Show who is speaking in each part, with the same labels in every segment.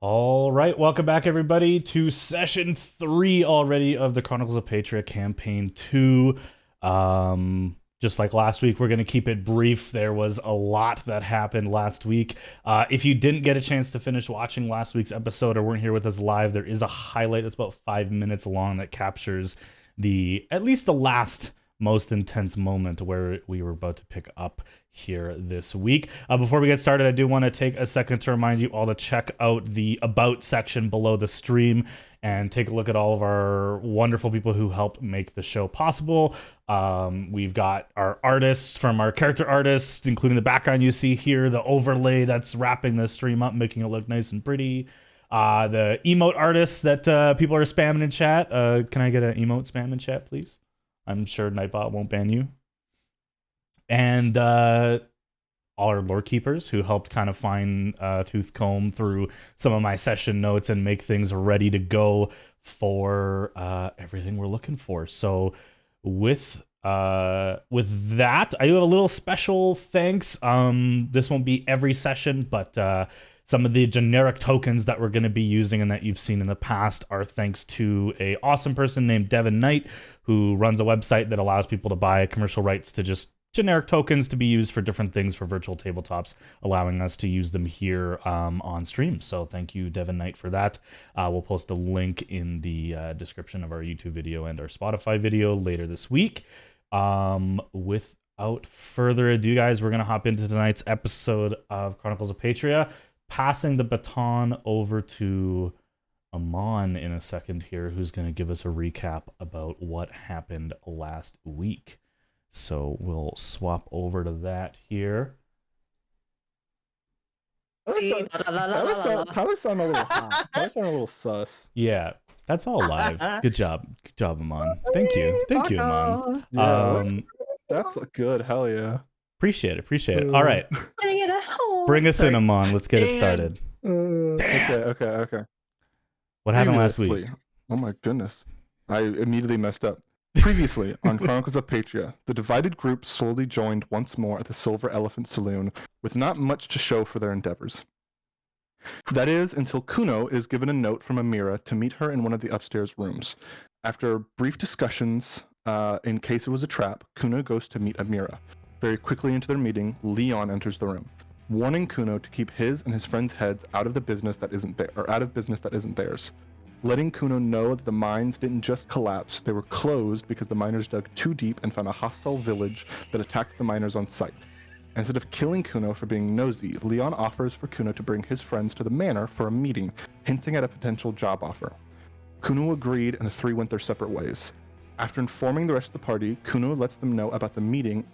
Speaker 1: All right, welcome back, everybody, to session 3 already of the Chronicles of Patria campaign 2. Just like last week, we're going to keep it brief. There was a lot that happened last week. If you didn't get a chance to finish watching last week's episode or weren't here with us live, there is a highlight that's about 5 minutes long that captures at least the last most intense moment where we were about to pick up here this week. Before we get started, I do want to take a second to remind you all to check out the About section below the stream and take a look at all of our wonderful people who help make the show possible. We've got our artists from our character artists, including the background you see here, the overlay that's wrapping the stream up, making it look nice and pretty. The emote artists that people are spamming in chat. Can I get an emote spam in chat, please? I'm sure Nightbot won't ban you. And all our lore keepers who helped kind of fine tooth comb through some of my session notes and make things ready to go for everything we're looking for. So with that, I do have a little special thanks. This won't be every session, but some of the generic tokens that we're going to be using and that you've seen in the past are thanks to a awesome person named Devin Knight, who runs a website that allows people to buy commercial rights to just generic tokens to be used for different things for virtual tabletops, allowing us to use them here on stream. So thank you, Devin Knight, for that. We'll post a link in the description of our YouTube video and our Spotify video later this week. Without further ado, guys, we're going to hop into tonight's episode of Chronicles of Patria. Passing the baton over to Amon in a second here, who's going to give us a recap about what happened last week. So we'll swap over to that here.
Speaker 2: Tyler sound a little hot. Tyler sound a little sus.
Speaker 1: Yeah, that's all live. Good job, Amon. Thank you, Amon.
Speaker 2: Yeah, that's good. Hell yeah.
Speaker 1: Appreciate it. All right, bring us in, Amon. Let's get it started.
Speaker 2: Okay.
Speaker 1: What happened last week?
Speaker 2: Oh my goodness, I immediately messed up. Previously on Chronicles of Patria, the divided group slowly joined once more at the Silver Elephant Saloon, with not much to show for their endeavors. That is, until Kuno is given a note from Amira to meet her in one of the upstairs rooms. After brief discussions, in case it was a trap, Kuno goes to meet Amira. Very quickly into their meeting, Leon enters the room, warning Kuno to keep his and his friends' heads out of business that isn't theirs. Letting Kuno know that the mines didn't just collapse, they were closed because the miners dug too deep and found a hostile village that attacked the miners on sight. Instead of killing Kuno for being nosy, Leon offers for Kuno to bring his friends to the manor for a meeting, hinting at a potential job offer. Kuno agreed and the three went their separate ways. After informing the rest of the party, Kuno lets them know about the meeting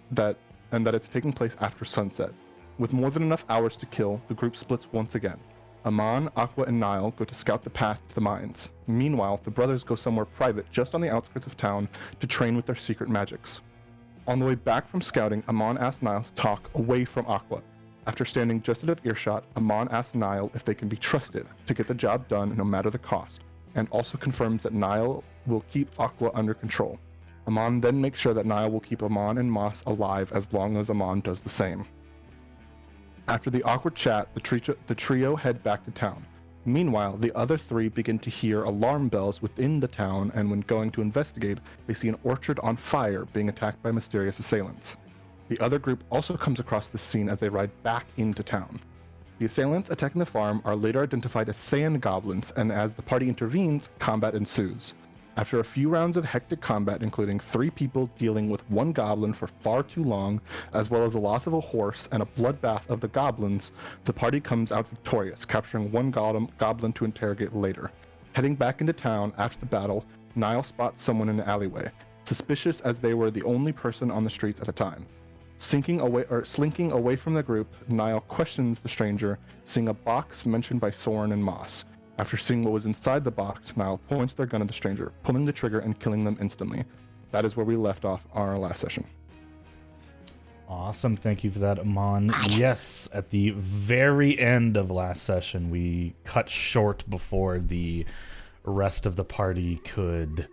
Speaker 2: and that it's taking place after sunset. With more than enough hours to kill, the group splits once again. Amon, Aqua, and Nile go to scout the path to the mines. Meanwhile, the brothers go somewhere private just on the outskirts of town to train with their secret magics. On the way back from scouting, Amon asks Nile to talk away from Aqua. After standing just out of earshot, Amon asks Nile if they can be trusted to get the job done no matter the cost, and also confirms that Nile will keep Aqua under control. Amon then makes sure that Nile will keep Amon and Moss alive as long as Amon does the same. After the awkward chat, the trio head back to town. Meanwhile, the other three begin to hear alarm bells within the town, and when going to investigate, they see an orchard on fire being attacked by mysterious assailants. The other group also comes across the scene as they ride back into town. The assailants attacking the farm are later identified as Sand Goblins, and as the party intervenes, combat ensues. After a few rounds of hectic combat, including 3 people dealing with 1 goblin for far too long, as well as the loss of a horse and a bloodbath of the goblins, the party comes out victorious, capturing 1 goblin to interrogate later. Heading back into town after the battle, Nile spots someone in an alleyway, suspicious as they were the only person on the streets at the time. Slinking away from the group, Nile questions the stranger, seeing a box mentioned by Soren and Moss. After seeing what was inside the box, Nile points their gun at the stranger, pulling the trigger and killing them instantly. That is where we left off our last session.
Speaker 1: Awesome. Thank you for that, Amon. Yes, at the very end of last session, we cut short before the rest of the party could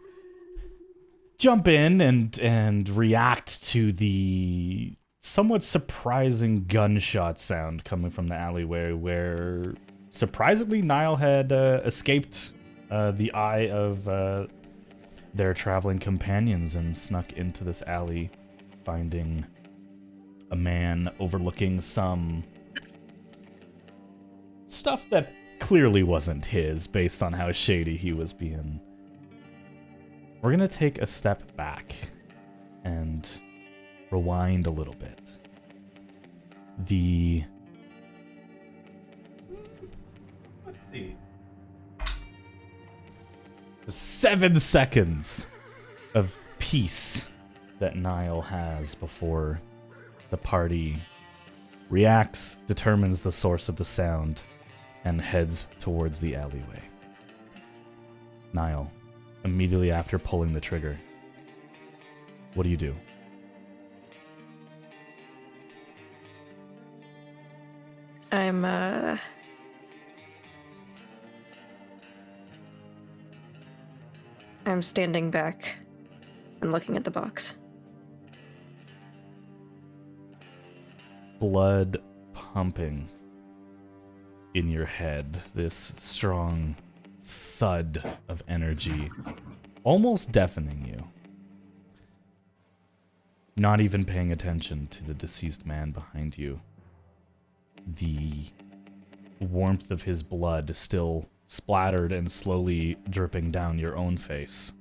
Speaker 1: jump in and react to the somewhat surprising gunshot sound coming from the alleyway, where surprisingly, Niall had escaped the eye of their traveling companions and snuck into this alley, finding a man overlooking some stuff that clearly wasn't his based on how shady he was being. We're going to take a step back and rewind a little bit. Let's see. The 7 seconds of peace that Niall has before the party reacts, determines the source of the sound, and heads towards the alleyway. Niall, immediately after pulling the trigger, what do you do?
Speaker 3: I'm standing back and looking at the box.
Speaker 1: Blood pumping in your head, this strong thud of energy, almost deafening you. Not even paying attention to the deceased man behind you. The warmth of his blood still splattered and slowly dripping down your own face.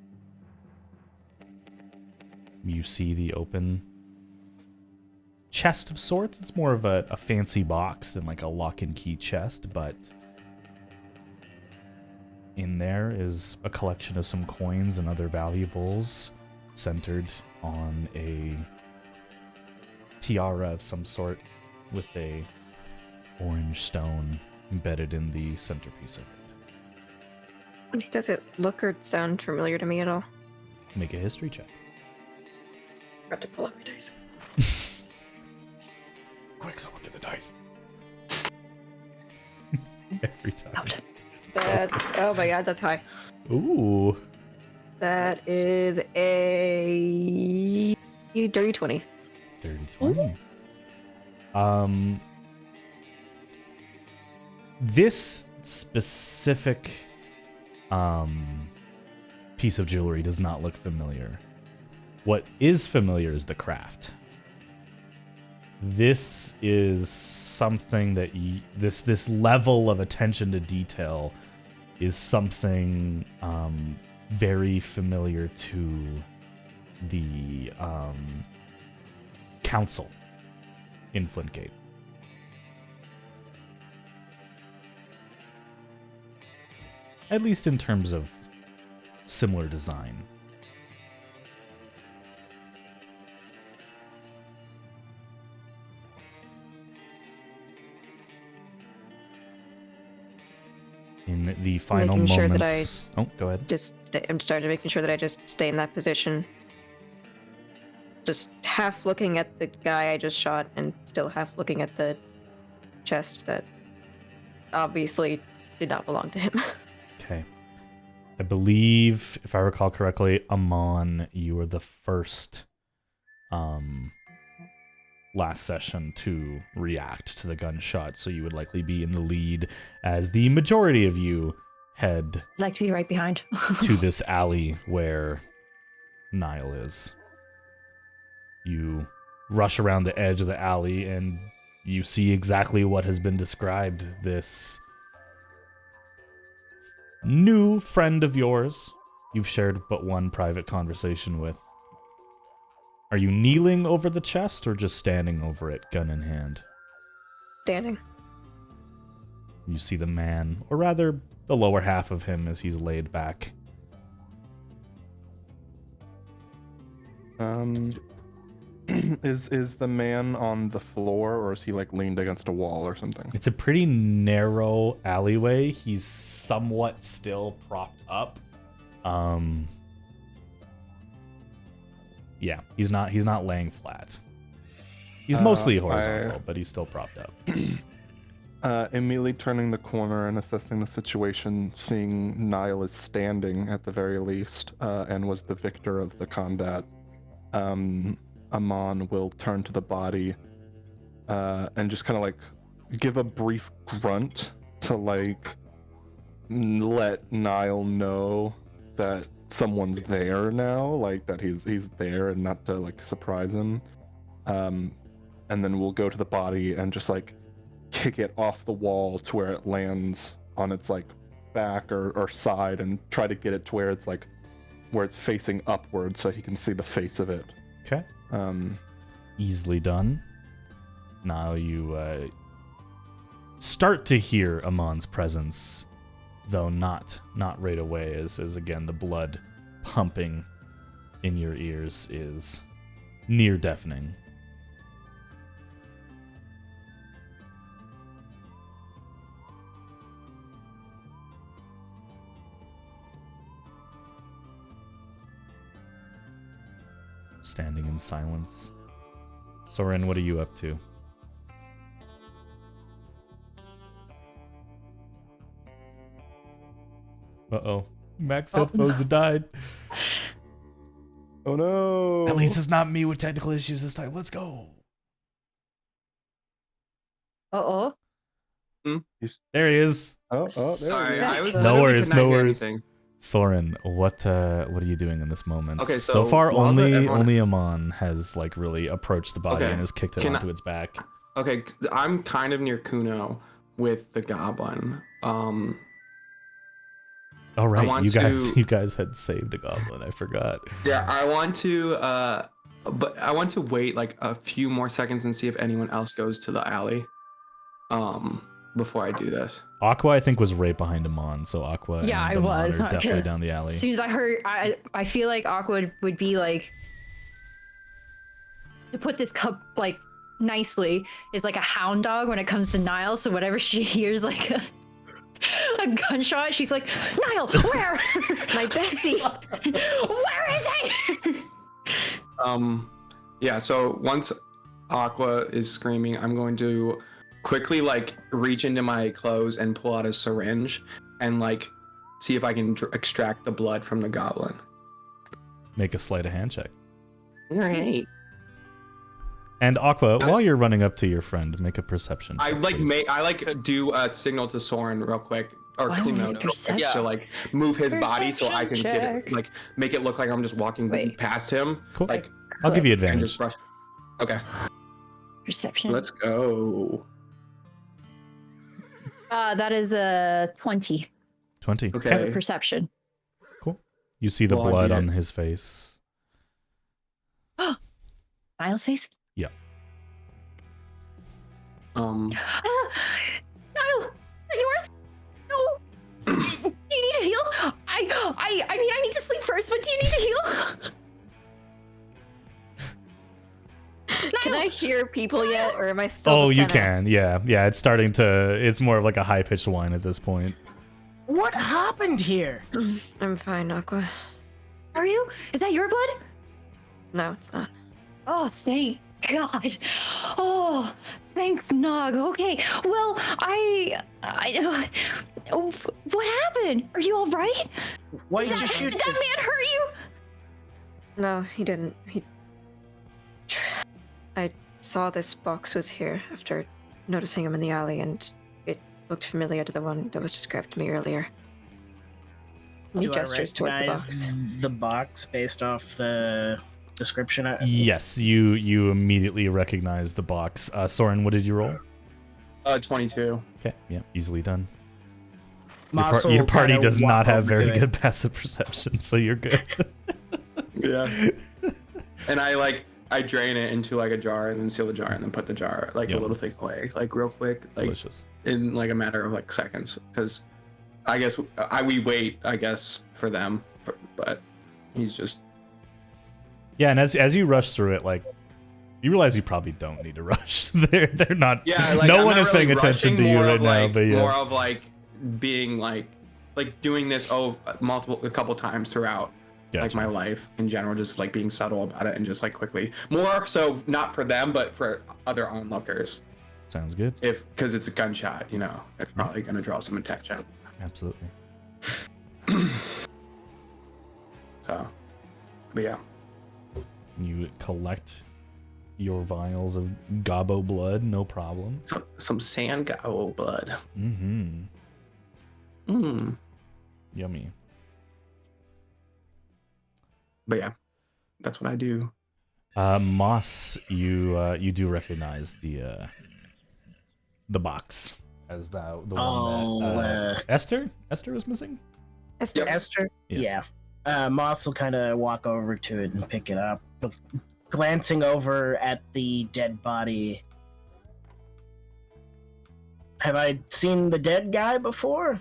Speaker 1: You see the open chest of sorts. It's more of a fancy box than like a lock and key chest, but in there is a collection of some coins and other valuables centered on a tiara of some sort with a orange stone embedded in the centerpiece of it.
Speaker 3: Does it look or sound familiar to me at all?
Speaker 1: Make a history check.
Speaker 3: Got to pull out my dice.
Speaker 1: Quick, someone get the dice. Every time.
Speaker 3: Out. That's oh my god, that's high.
Speaker 1: Ooh.
Speaker 3: That is a dirty 20.
Speaker 1: Dirty 20. This specific piece of jewelry does not look familiar. What is familiar is the craft. This is something that this level of attention to detail is something very familiar to the council in Flintgate. At least in terms of similar design. In the final
Speaker 3: making sure that
Speaker 1: moments... Oh, go ahead.
Speaker 3: I'm starting making sure that I just stay in that position. Just half looking at the guy I just shot and still half looking at the chest that obviously did not belong to him.
Speaker 1: Okay. I believe, if I recall correctly, Amon, you were the first last session to react to the gunshot, so you would likely be in the lead as the majority of you head
Speaker 4: I'd like to be right behind.
Speaker 1: to this alley where Niall is. You rush around the edge of the alley and you see exactly what has been described. This new friend of yours you've shared but one private conversation with. Are you kneeling over the chest or just standing over it, gun in hand?
Speaker 3: Standing.
Speaker 1: You see the man, or rather the lower half of him as he's laid back.
Speaker 2: Is the man on the floor, or is he like leaned against a wall or something?
Speaker 1: It's a pretty narrow alleyway. He's somewhat still propped up. Yeah, he's not laying flat. He's mostly horizontal, but he's still propped up.
Speaker 2: Immediately turning the corner and assessing the situation, seeing Niall is standing at the very least, and was the victor of the combat. Amon will turn to the body and just kind of like give a brief grunt to like let Niall know that someone's there now, like that he's there, and not to like surprise him. And then we'll go to the body and just like kick it off the wall to where it lands on its like back or side, and try to get it to where it's like where it's facing upward so he can see the face of it.
Speaker 1: Okay. Easily done. Now you start to hear Amon's presence, though not right away, as again the blood pumping in your ears is near deafening. Standing in silence. Soren, what are you up to? Uh-oh. Max headphones have died.
Speaker 2: Oh no!
Speaker 1: At least it's not me with technical issues this time. Let's go.
Speaker 4: Uh-oh.
Speaker 1: There he is.
Speaker 2: There
Speaker 5: Sorry,
Speaker 2: he is.
Speaker 5: I was
Speaker 1: No
Speaker 5: literally
Speaker 1: worries,
Speaker 5: could
Speaker 1: no
Speaker 5: not hear
Speaker 1: worries.
Speaker 5: anything.
Speaker 1: Soren, what are you doing in this moment?
Speaker 5: Okay,
Speaker 1: so
Speaker 5: so
Speaker 1: far
Speaker 5: while
Speaker 1: only
Speaker 5: everyone-
Speaker 1: Amon has like really approached the body
Speaker 5: Okay,
Speaker 1: and has kicked it
Speaker 5: can
Speaker 1: onto its back.
Speaker 5: Okay, I'm kind of near Kuno with the goblin.
Speaker 1: Oh right,
Speaker 5: want
Speaker 1: you guys
Speaker 5: to-
Speaker 1: you guys had saved a goblin. I forgot.
Speaker 5: Yeah, I want to but I want to wait like a few more seconds and see if anyone else goes to the alley. Before I do this.
Speaker 1: Aqua, I think, was right behind Amon, so Aqua
Speaker 4: Yeah,
Speaker 1: and
Speaker 4: I
Speaker 1: Amon
Speaker 4: was,
Speaker 1: are definitely
Speaker 4: 'cause
Speaker 1: down the alley.
Speaker 4: As soon as I heard, I feel like Aqua would be like, to put this cup like nicely, is like a hound dog when it comes to Niall. So whenever she hears like a gunshot, she's like, Niall, where?
Speaker 3: My bestie.
Speaker 4: Where is he?
Speaker 5: Yeah, so once Aqua is screaming, I'm going to quickly like reach into my clothes and pull out a syringe and like see if I can extract the blood from the goblin.
Speaker 1: Make a sleight of hand check.
Speaker 5: All right.
Speaker 1: And Aqua, while you're running up to your friend, make a perception.
Speaker 5: I
Speaker 1: check,
Speaker 5: like
Speaker 1: please.
Speaker 5: I like do a signal to Soren real quick, or
Speaker 4: Why would
Speaker 5: Kuno
Speaker 4: you
Speaker 5: to,
Speaker 4: perception?
Speaker 5: to like move his body so I can
Speaker 4: Perception
Speaker 5: get it,
Speaker 4: check.
Speaker 5: like make it look like I'm just walking
Speaker 4: Wait.
Speaker 5: past him.
Speaker 1: Cool.
Speaker 5: Like
Speaker 1: I'll give you
Speaker 5: and
Speaker 1: advantage.
Speaker 5: just brush. Okay,
Speaker 4: Perception.
Speaker 5: let's go.
Speaker 4: That is a 20.
Speaker 1: 20.
Speaker 5: Okay.
Speaker 4: Perception.
Speaker 1: Cool. You see the
Speaker 5: Well, I
Speaker 1: blood
Speaker 5: beat
Speaker 1: on
Speaker 5: it.
Speaker 1: his face.
Speaker 4: Niall's face.
Speaker 1: Yeah.
Speaker 5: Um.
Speaker 4: Niall, yours? No. Do you need to heal? I mean, I need to sleep first, but do you need to heal?
Speaker 3: Can I hear people yet, or am I still?
Speaker 1: Oh,
Speaker 3: just
Speaker 1: you
Speaker 3: kinda-
Speaker 1: can. Yeah. Yeah, it's starting to... It's more of like a high-pitched whine at this point.
Speaker 6: What happened here?
Speaker 3: I'm fine, Aqua.
Speaker 4: Are you? Is that your blood?
Speaker 3: No, it's not.
Speaker 4: Oh, thank God. Oh, thanks, Nog. Okay. Well, what happened? Are you all right?
Speaker 6: Why
Speaker 4: Did
Speaker 6: did you shoot?
Speaker 4: that man hurt you?
Speaker 3: No, he didn't. I saw this box was here after noticing him in the alley, and it looked familiar to the one that was described to me earlier. He
Speaker 6: Do I
Speaker 3: gestures towards the
Speaker 6: recognize
Speaker 3: box.
Speaker 6: the box based off the description?
Speaker 1: Yes, you immediately recognize the box. Soren, what did you roll?
Speaker 5: 22.
Speaker 1: Okay, yeah, easily done.
Speaker 6: Moss
Speaker 1: Your
Speaker 6: will
Speaker 1: party
Speaker 6: kinda
Speaker 1: does not
Speaker 6: walk
Speaker 1: have
Speaker 6: over
Speaker 1: very
Speaker 6: to it.
Speaker 1: good passive perception, so you're good.
Speaker 5: Yeah. And I drain it into like a jar and then seal the jar and then put the jar like
Speaker 1: Yep.
Speaker 5: a little thing away, like real quick, like
Speaker 1: Delicious.
Speaker 5: in like a matter of like seconds, because I guess we wait, I guess, for them, but he's just
Speaker 1: Yeah, and as you rush through it, like you realize you probably don't need to rush. They're not.
Speaker 5: yeah. Like,
Speaker 1: no
Speaker 5: I'm
Speaker 1: one
Speaker 5: not
Speaker 1: is paying
Speaker 5: really
Speaker 1: attention to
Speaker 5: rushing,
Speaker 1: you
Speaker 5: more
Speaker 1: right
Speaker 5: of,
Speaker 1: now.
Speaker 5: like,
Speaker 1: But yeah,
Speaker 5: more of like being like doing this a couple times throughout. Like
Speaker 1: Gotcha.
Speaker 5: my life in general, just like being subtle about it and just like quickly, more so not for them but for other onlookers,
Speaker 1: Sounds good.
Speaker 5: because it's a gunshot, you know, it's probably gonna draw some attention.
Speaker 1: Absolutely.
Speaker 5: So but yeah.
Speaker 1: You collect your vials of gobbo blood, no problem.
Speaker 5: Some sand blood.
Speaker 1: Mm-hmm. Yummy.
Speaker 5: But yeah, that's what I do.
Speaker 1: Moss, you do recognize the box as the one that Esther was missing.
Speaker 6: Esther?
Speaker 1: Yeah.
Speaker 6: Moss will kind of walk over to it and pick it up, glancing over at the dead body. Have I seen the dead guy before?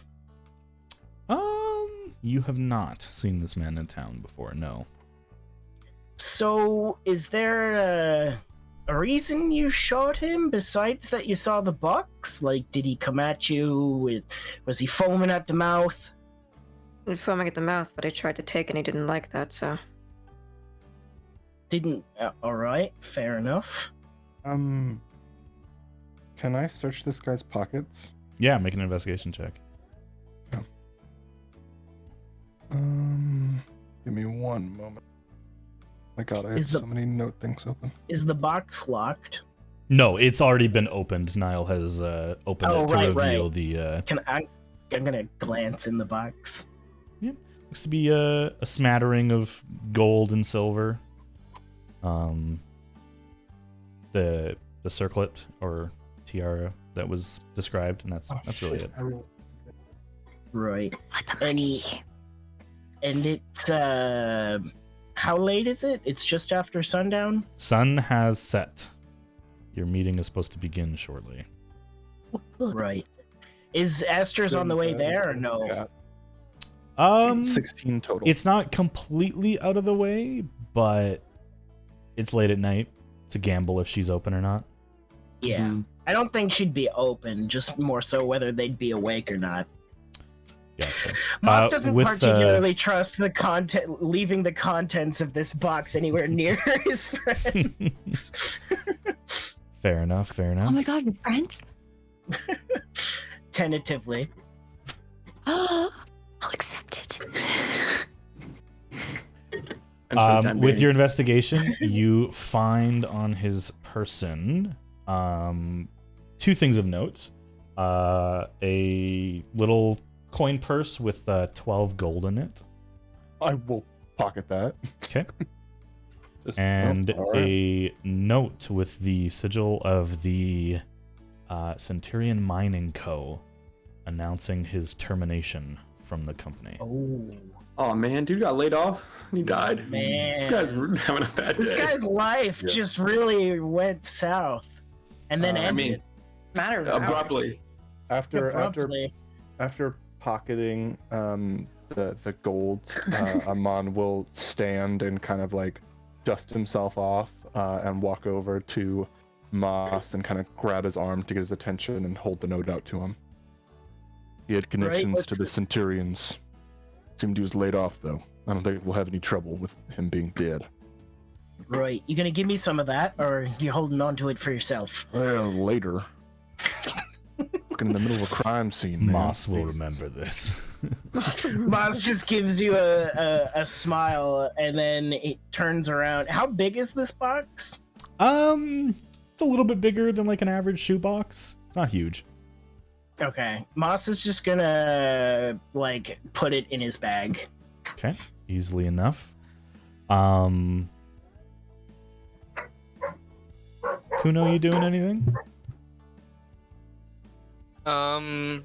Speaker 1: You have not seen this man in town before, no.
Speaker 6: So, is there a reason you shot him besides that you saw the box? Like, did he come at you? Was he foaming at the mouth?
Speaker 3: Foaming at the mouth, but I tried to take and he didn't like that, so.
Speaker 6: Didn't. Alright, fair enough.
Speaker 2: Can I search this guy's pockets?
Speaker 1: Yeah, make an investigation check.
Speaker 2: Give me one moment. My God, I have so many note things open.
Speaker 6: Is the box locked?
Speaker 1: No, it's already been opened. Niall has opened it to reveal the.
Speaker 6: I'm gonna glance in the box.
Speaker 1: Yeah, looks to be a smattering of gold and silver. The circlet or tiara that was described, and that's really it.
Speaker 6: Right. And it's how late is it? It's just after sundown?
Speaker 1: Sun has set. Your meeting is supposed to begin shortly.
Speaker 6: Right. Is Esther's on the way there or no?
Speaker 2: Yeah. 16 total.
Speaker 1: It's not completely out of the way, but it's late at night. It's a gamble if she's open or not.
Speaker 6: Yeah. Mm-hmm. I don't think she'd be open, just more so whether they'd be awake or not.
Speaker 1: Gotcha.
Speaker 6: Moss doesn't particularly trust leaving the contents of this box anywhere near his friends.
Speaker 1: Fair enough.
Speaker 4: Oh my God, your friends?
Speaker 6: Tentatively.
Speaker 4: I'll accept it.
Speaker 1: With your investigation, you find on his person two things of note. A little coin purse with 12 gold in it.
Speaker 2: I will pocket that.
Speaker 1: Okay. And a note with the sigil of the Centurion Mining Co. announcing his termination from the company.
Speaker 5: Oh man, dude got laid off. He died.
Speaker 6: Man,
Speaker 5: this guy's having a bad day.
Speaker 6: This guy's life just really went south, and then ended.
Speaker 4: Matter of
Speaker 5: abruptly.
Speaker 2: After pocketing the gold, Amon will stand and kind of like dust himself off and walk over to Moss and kind of grab his arm to get his attention and hold the note out to him. He had connections to the Centurions. Seemed he was laid off though. I don't think we'll have any trouble with him being dead.
Speaker 6: Right. You gonna give me some of that, or you holding on to it for yourself?
Speaker 2: Well, later. Looking in the middle of a crime scene, man.
Speaker 1: Moss will remember this.
Speaker 6: Moss just gives you a smile, and then it turns around. How big is this box?
Speaker 1: It's a little bit bigger than like an average shoebox. It's not huge.
Speaker 6: Okay. Moss is just gonna like put it in his bag.
Speaker 1: Okay, easily enough. Kuno, you doing anything?
Speaker 4: Watching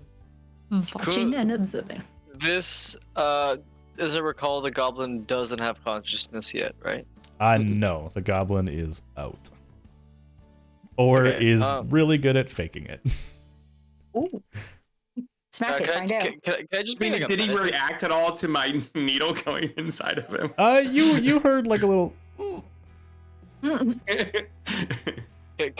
Speaker 4: and observing.
Speaker 7: This, as I recall, the goblin doesn't have consciousness yet, right?
Speaker 1: No, the goblin is out. Or is really good at faking it.
Speaker 4: Ooh. Smack it, find out.
Speaker 7: Can I just be like
Speaker 5: did he react at all to my needle going inside of him?
Speaker 1: You heard like a little...
Speaker 7: Can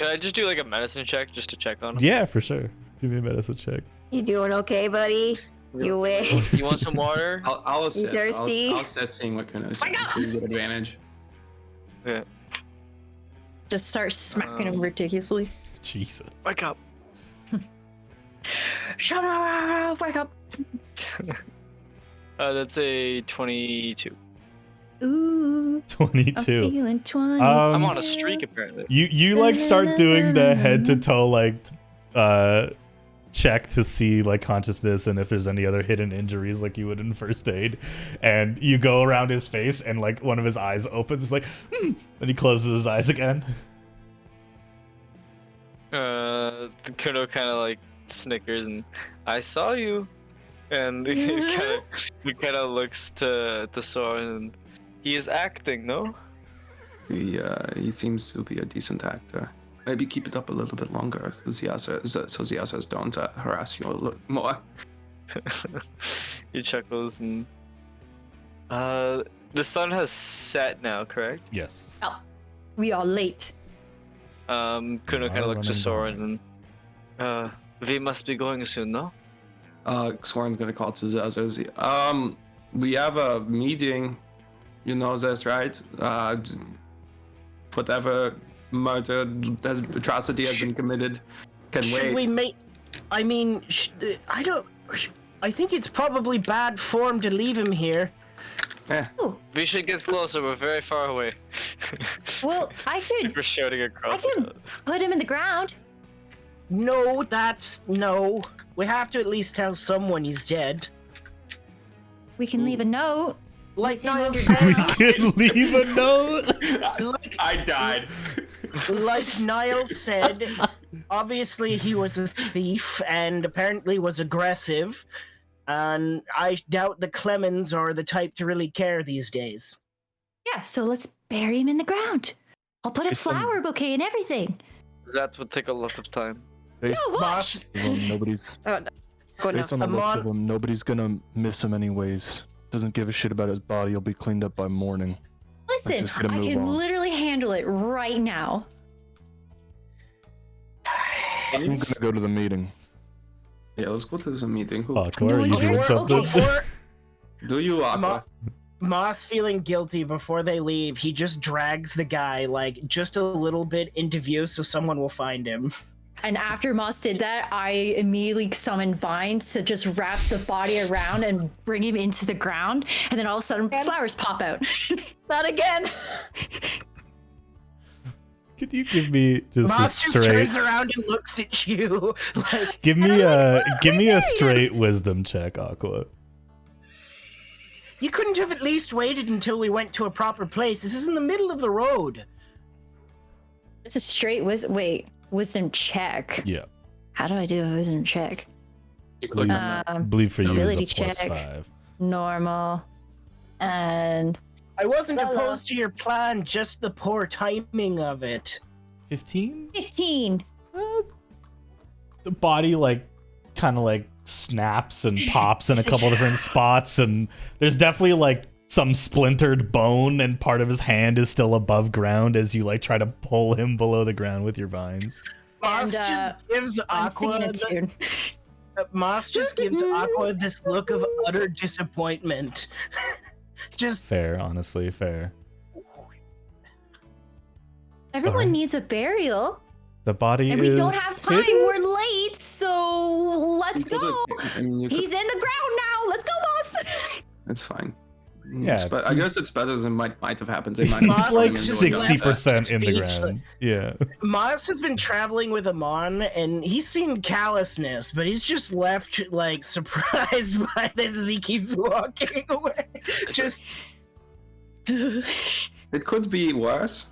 Speaker 7: I just do like a medicine check just to check on him?
Speaker 1: Yeah, for sure. Give me a medicine check.
Speaker 3: You doing okay, buddy? You awake?
Speaker 7: You want some water?
Speaker 5: I'll assist.
Speaker 3: You thirsty?
Speaker 5: I'll assist seeing what Kronos doing so you get advantage.
Speaker 7: Okay.
Speaker 4: Just start smacking him ridiculously.
Speaker 1: Jesus.
Speaker 7: Wake up.
Speaker 4: Shut up! Wake up!
Speaker 7: That's a 22.
Speaker 4: Ooh,
Speaker 1: 22.
Speaker 4: I'm feeling 22.
Speaker 7: I'm on a streak apparently.
Speaker 1: You like start doing the head to toe like check to see like consciousness and if there's any other hidden injuries like you would in first aid, and you go around his face and like one of his eyes opens. It's like, and he closes his eyes again.
Speaker 7: Kuno kind of like snickers and I saw you, and he kind of looks to Soren and he is acting, no?
Speaker 5: He seems to be a decent actor. Maybe keep it up a little bit longer, so the others don't harass you a little more.
Speaker 7: He chuckles and the sun has set now, correct?
Speaker 1: Yes.
Speaker 4: We are late.
Speaker 7: Kuno kind of looks to Soren and we must be going soon, no?
Speaker 5: Soren's gonna call to the others. We have a meeting. You know this, right? Whatever murder, atrocity has been committed. Can
Speaker 6: Should
Speaker 5: wait.
Speaker 6: we make? I mean, I don't. I think it's probably bad form to leave him here.
Speaker 7: We should get closer. We're very far away.
Speaker 4: Well, I could
Speaker 7: We're shouting
Speaker 4: I
Speaker 7: across.
Speaker 4: could put him in the ground.
Speaker 6: No, no. We have to at least tell someone he's dead.
Speaker 4: We can leave a note.
Speaker 6: Like
Speaker 4: him
Speaker 6: Niall
Speaker 4: underground.
Speaker 6: said,
Speaker 1: Can leave a note.
Speaker 5: I died.
Speaker 6: like Niall said, obviously he was a thief and apparently was aggressive. And I doubt the Clements are the type to really care these days.
Speaker 4: Yeah, so let's bury him in the ground. I'll put a
Speaker 2: It's,
Speaker 4: flower bouquet and everything.
Speaker 7: That would take a lot of time.
Speaker 2: Based,
Speaker 4: No,
Speaker 6: Boss,
Speaker 4: what?
Speaker 2: on nobody's
Speaker 3: Oh, no. Go now.
Speaker 2: based on the looks
Speaker 6: Amon-
Speaker 2: of him, nobody's gonna miss him anyways. Doesn't give a shit about his body. He'll be cleaned up by morning.
Speaker 4: Listen,
Speaker 2: just gonna
Speaker 4: I
Speaker 2: move
Speaker 4: can
Speaker 2: on.
Speaker 4: literally handle it right now.
Speaker 2: I'm gonna go to the meeting.
Speaker 5: Yeah, let's go to the meeting. Who?
Speaker 1: Aqua,
Speaker 4: No
Speaker 1: are
Speaker 4: one
Speaker 1: you
Speaker 4: cares.
Speaker 1: doing something?
Speaker 6: before
Speaker 5: Do you, Aqua?
Speaker 6: Moss feeling guilty before they leave, he just drags the guy like just a little bit into view so someone will find him.
Speaker 4: And after Moss did that, I immediately summoned vines to just wrap the body around and bring him into the ground. And then all of a sudden, flowers pop out.
Speaker 3: Not again.
Speaker 1: Could you give me just
Speaker 6: Moss
Speaker 1: a
Speaker 6: just
Speaker 1: straight?
Speaker 6: turns around and looks at you like,
Speaker 1: Give me a
Speaker 4: doing?
Speaker 1: straight wisdom check, Aqua.
Speaker 6: you couldn't have at least waited until we went to a proper place. This is in the middle of the road.
Speaker 4: It's a straight wisdom check.
Speaker 1: Yeah,
Speaker 4: How do I do a wisdom check?
Speaker 1: I believe for you is a
Speaker 4: Ability
Speaker 1: plus
Speaker 4: check.
Speaker 1: 5.
Speaker 4: Normal. And
Speaker 6: I wasn't
Speaker 4: Hello.
Speaker 6: opposed to your plan, just the poor timing of it.
Speaker 1: 15.
Speaker 4: 15.
Speaker 1: The body like kind of like snaps and pops in a couple different spots, and there's definitely like some splintered bone, and part of his hand is still above ground as you like try to pull him below the ground with your vines.
Speaker 6: Moss
Speaker 4: And,
Speaker 6: just gives
Speaker 4: I'm singing
Speaker 6: Aqua
Speaker 4: a tune.
Speaker 6: Moss just gives Aqua this look of utter disappointment. Just
Speaker 1: Fair, honestly, fair.
Speaker 4: Everyone
Speaker 1: Alright.
Speaker 4: needs a burial.
Speaker 1: The body
Speaker 4: And
Speaker 1: is
Speaker 4: we don't have time.
Speaker 1: hidden?
Speaker 4: We're late, so let's go.
Speaker 5: I mean, you could,
Speaker 4: He's in the ground now. Let's go, boss.
Speaker 5: it's fine.
Speaker 1: Yeah,
Speaker 5: But I guess it's better than might have happened. They might
Speaker 1: He's
Speaker 6: Moss
Speaker 1: like
Speaker 6: is
Speaker 5: doing it.
Speaker 1: 60% in the
Speaker 6: Speechless.
Speaker 1: ground. Yeah.
Speaker 6: Moss has been traveling with Amon, and he's seen callousness, but he's just left like surprised by this as he keeps walking away. Just
Speaker 5: It could be worse.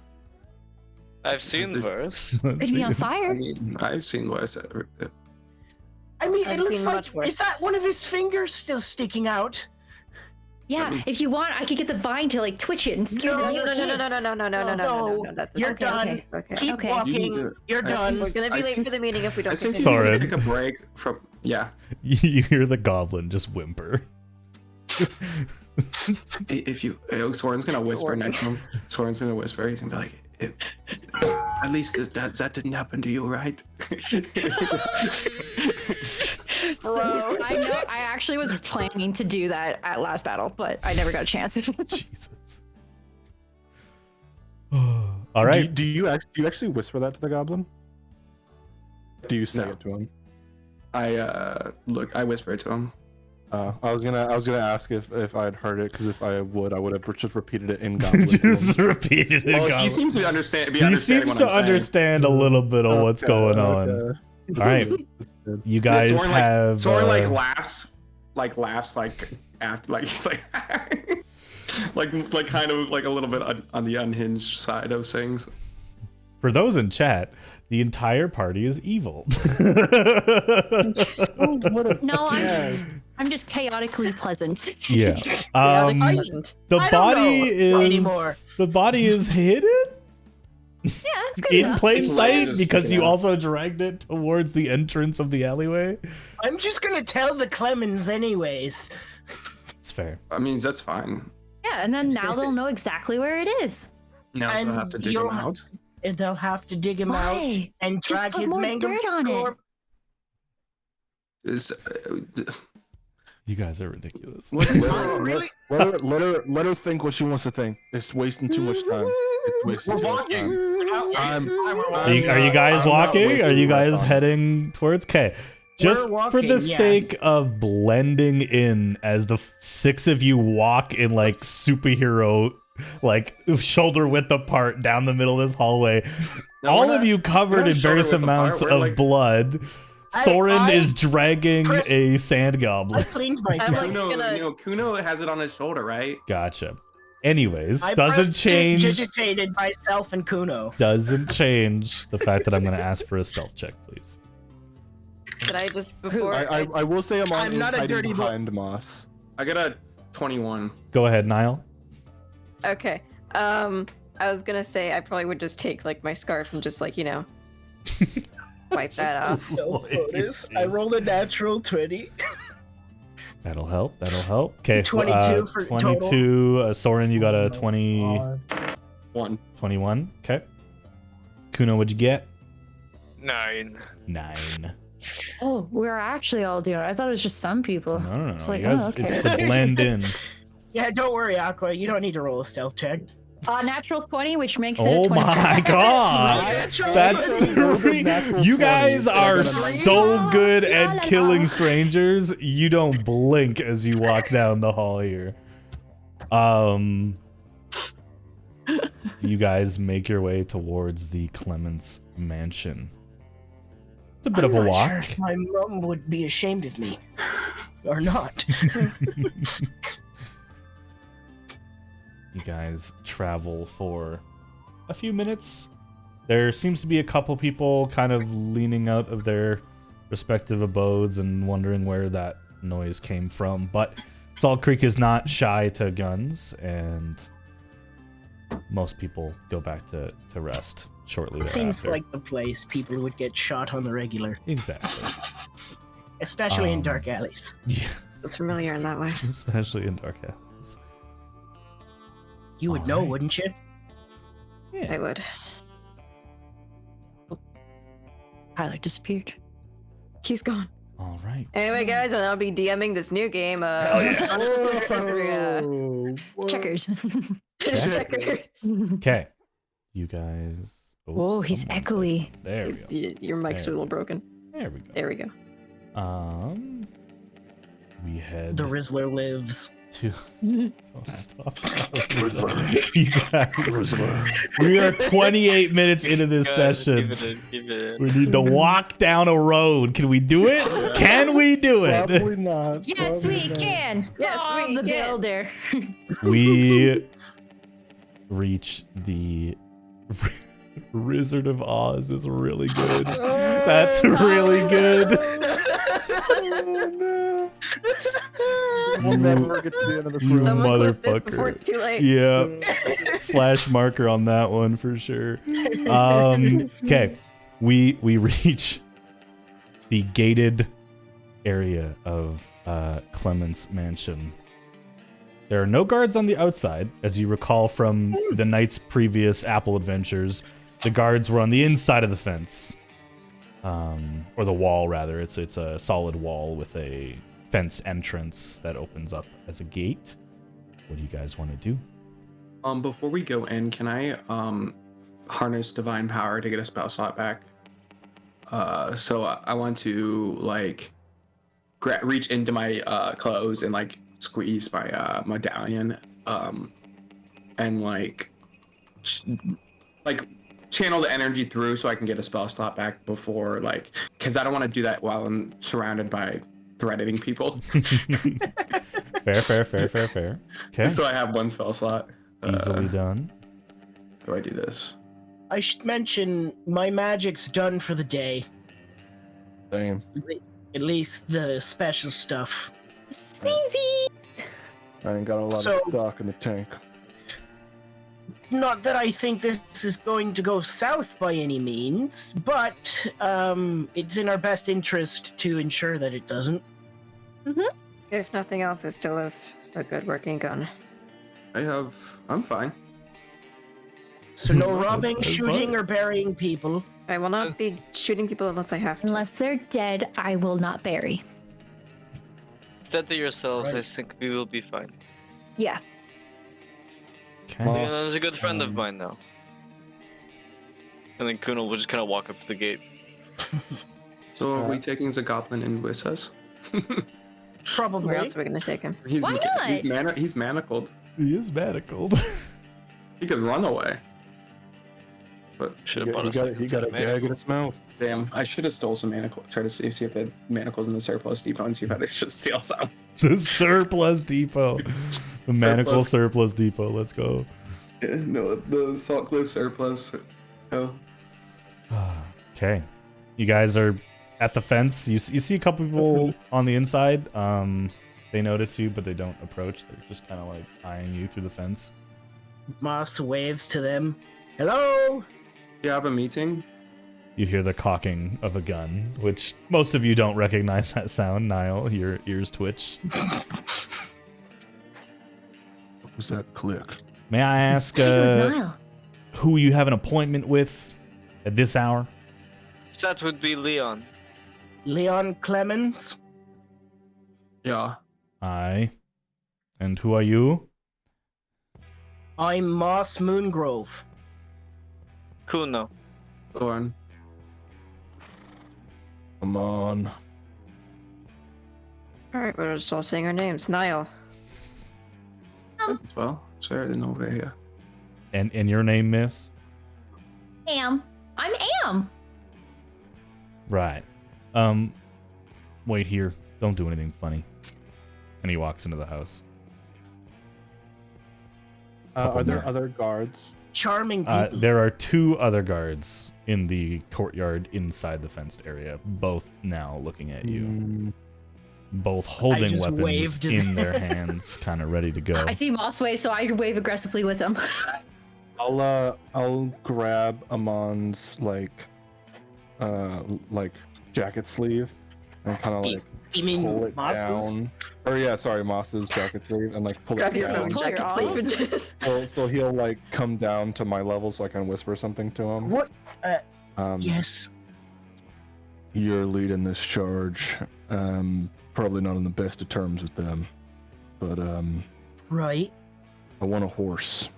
Speaker 7: I've seen
Speaker 5: This-
Speaker 7: worse.
Speaker 4: Is he on
Speaker 5: I
Speaker 4: fire?
Speaker 5: mean, I've seen worse.
Speaker 6: I mean,
Speaker 3: I've
Speaker 6: it looks
Speaker 3: seen
Speaker 6: like
Speaker 3: much worse.
Speaker 6: is that one of his fingers still sticking out?
Speaker 4: Yeah, if you want, I could get the vine to like twitch it and scare
Speaker 6: No,
Speaker 4: the
Speaker 3: No,
Speaker 4: little
Speaker 3: no, no,
Speaker 4: kids.
Speaker 3: no, no, no, no, no, no, no, no. That's
Speaker 6: You're
Speaker 3: okay,
Speaker 6: done.
Speaker 3: Okay, okay.
Speaker 6: Keep
Speaker 4: Okay.
Speaker 6: walking.
Speaker 5: You need to-
Speaker 6: You're
Speaker 5: I
Speaker 6: done.
Speaker 3: We're gonna be
Speaker 5: I
Speaker 3: late
Speaker 5: think-
Speaker 3: for the meeting if we
Speaker 5: I
Speaker 3: don't
Speaker 5: think
Speaker 3: continue.
Speaker 5: you
Speaker 1: Sorry.
Speaker 5: need to take a break from. Yeah.
Speaker 1: You hear the goblin just whimper.
Speaker 5: If you, Soren's gonna whisper next to him. Soren's gonna whisper. He's gonna be like, "At least that didn't happen to you, right?"
Speaker 4: So, I know I actually was planning to do that at last battle, but I never got a chance.
Speaker 1: Jesus. All right.
Speaker 2: Do you actually whisper that to the goblin? Do you say
Speaker 5: No.
Speaker 2: it to him?
Speaker 5: I whisper to him.
Speaker 2: I was gonna ask if I'd heard it, because if I would have just repeated it in Goblin.
Speaker 1: Just repeated it.
Speaker 5: Well, he
Speaker 1: Goblin.
Speaker 5: seems to understand.
Speaker 1: He seems to understand a little bit of what's going on.
Speaker 2: Okay.
Speaker 1: All right, you guys have.
Speaker 5: Soren laughs like after, like he's like like kind of like a little bit on the unhinged side of things.
Speaker 1: For those in chat, the entire party is evil.
Speaker 4: No, I'm just chaotically pleasant.
Speaker 1: Yeah. The body is hidden
Speaker 4: Yeah, it's good
Speaker 1: in
Speaker 4: enough.
Speaker 1: plain
Speaker 5: It's
Speaker 1: sight
Speaker 5: just
Speaker 1: because
Speaker 5: sticking
Speaker 1: you
Speaker 5: out.
Speaker 1: also dragged it towards the entrance of the alleyway.
Speaker 6: I'm just gonna tell the Clemens anyways.
Speaker 1: It's fair.
Speaker 5: I mean, that's fine.
Speaker 4: Yeah, and then now they'll know exactly where it is.
Speaker 5: Now
Speaker 6: And
Speaker 5: they'll have to dig him out.
Speaker 6: And they'll have to dig him out
Speaker 4: Why?
Speaker 6: and
Speaker 4: Just
Speaker 6: drag
Speaker 4: put
Speaker 6: his
Speaker 4: more
Speaker 6: mangled
Speaker 4: dirt on it.
Speaker 6: corpse.
Speaker 1: You guys are ridiculous.
Speaker 2: Let
Speaker 6: Really?
Speaker 2: her think what she wants to think. It's wasting too much time. It's wasting
Speaker 5: We're
Speaker 2: too much
Speaker 5: walking.
Speaker 2: time.
Speaker 5: We're not wasting
Speaker 2: I'm-
Speaker 5: time, we're
Speaker 1: Are you,
Speaker 5: walking.
Speaker 1: are you guys
Speaker 2: I'm not
Speaker 1: walking? Are
Speaker 2: wasting
Speaker 1: you
Speaker 2: my
Speaker 1: guys
Speaker 2: time.
Speaker 1: heading towards? Okay. Just for
Speaker 6: walking,
Speaker 1: the
Speaker 6: yeah.
Speaker 1: sake of blending in, as the six of you walk in like superhero, like shoulder width apart down the middle of this hallway,
Speaker 5: No,
Speaker 1: all
Speaker 5: we're
Speaker 1: of
Speaker 5: not-
Speaker 1: you
Speaker 5: we're
Speaker 1: covered
Speaker 5: not
Speaker 1: in
Speaker 5: shoulder
Speaker 1: various
Speaker 5: width apart,
Speaker 1: amounts
Speaker 5: we're
Speaker 1: of
Speaker 5: like-
Speaker 1: blood. Soren
Speaker 6: I
Speaker 1: is dragging
Speaker 6: pressed-
Speaker 1: a sand
Speaker 6: I
Speaker 1: goblin.
Speaker 6: cleaned
Speaker 3: I'm
Speaker 6: myself.
Speaker 3: like- gonna-
Speaker 5: Kuno has it on his shoulder, right?
Speaker 1: Gotcha. Anyways,
Speaker 6: I
Speaker 1: doesn't change.
Speaker 6: Agitated myself and Kuno.
Speaker 1: Doesn't change the fact that I'm going to ask for a stealth check, please.
Speaker 3: Did I just before?
Speaker 2: I will say I'm
Speaker 6: not a
Speaker 2: hiding
Speaker 6: dirty boy.
Speaker 2: behind Moss.
Speaker 5: I got a 21.
Speaker 1: Go ahead, Niall.
Speaker 3: Okay. I was gonna say I probably would just take like my scarf and just like wipe that off.
Speaker 6: No bonus. I rolled a natural 20.
Speaker 1: That'll help. That'll help. Okay.
Speaker 6: 22 for
Speaker 1: 22. Soren, you got a 20. 21. Okay. Kuno, what'd you get?
Speaker 7: 9.
Speaker 1: 9.
Speaker 4: Oh, we're actually all doing it. I thought it was just some people.
Speaker 1: No, no, no.
Speaker 4: It's
Speaker 1: no.
Speaker 4: like,
Speaker 1: You guys,
Speaker 4: oh, okay.
Speaker 1: it's to blend in.
Speaker 6: Yeah, don't worry, Aqua. You don't need to roll a stealth check.
Speaker 4: Natural 20, which makes it
Speaker 1: Oh
Speaker 4: a 27.
Speaker 1: my god.
Speaker 6: Natural
Speaker 1: That's
Speaker 6: 20.
Speaker 1: 3.
Speaker 2: Natural
Speaker 1: You guys
Speaker 2: 20.
Speaker 1: are
Speaker 2: Yeah,
Speaker 1: so good
Speaker 4: La, la,
Speaker 1: at
Speaker 4: la.
Speaker 1: killing strangers. You don't blink as you walk down the hall here. You guys make your way towards the Clements mansion. It's a bit of a
Speaker 6: I'm not
Speaker 1: walk.
Speaker 6: sure if my mom would be ashamed of me. Or not.
Speaker 1: You guys travel for a few minutes. There seems to be a couple people kind of leaning out of their respective abodes and wondering where that noise came from. But Salt Creek is not shy to guns, and most people go back to rest shortly thereafter.
Speaker 6: Seems like the place people would get shot on the regular.
Speaker 1: Exactly.
Speaker 6: Especially in dark alleys.
Speaker 1: Yeah,
Speaker 3: It's familiar in that way.
Speaker 1: especially in dark alleys.
Speaker 6: You would know,
Speaker 1: Alright.
Speaker 6: wouldn't you?
Speaker 1: Yeah.
Speaker 3: I would.
Speaker 4: Tyler disappeared.
Speaker 3: He's gone.
Speaker 1: All right.
Speaker 3: Anyway, guys, and I'll be DMing this new game.
Speaker 1: Hell yeah.
Speaker 2: Whoa, what?
Speaker 4: Checkers.
Speaker 3: Checkers.
Speaker 1: Okay. You guys. Oh,
Speaker 4: Whoa, he's
Speaker 1: someone's
Speaker 4: echoey.
Speaker 1: like- There we go.
Speaker 3: Your mic's a
Speaker 1: There.
Speaker 3: little broken.
Speaker 1: There we go.
Speaker 3: There we go.
Speaker 1: We head
Speaker 6: The Rizzler lives.
Speaker 1: to. Don't stop. You guys, we are 28 minutes into this
Speaker 7: Guys,
Speaker 1: session.
Speaker 7: Keep it in.
Speaker 1: We need to walk down a road. Can we do it? Can we do it?
Speaker 2: Probably not.
Speaker 4: Yes,
Speaker 2: probably
Speaker 4: we
Speaker 2: not.
Speaker 4: can.
Speaker 3: Yes,
Speaker 4: Oh,
Speaker 3: we
Speaker 4: the
Speaker 3: can.
Speaker 4: builder.
Speaker 1: We reach the Wizard of Oz is really good. That's really good.
Speaker 2: We'll never get to the end of this
Speaker 1: You
Speaker 2: room.
Speaker 3: Someone clip this before
Speaker 1: motherfucker.
Speaker 3: it's too late.
Speaker 1: Yeah. Slash marker on that one for sure. Okay. We reach the gated area of Clements Mansion. There are no guards on the outside, as you recall from the night's previous Apple adventures. The guards were on the inside of the fence, or the wall rather. It's a solid wall with a fence entrance that opens up as a gate. What do you guys want to do?
Speaker 5: Before we go in, can I harness divine power to get a spell slot back? So I want to like reach into my clothes and like squeeze my medallion, and like channel the energy through so I can get a spell slot back before because I don't want to do that while I'm surrounded by threatening people.
Speaker 1: Fair. Okay.
Speaker 5: So I have one spell slot.
Speaker 1: Easily done.
Speaker 5: How do I do this?
Speaker 6: I should mention my magic's done for the day.
Speaker 2: Damn.
Speaker 6: At least the special stuff.
Speaker 4: Samesy!
Speaker 2: I ain't got a lot
Speaker 6: So-
Speaker 2: of stock in the tank.
Speaker 6: Not that I think this is going to go south by any means, but it's in our best interest to ensure that it doesn't.
Speaker 3: If nothing else, I still have a good working gun.
Speaker 5: I'm fine.
Speaker 6: So no
Speaker 1: That's
Speaker 6: robbing,
Speaker 1: fine.
Speaker 6: shooting, or burying people.
Speaker 3: I will not be shooting people unless I have to.
Speaker 4: Unless they're dead, I will not bury.
Speaker 7: Instead to yourselves, I
Speaker 6: Right.
Speaker 7: think we will be fine.
Speaker 4: Yeah.
Speaker 1: Okay.
Speaker 2: Well-
Speaker 7: Leon's a good friend of mine now. And then Kuno will just kind of walk up to the gate.
Speaker 5: So are we taking the goblin in with us?
Speaker 6: Probably.
Speaker 3: Where else are we going to take him?
Speaker 5: He's
Speaker 4: Why not?
Speaker 5: He's manacled.
Speaker 1: He is manacled.
Speaker 5: He could run away. But
Speaker 7: Should
Speaker 2: He
Speaker 7: have bought us
Speaker 2: got
Speaker 7: like
Speaker 2: a gag in
Speaker 7: manacles.
Speaker 2: his mouth.
Speaker 5: damn, I should have stole some manacles. Try to see if they had manacles in the surplus depot and see if I should steal some.
Speaker 1: The surplus depot. The manacle surplus depot. Let's go.
Speaker 5: No, the Salt Cliff surplus. Oh.
Speaker 1: Okay. You guys are at the fence. You see a couple people on the inside. They notice you, but they don't approach. They're just kind of like eyeing you through the fence.
Speaker 6: Moss waves to them. Hello?
Speaker 5: You have a meeting?
Speaker 1: You hear the cocking of a gun, which most of you don't recognize that sound. Niall, your ears twitch.
Speaker 2: What was that click?
Speaker 1: May I ask
Speaker 4: It was Niall.
Speaker 1: who you have an appointment with at this hour?
Speaker 7: That would be Leon.
Speaker 6: Leon Clements?
Speaker 5: Yeah.
Speaker 1: Aye. And who are you?
Speaker 6: I'm Moss Moongrove.
Speaker 7: Kuno.
Speaker 5: Thorn.
Speaker 2: Come on.
Speaker 3: Alright, we're just all saying our names. Niall.
Speaker 5: Well, sure, I didn't know over here.
Speaker 1: And your name, miss?
Speaker 4: Am. I'm Am.
Speaker 1: Right. Wait here. Don't do anything funny. And he walks into the house.
Speaker 2: Are there
Speaker 1: more.
Speaker 2: other guards?
Speaker 6: Charming people.
Speaker 1: There are two other guards in the courtyard inside the fenced area, both now looking at you.
Speaker 2: Mm,
Speaker 1: Both holding
Speaker 6: just
Speaker 1: weapons
Speaker 6: waved to
Speaker 1: in
Speaker 6: them.
Speaker 1: their hands, kind of ready to go.
Speaker 4: I see Moss wave, so I wave aggressively with him.
Speaker 2: I'll grab Amon's jacket sleeve and kind of like
Speaker 6: You mean
Speaker 2: pull it
Speaker 6: Moss's?
Speaker 2: down. Or yeah, sorry, Moss's jacket sleeve and like pull
Speaker 3: Grab
Speaker 2: it
Speaker 3: your
Speaker 2: down.
Speaker 3: own
Speaker 4: Pull your
Speaker 3: jacket
Speaker 4: off.
Speaker 3: sleeve and just...
Speaker 2: So he'll like come down to my level so I can whisper something to him.
Speaker 6: What?
Speaker 2: Um,
Speaker 6: Yes.
Speaker 2: You're leading this charge. Probably not on the best of terms with them, but
Speaker 6: Right.
Speaker 2: I want a horse.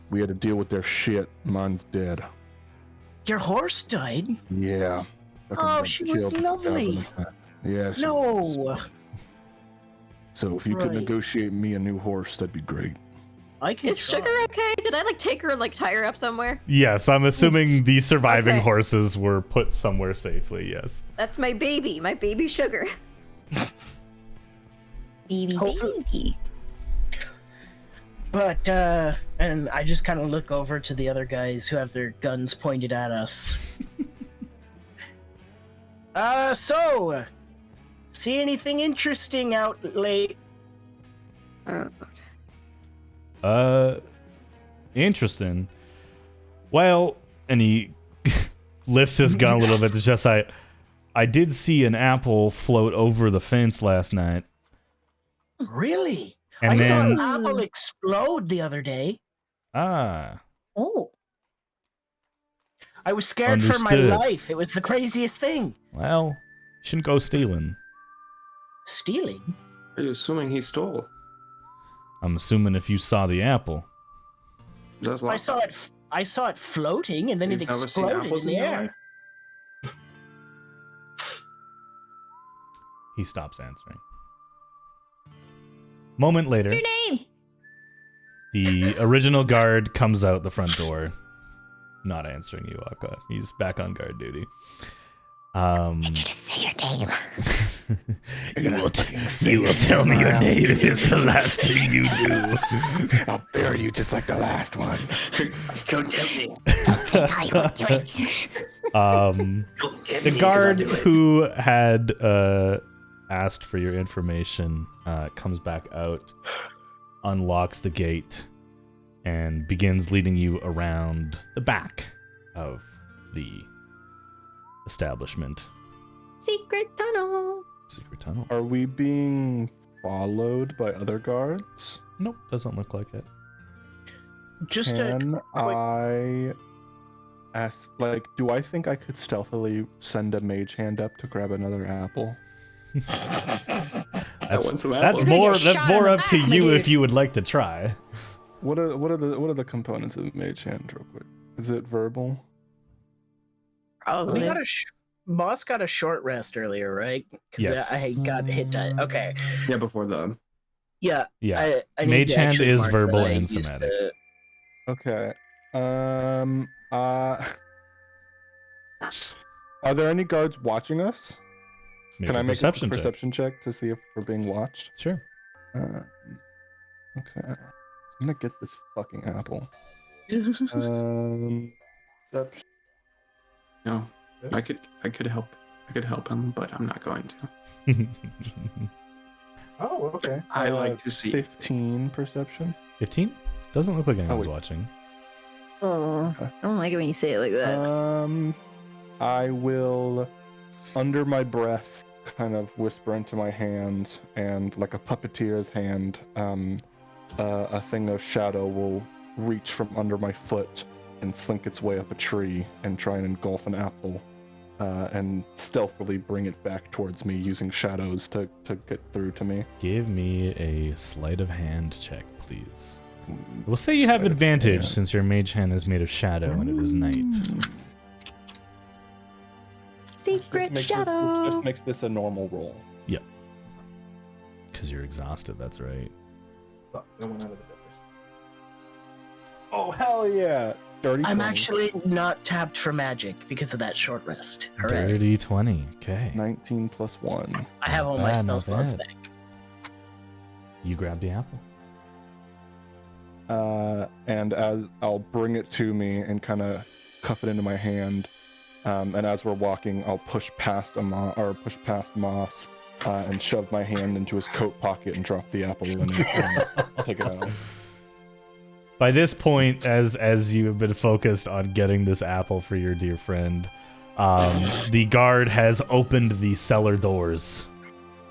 Speaker 2: We had to deal with their shit. Mine's dead.
Speaker 6: Your horse died?
Speaker 2: Yeah. Fucking
Speaker 6: Oh,
Speaker 2: got
Speaker 6: she was
Speaker 2: killed in a
Speaker 6: lovely.
Speaker 2: attack. Yeah. she
Speaker 6: No.
Speaker 2: was. So if you could
Speaker 6: Right.
Speaker 2: negotiate me a new horse, that'd be great.
Speaker 6: I can
Speaker 3: Is
Speaker 6: try.
Speaker 3: Sugar okay? Did I take her and tie her up somewhere?
Speaker 1: Yes, I'm assuming the surviving
Speaker 3: Okay.
Speaker 1: horses were put somewhere safely, yes.
Speaker 3: That's my baby Sugar.
Speaker 4: Baby,
Speaker 6: Hopefully-
Speaker 4: baby.
Speaker 6: But, and I just kind of look over to the other guys who have their guns pointed at us. So, see anything interesting out late?
Speaker 1: Interesting. Well, and he lifts his gun a little bit to just I did see an apple float over the fence last night.
Speaker 6: Really?
Speaker 1: And
Speaker 6: I saw
Speaker 1: then
Speaker 6: an apple explode the other day.
Speaker 4: Oh.
Speaker 6: I was scared for my
Speaker 1: Understood.
Speaker 6: life. It was the craziest thing.
Speaker 1: well, shouldn't go stealing.
Speaker 6: Stealing?
Speaker 5: Are you assuming he stole?
Speaker 1: I'm assuming if you saw the apple.
Speaker 5: Does
Speaker 6: I saw it. I saw it floating, and then
Speaker 5: You've
Speaker 6: it
Speaker 5: never seen
Speaker 6: exploded
Speaker 5: apples
Speaker 6: in the
Speaker 5: in your
Speaker 6: air.
Speaker 5: life?
Speaker 1: He stops answering. Moment later,
Speaker 4: What's your name?
Speaker 1: the original guard comes out the front door, not answering you, Aqua. He's back on guard duty.
Speaker 4: Just say your name.
Speaker 1: You will tell me your name. It's the last thing you do.
Speaker 2: I'll bury you just like the last one.
Speaker 5: Don't tempt me.
Speaker 4: I won't do it.
Speaker 5: Don't tempt
Speaker 1: The
Speaker 5: me, 'cause I'll
Speaker 1: guard
Speaker 5: do it.
Speaker 1: who had asked for your information comes back out, unlocks the gate, and begins leading you around the back of the establishment.
Speaker 4: Secret tunnel.
Speaker 1: Secret tunnel.
Speaker 2: Are we being followed by other guards?
Speaker 1: Nope, doesn't look like it.
Speaker 6: Just
Speaker 2: Can I ask, like, do I think I could stealthily send a mage hand up to grab another apple?
Speaker 1: That's
Speaker 5: want some
Speaker 1: that's
Speaker 5: apples.
Speaker 1: more
Speaker 4: Gonna get
Speaker 1: that's
Speaker 4: shot in
Speaker 1: more
Speaker 4: the
Speaker 1: up to
Speaker 4: back, my
Speaker 1: you
Speaker 4: dude.
Speaker 1: if you would like to try.
Speaker 2: What are the components of mage hand, real quick? Is it verbal?
Speaker 6: we got Moss got a short rest earlier, right? Because
Speaker 1: Yes.
Speaker 6: I got hit die. Okay.
Speaker 5: Yeah, before the.
Speaker 6: Yeah.
Speaker 1: Yeah.
Speaker 6: I need
Speaker 1: Mage
Speaker 6: to
Speaker 1: hand
Speaker 6: actually
Speaker 1: is
Speaker 6: mark
Speaker 1: verbal
Speaker 6: that I
Speaker 1: and
Speaker 6: used
Speaker 1: somatic.
Speaker 6: to-
Speaker 2: Okay. Are there any guards watching us? Can I make a
Speaker 1: perception
Speaker 2: perception check to see if we're being watched?
Speaker 1: Sure.
Speaker 2: Okay. I'm gonna get this fucking apple. Perception.
Speaker 5: No, I could help him, but I'm not going to.
Speaker 2: Oh, okay.
Speaker 5: I like to see.
Speaker 2: 15 perception.
Speaker 1: 15? Doesn't look like anyone's
Speaker 2: wait.
Speaker 1: watching.
Speaker 4: Oh, I don't like it when you say it like that.
Speaker 2: I will, under my breath, kind of whisper into my hand, and like a puppeteer's hand, a thing of shadow will reach from under my foot and slink its way up a tree and try and engulf an apple, and stealthily bring it back towards me using shadows to get through to me.
Speaker 1: Give me a sleight of hand check, please. We'll say you have
Speaker 2: Sleight of
Speaker 1: advantage
Speaker 2: hand.
Speaker 1: since your mage hand is made of shadow and it is night.
Speaker 4: Secret
Speaker 2: Which
Speaker 4: shadow.
Speaker 2: just makes this a normal roll.
Speaker 1: Because you're exhausted, that's right.
Speaker 2: Oh, hell yeah! Dirty
Speaker 6: I'm
Speaker 2: 20.
Speaker 6: actually not tapped for magic because of that short rest. Hooray.
Speaker 1: Dirty 20. Okay.
Speaker 2: 19 plus 1.
Speaker 6: I have all my
Speaker 1: Not
Speaker 6: spell
Speaker 1: bad,
Speaker 6: slots
Speaker 1: not bad.
Speaker 6: back.
Speaker 1: You grab the apple.
Speaker 2: And as I'll bring it to me and kind of cuff it into my hand, and as we're walking, I'll push past Moss, and shove my hand into his coat pocket and drop the apple in it and take it out.
Speaker 1: By this point, as you have been focused on getting this apple for your dear friend, the guard has opened the cellar doors,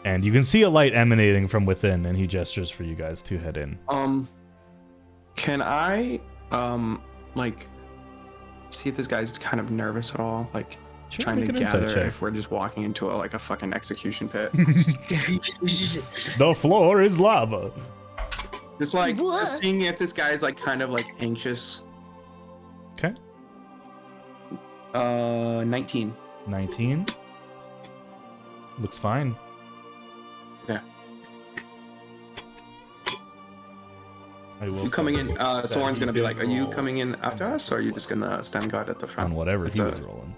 Speaker 1: and you can see a light emanating from within, and he gestures for you guys to head in.
Speaker 5: Can I like see if this guy's kind of nervous at all? Like
Speaker 1: Sure,
Speaker 5: trying
Speaker 1: make
Speaker 5: to
Speaker 1: an insight
Speaker 5: gather
Speaker 1: check.
Speaker 5: if we're just walking into a fucking execution pit.
Speaker 1: The floor is lava.
Speaker 5: Just like
Speaker 4: What?
Speaker 5: just seeing if this guy's like kind of like anxious.
Speaker 1: Okay.
Speaker 5: 19.
Speaker 1: 19. Looks fine.
Speaker 5: Okay.
Speaker 1: I will
Speaker 5: You coming
Speaker 1: say
Speaker 5: in?
Speaker 1: that
Speaker 5: Soren's
Speaker 1: he
Speaker 5: gonna be
Speaker 1: did
Speaker 5: like, "Are you
Speaker 1: roll
Speaker 5: coming in after us, or are you just gonna stand guard at the front?"
Speaker 1: on whatever
Speaker 5: It's
Speaker 1: he
Speaker 5: a-
Speaker 1: was rolling.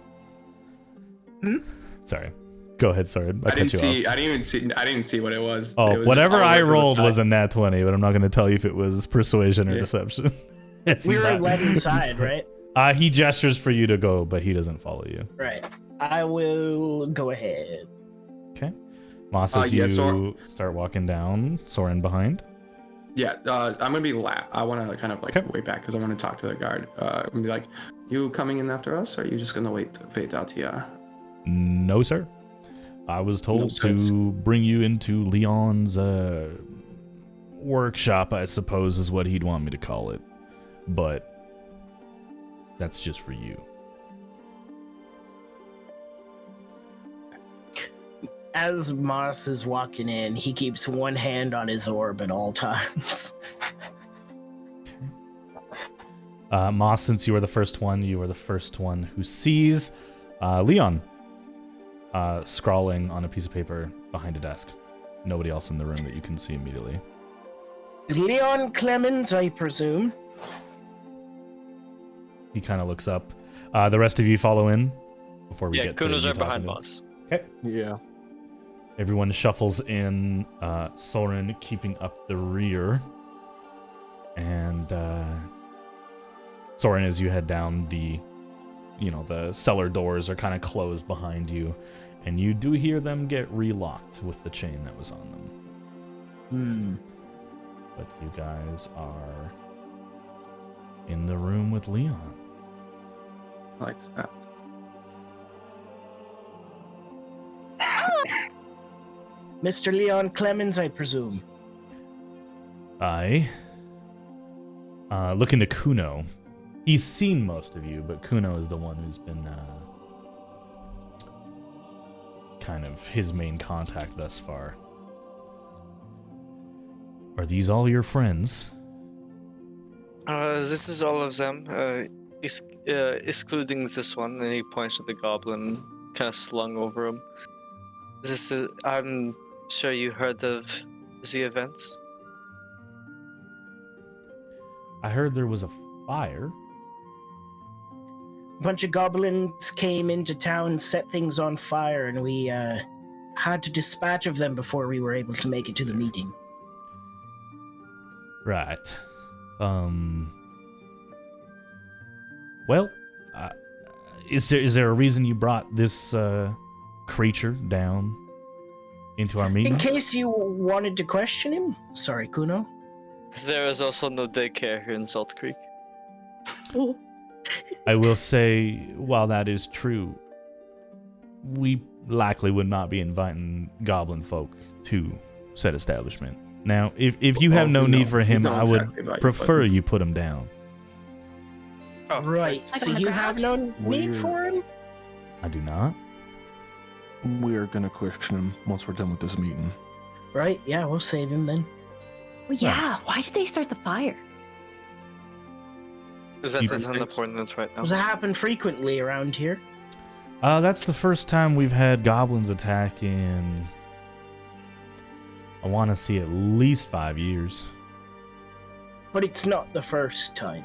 Speaker 6: Hmm?
Speaker 1: Sorry. Go ahead, Soren.
Speaker 5: I
Speaker 1: cut
Speaker 5: didn't
Speaker 1: you
Speaker 5: see.
Speaker 1: off.
Speaker 5: I didn't see what it was.
Speaker 1: Oh,
Speaker 5: It was just
Speaker 1: whatever
Speaker 5: all
Speaker 1: I
Speaker 5: went to the
Speaker 1: rolled
Speaker 5: side.
Speaker 1: was a nat 20, but I'm not going to tell you if it was persuasion or
Speaker 5: Yeah.
Speaker 1: deception. Yes,
Speaker 6: We
Speaker 1: he's
Speaker 6: were
Speaker 1: not-
Speaker 6: led inside, right?
Speaker 1: He gestures for you to go, but he doesn't follow you.
Speaker 6: Right. I will go ahead.
Speaker 1: Okay. Moss, as
Speaker 5: yeah,
Speaker 1: you
Speaker 5: Sor-
Speaker 1: start walking down, Soren behind.
Speaker 5: Yeah, I'm gonna be I want to kind of like
Speaker 1: Okay.
Speaker 5: wait back because I want to talk to the guard. I'm gonna be like, "You coming in after us, or are you just gonna wait out here?"
Speaker 1: No, sir. I was told
Speaker 5: No, sir.
Speaker 1: to bring you into Leon's workshop, I suppose is what he'd want me to call it. But that's just for you.
Speaker 6: As Moss is walking in, he keeps one hand on his orb at all times.
Speaker 1: Moss, since you are the first one, you are the first one who sees Leon scrawling on a piece of paper behind a desk. Nobody else in the room that you can see immediately.
Speaker 6: Leon Clements, I presume.
Speaker 1: He kind of looks up. The rest of you follow in before we
Speaker 7: Yeah,
Speaker 1: get to
Speaker 7: Kronos
Speaker 1: you
Speaker 7: are behind
Speaker 1: talking to-
Speaker 7: us.
Speaker 1: Okay.
Speaker 2: Yeah.
Speaker 1: Everyone shuffles in. Soren keeping up the rear. And Soren, as you head down, the cellar doors are kind of closed behind you, and you do hear them get relocked with the chain that was on them. But you guys are in the room with Leon.
Speaker 5: Like that.
Speaker 6: Mr. Leon Clements, I presume.
Speaker 1: Aye. Looking to Kuno. He's seen most of you, but Kuno is the one who's been kind of his main contact thus far. Are these all your friends?
Speaker 7: This is all of them, excluding this one, and he points to the goblin kind of slung over him. This is, I'm sure you heard of the events.
Speaker 1: I heard there was a fire.
Speaker 6: A bunch of goblins came into town, set things on fire, and we had to dispatch of them before we were able to make it to the meeting.
Speaker 1: Right. Well, is there a reason you brought this creature down into our meeting?
Speaker 6: In case you wanted to question him. Sorry, Kuno.
Speaker 7: There is also no daycare here in Salt Creek.
Speaker 1: I will say, while that is true, we likely would not be inviting goblin folk to said establishment. Now, if you have no need for him, I would prefer you put him down.
Speaker 7: Oh,
Speaker 6: Right,
Speaker 4: Like
Speaker 6: so
Speaker 4: on the
Speaker 6: you
Speaker 4: ground?
Speaker 6: have no need
Speaker 2: Weird.
Speaker 6: for him?
Speaker 1: I do not.
Speaker 2: We're gonna question him once we're done with this meeting.
Speaker 6: Right, yeah, we'll save him then.
Speaker 4: Well, yeah, why did they start the fire?
Speaker 7: Is that
Speaker 1: You-
Speaker 7: an important right now?
Speaker 6: Does it happen frequently around here?
Speaker 1: That's the first time we've had goblins attack in, I want to see, at least 5 years.
Speaker 6: But it's not the first time.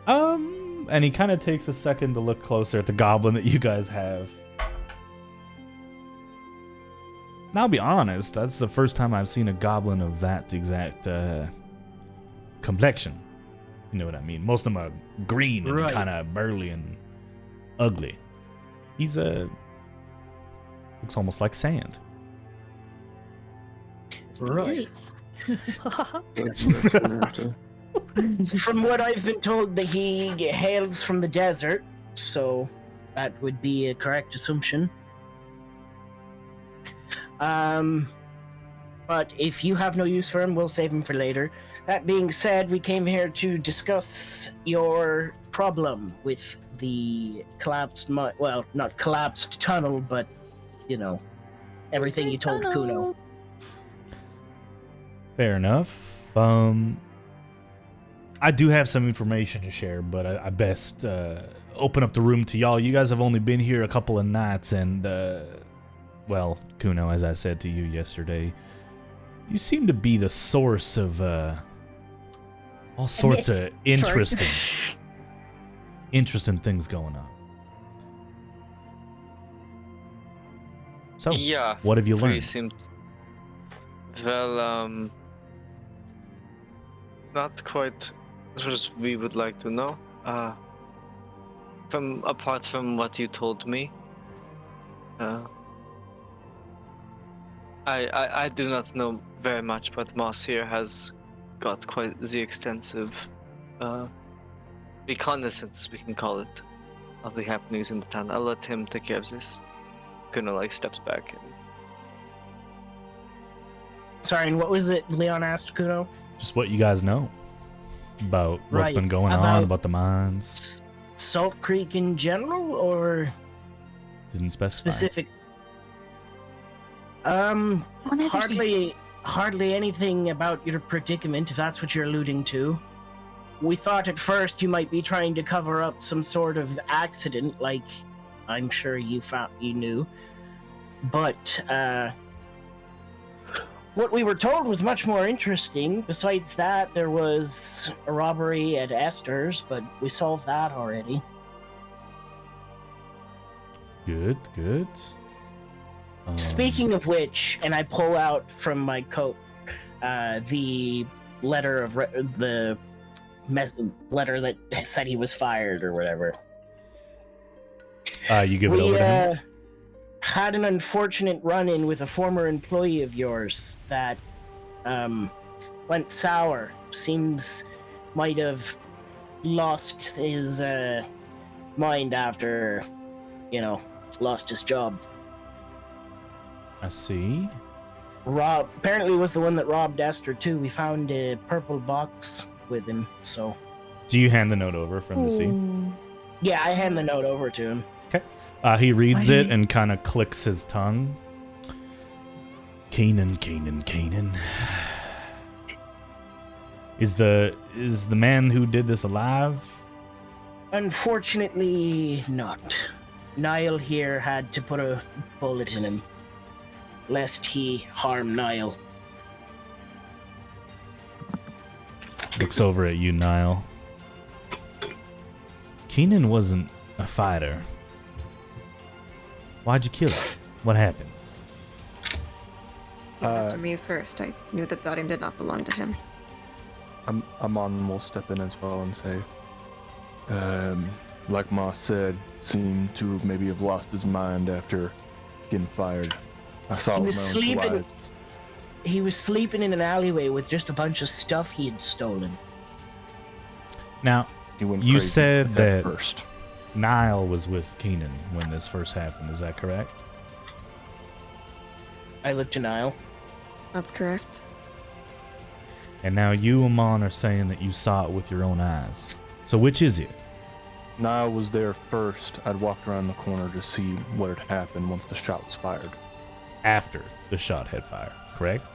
Speaker 1: And he kind of takes a second to look closer at the goblin that you guys have. Now, I'll be honest, that's the first time I've seen a goblin of that exact complexion. You know what I mean? Most of them are green and
Speaker 6: Right.
Speaker 1: kind of burly and ugly. He's looks almost like sand.
Speaker 6: Right.
Speaker 4: Idiots.
Speaker 6: From what I've been told, that he hails from the desert, so that would be a correct assumption. But if you have no use for him, we'll save him for later. That being said, we came here to discuss your problem with the collapsed, well, not collapsed tunnel, but, everything you told Kuno.
Speaker 1: Fair enough. I do have some information to share, but I best open up the room to y'all. You guys have only been here a couple of nights, and, well, Kuno, as I said to you yesterday, you seem to be the source of all sorts of interesting things going on. So,
Speaker 7: Yeah.
Speaker 1: what have you
Speaker 7: We
Speaker 1: learned?
Speaker 7: seemed well, not quite as much as we would like to know. Apart from what you told me, I do not know very much, but Moss here has got quite the extensive reconnaissance, we can call it, of the happenings in the town. I'll let him take care of this. Kuno steps back.
Speaker 6: Sorry, and what was it Leon asked Kuno?
Speaker 1: Just what you guys know about what's
Speaker 6: Right,
Speaker 1: been going on,
Speaker 6: about-
Speaker 1: about the mines.
Speaker 6: Salt Creek in general, or
Speaker 1: Didn't specify.
Speaker 6: specific?
Speaker 4: One other thing.
Speaker 6: Hardly anything about your predicament, if that's what you're alluding to. We thought at first you might be trying to cover up some sort of accident, like I'm sure you knew. But what we were told was much more interesting. Besides that, there was a robbery at Esther's, but we solved that already.
Speaker 1: Good, good.
Speaker 6: Speaking of which, and I pull out from my coat the letter of letter that said he was fired or whatever.
Speaker 1: You give it over to him.
Speaker 6: Had an unfortunate run-in with a former employee of yours that went sour. Seems might have lost his mind after, lost his job.
Speaker 1: I see.
Speaker 6: Rob apparently was the one that robbed Esther too. We found a purple box with him, so.
Speaker 1: Do you hand the note over for him to see?
Speaker 6: Yeah, I hand the note over to him.
Speaker 1: Okay. He reads it and kind of clicks his tongue. Canaan. Is the man who did this alive?
Speaker 6: Unfortunately, not. Niall here had to put a bullet in him, lest he harm Niall.
Speaker 1: Looks over at you, Niall. Keenan wasn't a fighter. Why'd you kill him? What happened?
Speaker 3: He went after me first. I knew that item did not belong to him.
Speaker 2: Amon will step in as well and say, like Ma said, seemed to maybe have lost his mind after getting fired. I saw
Speaker 6: He
Speaker 2: it
Speaker 6: was
Speaker 2: with my own two
Speaker 6: sleeping.
Speaker 2: eyes.
Speaker 6: He was sleeping in an alleyway with just a bunch of stuff he had stolen.
Speaker 1: Now,
Speaker 2: He went
Speaker 1: you
Speaker 2: crazy
Speaker 1: said
Speaker 2: at
Speaker 1: that
Speaker 2: first.
Speaker 1: Niall was with Keenan when this first happened. Is that correct?
Speaker 6: I looked to Niall.
Speaker 3: That's correct.
Speaker 1: And now you, Amon, are saying that you saw it with your own eyes. So which is it?
Speaker 2: Niall was there first. I'd walked around the corner to see what had happened once the shot was fired.
Speaker 1: After the shot had fired, correct?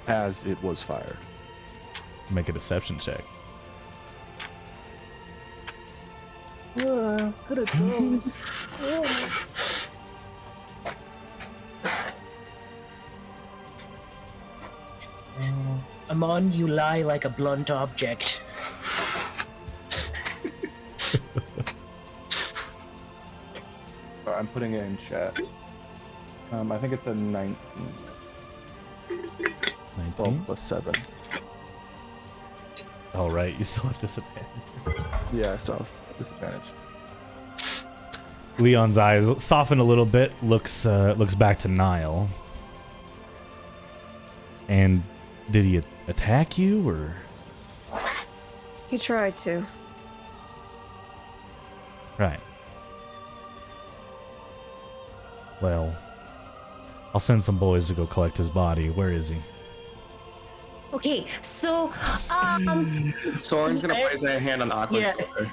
Speaker 2: As it was fired.
Speaker 1: Make a deception check.
Speaker 6: Amon, you lie like a blunt object.
Speaker 2: I'm putting it in chat. I think it's a 19. 12
Speaker 1: 19?
Speaker 2: plus 7.
Speaker 1: Oh, right. You still have disadvantage.
Speaker 2: Yeah, I still have disadvantage.
Speaker 1: Leon's eyes soften a little bit, looks back to Niall. And did he attack you, or?
Speaker 3: He tried to.
Speaker 1: Right. Well, I'll send some boys to go collect his body. Where is he?
Speaker 4: Okay, so
Speaker 5: Soren's gonna place a hand on Aqua's
Speaker 6: Yeah.
Speaker 5: shoulder.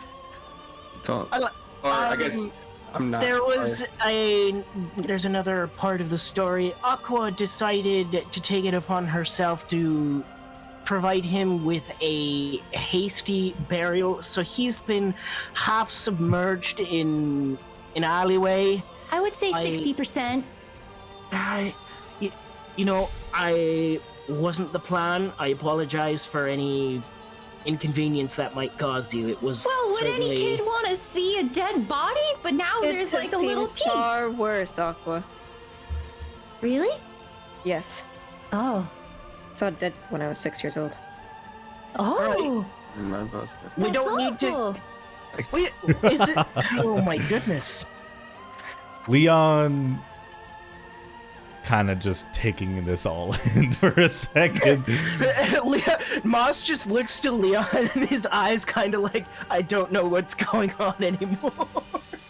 Speaker 5: So, or I guess I'm not.
Speaker 6: There's another part of the story. Aqua decided to take it upon herself to provide him with a hasty burial, so he's been half submerged in an alleyway.
Speaker 4: I would say
Speaker 6: I-
Speaker 4: 60%.
Speaker 6: I wasn't the plan. I apologize for any inconvenience that might cause you. It was
Speaker 4: Well, would
Speaker 6: certainly...
Speaker 4: any kid want to see a dead body? But now there's like a little piece.
Speaker 3: Far worse, Aqua.
Speaker 4: Really?
Speaker 3: Yes.
Speaker 4: Oh.
Speaker 3: Saw it dead when I was 6 years old.
Speaker 4: Oh.
Speaker 5: My boss.
Speaker 6: We
Speaker 4: That's
Speaker 6: don't need to...
Speaker 4: awful.
Speaker 6: Wait, is it... Oh my goodness.
Speaker 1: Leon kind of just taking this all in for a second.
Speaker 6: Moss just looks to Leon and his eyes kind of like, I don't know what's going on anymore.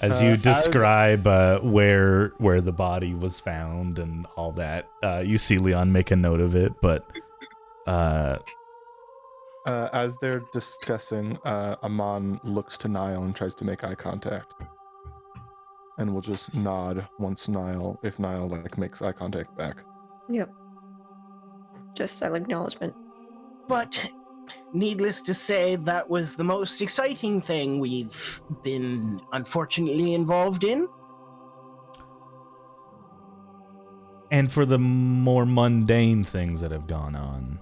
Speaker 1: As you describe where the body was found and all that, you see Leon make a note of it, but
Speaker 2: As they're discussing, Amon looks to Niall and tries to make eye contact. And we'll just nod once if Niall makes eye contact back.
Speaker 3: Yep. Just silent acknowledgement.
Speaker 6: But needless to say, that was the most exciting thing we've been unfortunately involved in.
Speaker 1: And for the more mundane things that have gone on,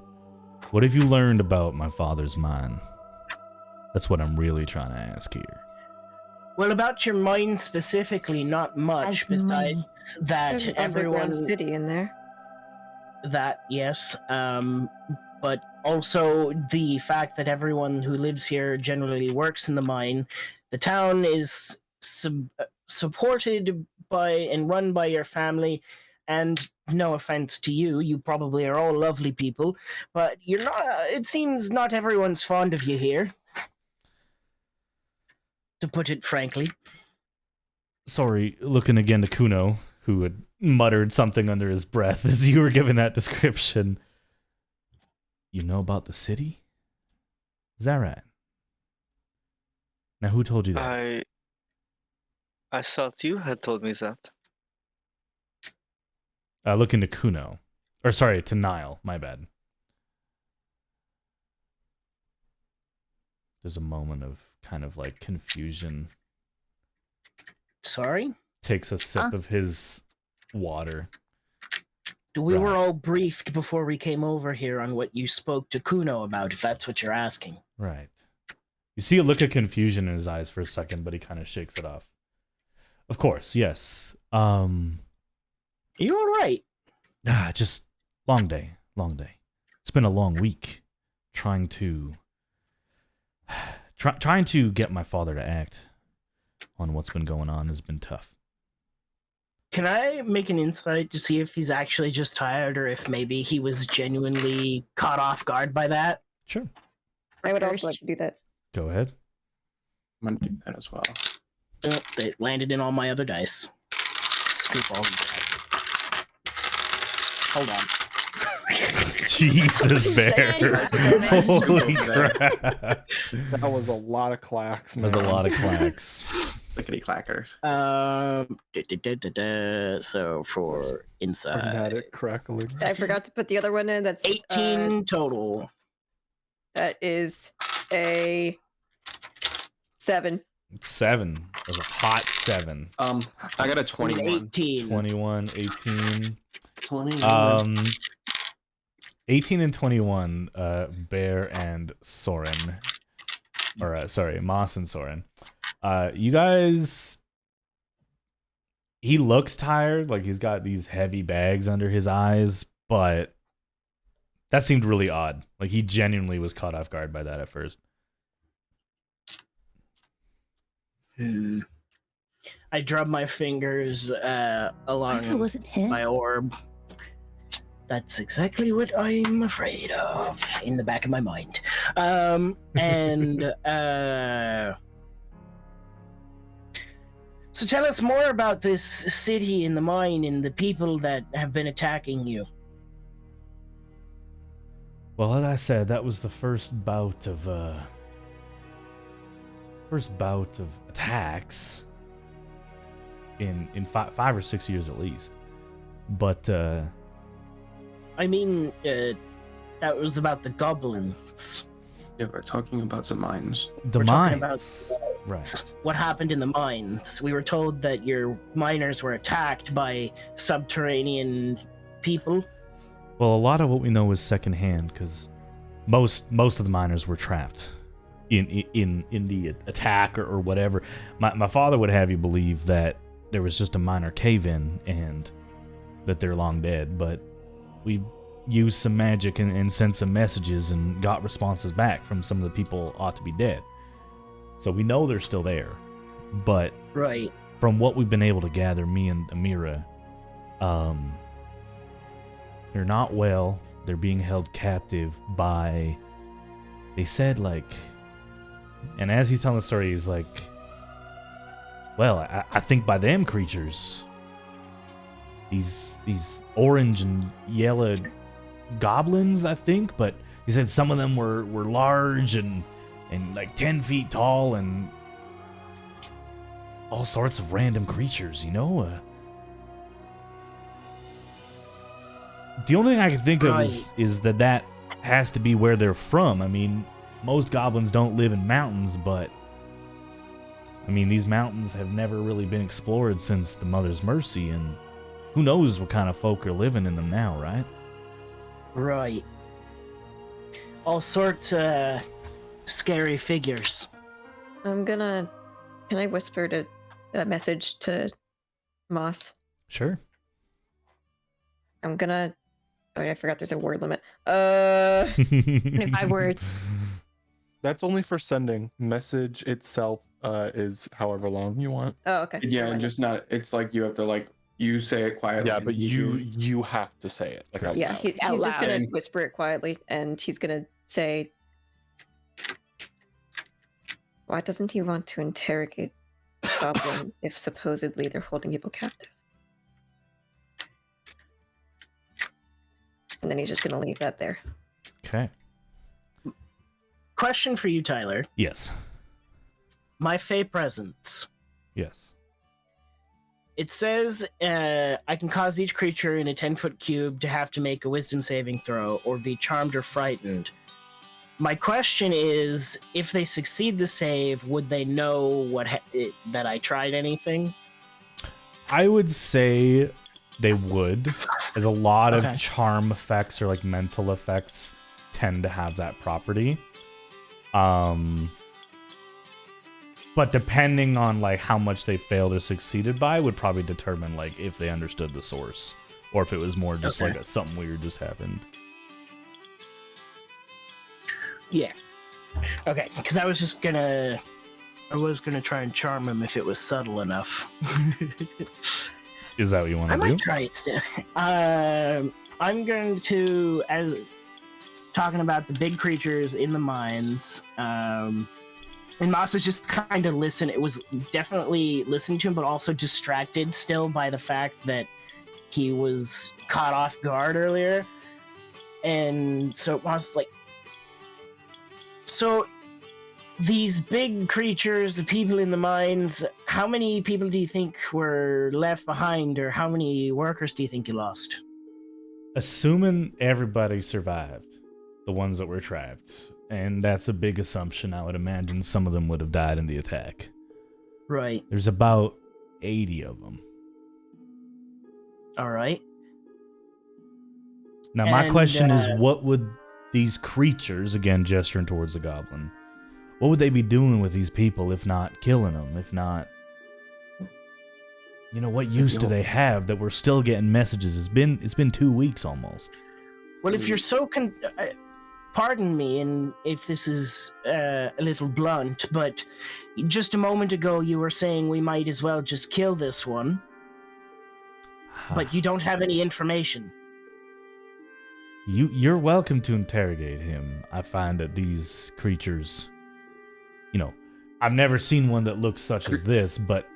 Speaker 1: what have you learned about my father's mind? That's what I'm really trying to ask here.
Speaker 6: Well, about your mind specifically, not much.
Speaker 4: As
Speaker 6: Besides
Speaker 4: money.
Speaker 6: that,
Speaker 3: There's an
Speaker 6: everyone
Speaker 3: underground city in there.
Speaker 6: that yes, but also the fact that everyone who lives here generally works in the mine. The town is supported by and run by your family, and no offense to you, you probably are all lovely people, but you're not. It seems not everyone's fond of you here, to put it frankly.
Speaker 1: Sorry, looking again to Kuno, who had muttered something under his breath as you were giving that description. You know about the city? Is that right? Now, who told you that?
Speaker 7: I thought you had told me that.
Speaker 1: Looking to Kuno. Or sorry, to Niall, my bad. There's a moment of kind of like confusion.
Speaker 6: Sorry?
Speaker 1: Takes a sip of his water.
Speaker 6: We were
Speaker 1: Right.
Speaker 6: all briefed before we came over here on what you spoke to Kuno about, if that's what you're asking.
Speaker 1: Right. You see a look of confusion in his eyes for a second, but he kind of shakes it off. Of course, yes.
Speaker 6: Are you alright?
Speaker 1: Just long day. It's been a long week trying to get my father to act on what's been going on has been tough.
Speaker 6: Can I make an insight to see if he's actually just tired or if maybe he was genuinely caught off guard by that?
Speaker 1: Sure.
Speaker 3: I would also
Speaker 4: First.
Speaker 3: like to do that.
Speaker 1: Go ahead.
Speaker 5: I'm gonna do that as well.
Speaker 6: Oh, it landed in all my other dice. Scoop all these out. Hold on.
Speaker 1: Jesus, Bear. Holy crap.
Speaker 2: That was a lot of clacks, man.
Speaker 1: There's a lot of clacks.
Speaker 5: Clickety clackers.
Speaker 6: So for inside,
Speaker 2: Dramatic crackling.
Speaker 3: I forgot to put the other one in. That's
Speaker 6: 18 total.
Speaker 3: That is a 7.
Speaker 1: 7. That was a hot 7.
Speaker 5: I got a 21.
Speaker 6: 18.
Speaker 1: 21, 18.
Speaker 5: 21.
Speaker 1: 18 and 21, Bear and Soren. Or, sorry, Moss and Soren. You guys... He looks tired, like he's got these heavy bags under his eyes, but that seemed really odd. Like he genuinely was caught off guard by that at first.
Speaker 6: I drub my fingers
Speaker 4: What if it
Speaker 6: along
Speaker 4: wasn't him?
Speaker 6: my orb. That's exactly what I'm afraid of in the back of my mind. So tell us more about this city and the mine and the people that have been attacking you.
Speaker 1: Well, as I said, that was the first bout of attacks in 5 or 6 years at least. But
Speaker 6: I mean, that was about the goblins.
Speaker 5: Yeah, we're talking about the mines.
Speaker 1: the
Speaker 6: We're talking
Speaker 1: mines,
Speaker 6: about-
Speaker 1: right?
Speaker 6: What happened in the mines? We were told that your miners were attacked by subterranean people.
Speaker 1: Well, a lot of what we know is secondhand because most of the miners were trapped in the attack or whatever. My father would have you believe that there was just a minor cave-in and that they're long dead, but we used some magic and sent some messages and got responses back from some of the people ought to be dead. So we know they're still there, but
Speaker 6: Right.
Speaker 1: from what we've been able to gather, me and Amira, they're not well. They're being held captive by, they said, like, and as he's telling the story, he's like, well, I think by them creatures, these orange and yellow goblins, I think, but he said some of them were large and like 10 feet tall and all sorts of random creatures, you know? The only thing I can think of is that has to be where they're from. I mean, most goblins don't live in mountains, but I mean, these mountains have never really been explored since the Mother's Mercy, and who knows what kind of folk are living in them now, right?
Speaker 6: Right. All sorts of scary figures.
Speaker 3: Can I whisper a message to Moss?
Speaker 1: Sure.
Speaker 3: I'm gonna. Oh, I forgot there's a word limit.
Speaker 4: 5 words.
Speaker 2: That's only for sending. Message itself is however long you want.
Speaker 3: Oh, okay.
Speaker 5: Yeah,
Speaker 3: Never mind.
Speaker 5: just not. It's like you have to like you say it quietly.
Speaker 2: Yeah,
Speaker 5: and
Speaker 2: but
Speaker 5: he
Speaker 2: you have to say it. Like out
Speaker 3: Yeah,
Speaker 2: loud.
Speaker 3: he's
Speaker 4: Out
Speaker 3: just gonna
Speaker 5: loud.
Speaker 3: whisper it quietly, and he's gonna say, "Why doesn't he want to interrogate Goblin if supposedly they're holding people captive?" And then he's just gonna leave that there.
Speaker 1: Okay.
Speaker 6: Question for you, Tyler.
Speaker 1: Yes.
Speaker 6: My Fey presence.
Speaker 1: Yes.
Speaker 6: It says I can cause each creature in a 10-foot cube to have to make a wisdom saving throw or be charmed or frightened. My question is, if they succeed the save, would they know that I tried anything?
Speaker 1: I would say they would, as a lot
Speaker 6: Okay.
Speaker 1: of charm effects or like mental effects tend to have that property. But depending on like how much they failed or succeeded by would probably determine like if they understood the source or if it was more just
Speaker 6: Okay.
Speaker 1: like something weird just happened.
Speaker 6: Yeah. Okay, because I was gonna try and charm him if it was subtle enough.
Speaker 1: Is that what you want
Speaker 6: I
Speaker 1: to do?
Speaker 6: might try it still. I'm going to, as talking about the big creatures in the mines, and Moss is just kind of listening. It was definitely listening to him, but also distracted still by the fact that he was caught off guard earlier. And so Moss is like, so these big creatures, the people in the mines, how many people do you think were left behind, or how many workers do you think you lost?
Speaker 1: Assuming everybody survived, the ones that were trapped, and that's a big assumption. I would imagine some of them would have died in the attack.
Speaker 6: Right.
Speaker 1: There's about 80 of them.
Speaker 6: All right.
Speaker 1: Now, my
Speaker 6: And,
Speaker 1: question is, what would these creatures, again gesturing towards the goblin, what would they be doing with these people if not killing them? If not, you know, what use do they have that we're still getting messages? It's been 2 weeks almost.
Speaker 6: Well, if you're so pardon me, and if this is a little blunt, but just a moment ago you were saying we might as well just kill this one, but you don't have any information.
Speaker 1: You're welcome to interrogate him. I find that these creatures, you know, I've never seen one that looks such as this, but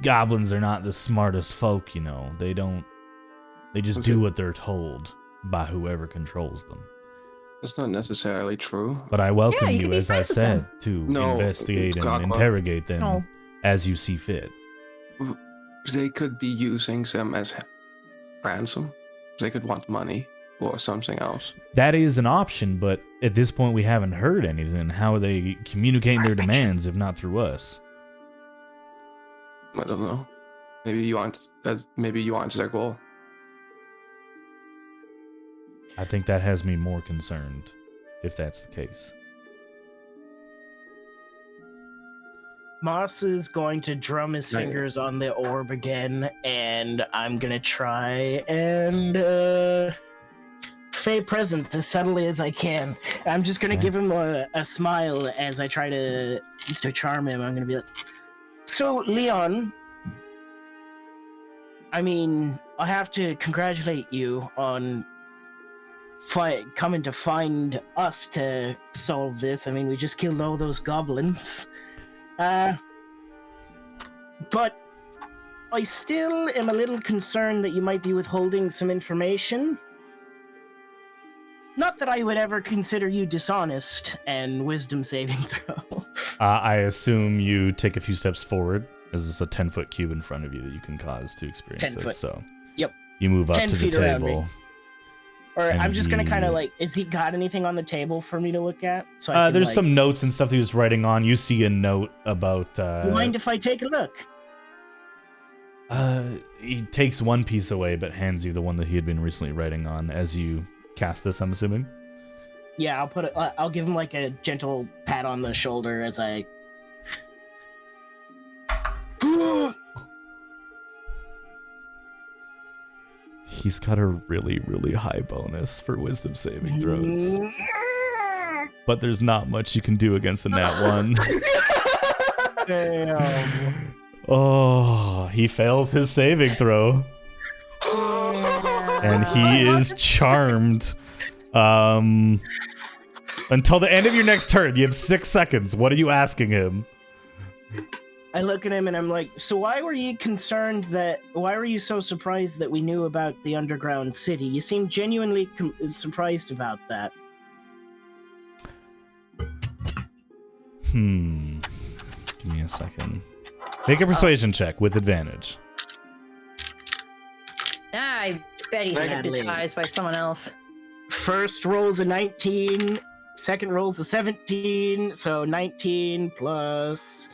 Speaker 1: goblins are not the smartest folk, you know. They just do what they're told by whoever controls them.
Speaker 5: That's not necessarily true.
Speaker 1: But I welcome
Speaker 4: you
Speaker 1: you,
Speaker 4: can be
Speaker 1: as I
Speaker 4: friends with
Speaker 1: said,
Speaker 4: them.
Speaker 1: to
Speaker 5: No,
Speaker 1: investigate and
Speaker 5: Aqua.
Speaker 1: interrogate them
Speaker 4: No.
Speaker 1: as you see fit.
Speaker 5: They could be using them as ransom. They could want money or something else.
Speaker 1: That is an option, but at this point we haven't heard anything. How are they communicating their demands if not through us?
Speaker 5: I don't know. Maybe you want their goal.
Speaker 1: I think that has me more concerned, if that's the case.
Speaker 6: Moss is going to drum his
Speaker 5: Right.
Speaker 6: fingers on the orb again, and I'm gonna try and Fey presence as subtly as I can. I'm just gonna
Speaker 1: Okay.
Speaker 6: give him a smile as I try to charm him. I'm gonna be like, so Leon, I mean, I have to congratulate you on coming to find us to solve this. I mean, we just killed all those goblins. But I still am a little concerned that you might be withholding some information. Not that I would ever consider you dishonest and wisdom saving throw.
Speaker 1: I assume you take a few steps forward, as it's a 10-foot cube in front of you that you can cause to experience
Speaker 6: 10
Speaker 1: this.
Speaker 6: foot.
Speaker 1: So
Speaker 6: Yep.
Speaker 1: you move up
Speaker 6: 10
Speaker 1: to the
Speaker 6: feet around me.
Speaker 1: table.
Speaker 6: Or
Speaker 1: And
Speaker 6: I'm just gonna kind
Speaker 1: he-
Speaker 6: of like, is he got anything on the table for me to look at? So I can,
Speaker 1: There's
Speaker 6: like,
Speaker 1: some notes and stuff he was writing on. You see a note about.
Speaker 6: You mind if I take a look?
Speaker 1: He takes one piece away, but hands you the one that he had been recently writing on as you cast this, I'm assuming.
Speaker 6: Yeah, I'll put it. I'll give him like a gentle pat on the shoulder as I.
Speaker 1: He's got a really, really high bonus for wisdom saving throws. But there's not much you can do against a nat 1.
Speaker 6: Damn.
Speaker 1: Oh, he fails his saving throw. And he is charmed. Until the end of your next turn, you have 6 seconds. What are you asking him?
Speaker 6: I look at him and I'm like, so why were you so surprised that we knew about the underground city? You seem genuinely surprised about that.
Speaker 1: Give me a second. Make a persuasion check with advantage.
Speaker 4: I bet he's
Speaker 6: Badly.
Speaker 4: hypnotized by someone else.
Speaker 6: First roll's a 19, second roll's a 17, so 19 plus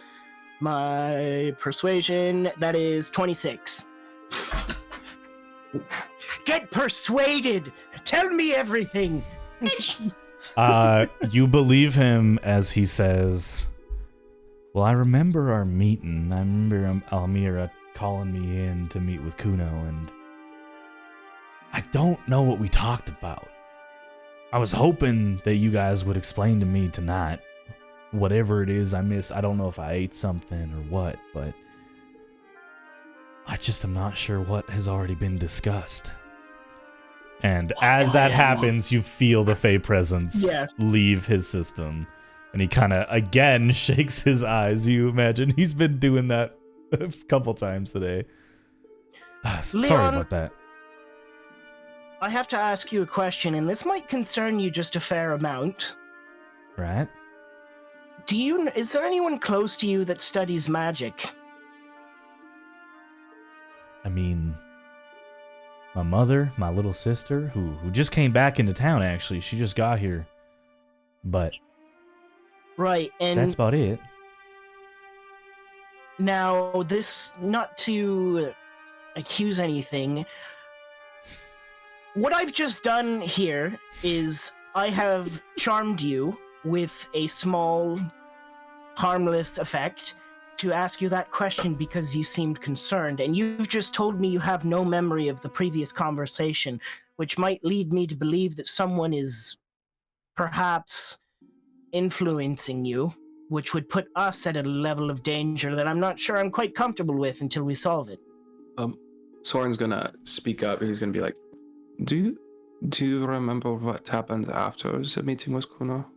Speaker 6: my persuasion, that is 26. Get persuaded! Tell me everything!
Speaker 1: You believe him as he says, well, I remember our meeting. I remember Almira calling me in to meet with Kuno, and I don't know what we talked about. I was hoping that you guys would explain to me tonight whatever it is I missed. I don't know if I ate something or what, but I just am not sure what has already been discussed. And as that happens, you feel the Fey presence leave his system. And he kind of, again, shakes his eyes. You imagine he's been doing that a couple times today. Sorry about that.
Speaker 6: I have to ask you a question, and this might concern you just a fair amount.
Speaker 1: Right?
Speaker 6: Is there anyone close to you that studies magic?
Speaker 1: I mean, my mother, my little sister, who just came back into town, actually. She just got here. But
Speaker 6: right, and
Speaker 1: that's about it.
Speaker 6: Now, this, not to accuse anything, what I've just done here is I have charmed you with a small, harmless effect to ask you that question because you seemed concerned, and you've just told me you have no memory of the previous conversation, which might lead me to believe that someone is perhaps influencing you, which would put us at a level of danger that I'm not sure I'm quite comfortable with until we solve it.
Speaker 5: Soren's gonna speak up. He's gonna be like, Do you remember what happened after the meeting with Kuno?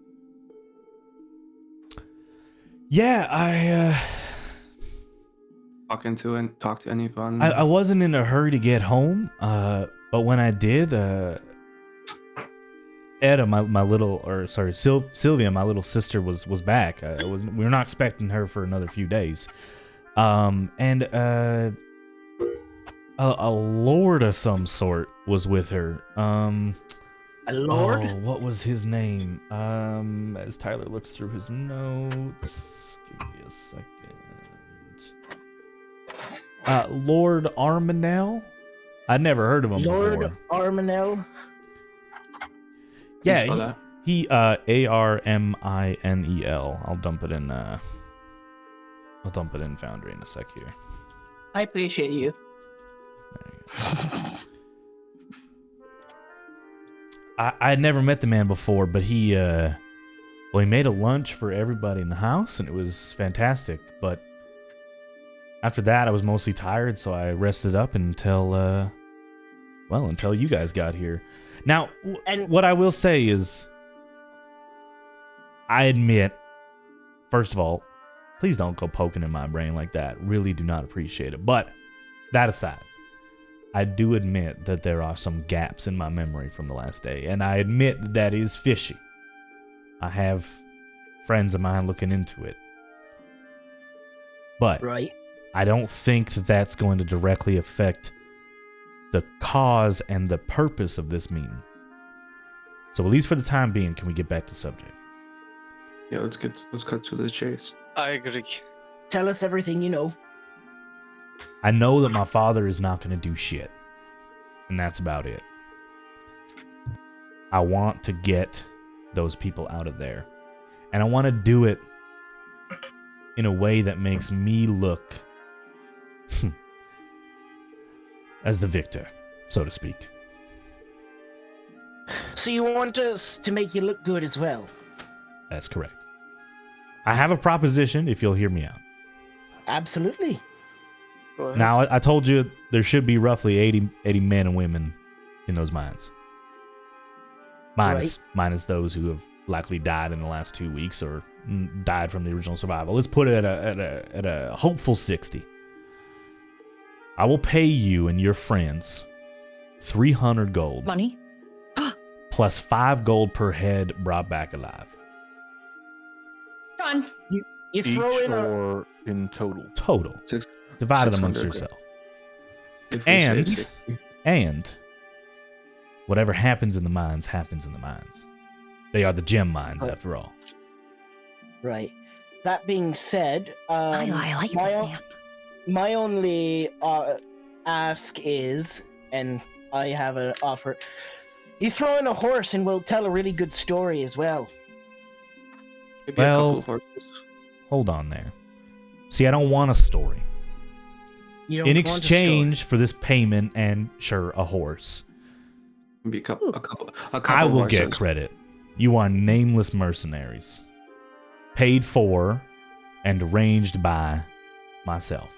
Speaker 1: Yeah, I
Speaker 5: talk to anyone.
Speaker 1: I wasn't in a hurry to get home, but when I did, Edda, Sylvia, my little sister was back. We were not expecting her for another few days, and a lord of some sort was with her.
Speaker 6: A lord?
Speaker 1: Oh, what was his name? As Tyler looks through his notes, give me a second. Lord Armanel? I'd never heard of him before.
Speaker 6: Lord Armanel?
Speaker 1: Yeah, he Arminel. I'll dump it in Foundry in a sec here.
Speaker 8: I appreciate you.
Speaker 1: There you go. I had never met the man before, but he made a lunch for everybody in the house, and it was fantastic. But after that, I was mostly tired, so I rested up until you guys got here. Now, what I will say is, I admit, first of all, please don't go poking in my brain like that. Really do not appreciate it. But that aside, I do admit that there are some gaps in my memory from the last day, and I admit that is fishy. I have friends of mine looking into it. But
Speaker 6: right.
Speaker 1: I don't think that that's going to directly affect the cause and the purpose of this meeting. So at least for the time being, can we get back to subject?
Speaker 5: Yeah, let's cut to the chase.
Speaker 7: I agree.
Speaker 6: Tell us everything you know.
Speaker 1: I know that my father is not going to do shit. And that's about it. I want to get those people out of there. And I want to do it in a way that makes me look as the victor, so to speak.
Speaker 6: So you want us to make you look good as well?
Speaker 1: That's correct. I have a proposition if you'll hear me out.
Speaker 6: Absolutely. Go ahead.
Speaker 1: Now, I told you there should be roughly 80 men and women in those mines. Minus those who have likely died in the last 2 weeks or died from the original survival. Let's put it at a hopeful 60. I will pay you and your friends 300 gold.
Speaker 4: Money?
Speaker 1: Plus 5 gold per head brought back alive.
Speaker 4: John.
Speaker 6: You throw
Speaker 2: Each
Speaker 6: in a...
Speaker 2: or in total?
Speaker 1: Total. Divided amongst yourself.
Speaker 5: If we
Speaker 1: And-
Speaker 5: say 60.
Speaker 1: And whatever happens in the mines happens in the mines. They are the gem mines, after all.
Speaker 6: Right. That being said,
Speaker 4: I like this man.
Speaker 6: my only ask is, and I have an offer, you throw in a horse and we'll tell a really good story as well.
Speaker 5: Maybe a
Speaker 1: Well-
Speaker 5: couple of horses.
Speaker 1: Hold on there. See, I don't want a story.
Speaker 6: You don't
Speaker 1: In
Speaker 6: want a story.
Speaker 1: exchange for this payment and, sure, a horse,
Speaker 5: Maybe a couple
Speaker 1: I will
Speaker 5: horses.
Speaker 1: get credit. You are nameless mercenaries. Paid for and arranged by myself.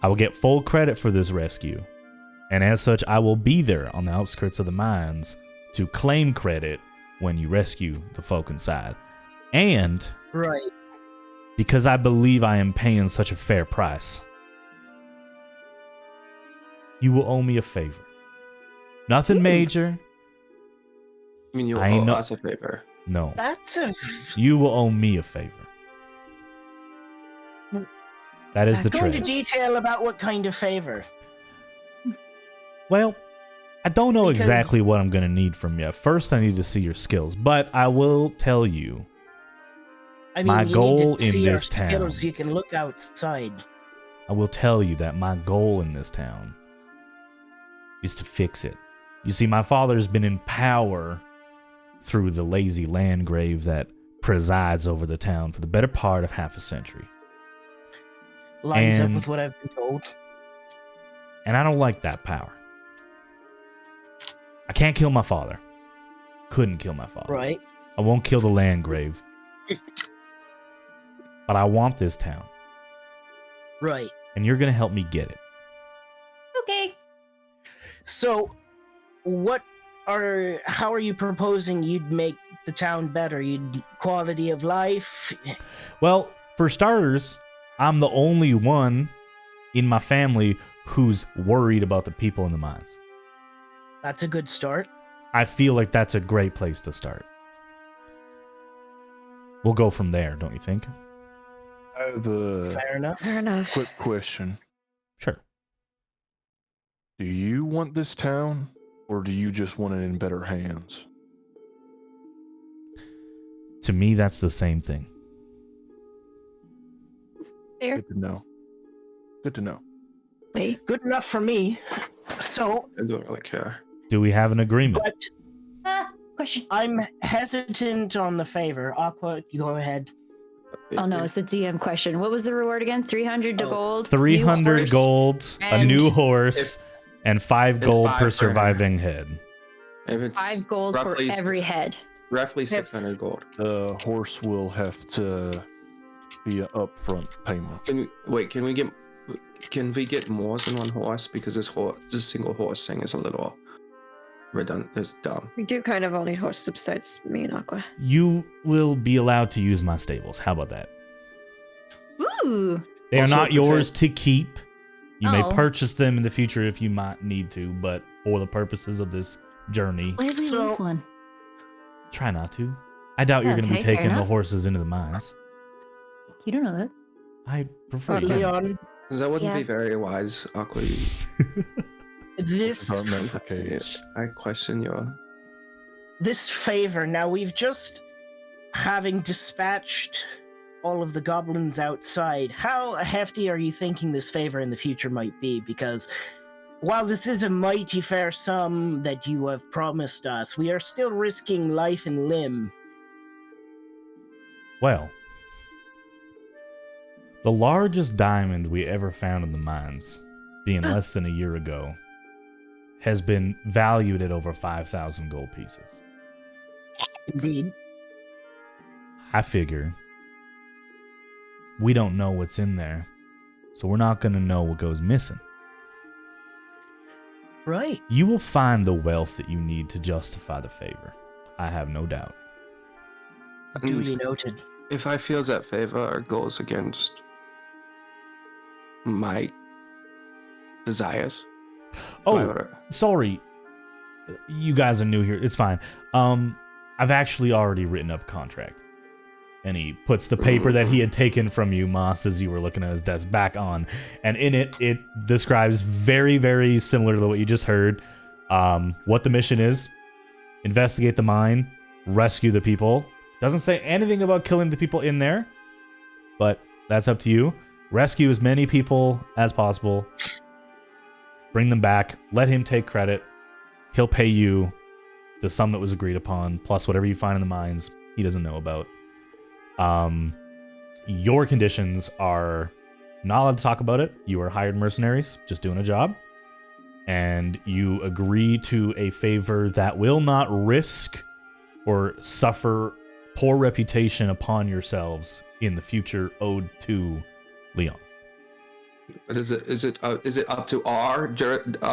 Speaker 1: I will get full credit for this rescue. And as such, I will be there on the outskirts of the mines to claim credit when you rescue the folk inside. And
Speaker 6: Right.
Speaker 1: because I believe I am paying such a fair price, you will owe me a favor. Nothing major.
Speaker 5: I mean, you
Speaker 1: I ain't
Speaker 5: owe
Speaker 1: no-
Speaker 5: us a favor.
Speaker 1: No.
Speaker 6: That's a...
Speaker 1: You will owe me a favor. That is the
Speaker 6: Go into
Speaker 1: trade.
Speaker 6: detail about what kind of favor.
Speaker 1: Well, I don't know
Speaker 6: Because-
Speaker 1: exactly what I'm going to need from you. First, I need to see your skills, but I will tell you.
Speaker 6: I mean,
Speaker 1: My
Speaker 6: you
Speaker 1: goal
Speaker 6: need to
Speaker 1: in
Speaker 6: see our
Speaker 1: this town-
Speaker 6: skills, you can look outside.
Speaker 1: I will tell you that my goal in this town is to fix it. You see, my father's been in power through the lazy landgrave that presides over the town for the better part of half a century.
Speaker 6: Lines
Speaker 1: And-
Speaker 6: up with what I've been told.
Speaker 1: And I don't like that power. I can't kill my father. Couldn't kill my father.
Speaker 6: Right.
Speaker 1: I won't kill the landgrave. But I want this town.
Speaker 6: Right.
Speaker 1: And you're going to help me get it.
Speaker 4: Okay.
Speaker 6: So, how are you proposing you'd make the town better? You'd quality of life?
Speaker 1: Well, for starters, I'm the only one in my family who's worried about the people in the mines.
Speaker 6: That's a good start.
Speaker 1: I feel like that's a great place to start. We'll go from there, don't you think?
Speaker 2: I have a
Speaker 6: Fair enough.
Speaker 3: Fair enough.
Speaker 2: quick question.
Speaker 1: Sure.
Speaker 2: Do you want this town, or do you just want it in better hands?
Speaker 1: To me, that's the same thing.
Speaker 4: Fair.
Speaker 2: Good to know. Good to know.
Speaker 4: Wait.
Speaker 6: Good enough for me. So,
Speaker 5: I don't really care.
Speaker 1: Do we have an agreement?
Speaker 6: but
Speaker 4: Question.
Speaker 6: I'm hesitant on the favor. Aqua, you go ahead.
Speaker 4: Oh no, it's a DM question. What was the reward again? 300 to gold.
Speaker 1: 300
Speaker 4: new horse,
Speaker 1: gold, a
Speaker 4: and-
Speaker 1: new horse, and 5
Speaker 5: and
Speaker 1: gold
Speaker 5: 5
Speaker 1: per
Speaker 5: per
Speaker 1: surviving head.
Speaker 5: If it's
Speaker 4: 5 gold for
Speaker 5: roughly
Speaker 4: every head.
Speaker 5: Roughly 600 gold.
Speaker 2: The horse will have to be an upfront payment.
Speaker 5: Can we get more than one horse? Because this single horse thing is a little redundant. It's dumb.
Speaker 3: We do kind of all need horses besides me and Aqua.
Speaker 1: You will be allowed to use my stables. How about that?
Speaker 4: Ooh.
Speaker 1: They are
Speaker 5: Also,
Speaker 1: not yours to keep. You may
Speaker 4: Oh.
Speaker 1: purchase them in the future if you might need to, but for the purposes of this journey,
Speaker 4: Where did we
Speaker 6: So-
Speaker 4: lose one?
Speaker 1: try not to. I doubt you're going to be
Speaker 4: Okay, fair
Speaker 1: taking the
Speaker 4: enough.
Speaker 1: horses into the mines.
Speaker 4: You don't know that.
Speaker 1: I prefer
Speaker 3: Okay.
Speaker 1: you.
Speaker 6: Leon,
Speaker 5: That wouldn't
Speaker 4: Yeah.
Speaker 5: be very wise, Aqua.
Speaker 6: this
Speaker 2: Department for case.
Speaker 5: I question your.
Speaker 6: this favor, now we've just having dispatched all of the goblins outside, how hefty are you thinking this favor in the future might be? Because while this is a mighty fair sum that you have promised us, we are still risking life and limb.
Speaker 1: Well, the largest diamond we ever found in the mines, being less than a year ago, has been valued at over 5,000 gold pieces.
Speaker 6: Indeed.
Speaker 1: I figure we don't know what's in there, so we're not going to know what goes missing.
Speaker 6: Right.
Speaker 1: You will find the wealth that you need to justify the favor. I have no doubt.
Speaker 6: Duly noted.
Speaker 5: If I feel that favor goes against my desires.
Speaker 1: Oh,
Speaker 5: whatever.
Speaker 1: sorry. You guys are new here. It's fine. I've actually already written up a contract. And he puts the paper that he had taken from you, Moss, as you were looking at his desk, back on. And in it, it describes very, very similar to what you just heard. What the mission is. Investigate the mine. Rescue the people. Doesn't say anything about killing the people in there. But that's up to you. Rescue as many people as possible. Bring them back. Let him take credit. He'll pay you the sum that was agreed upon, plus whatever you find in the mines he doesn't know about. Your conditions are not allowed to talk about it. You are hired mercenaries, just doing a job. And you agree to a favor that will not risk or suffer poor reputation upon yourselves in the future owed to Leon.
Speaker 5: But is it up to our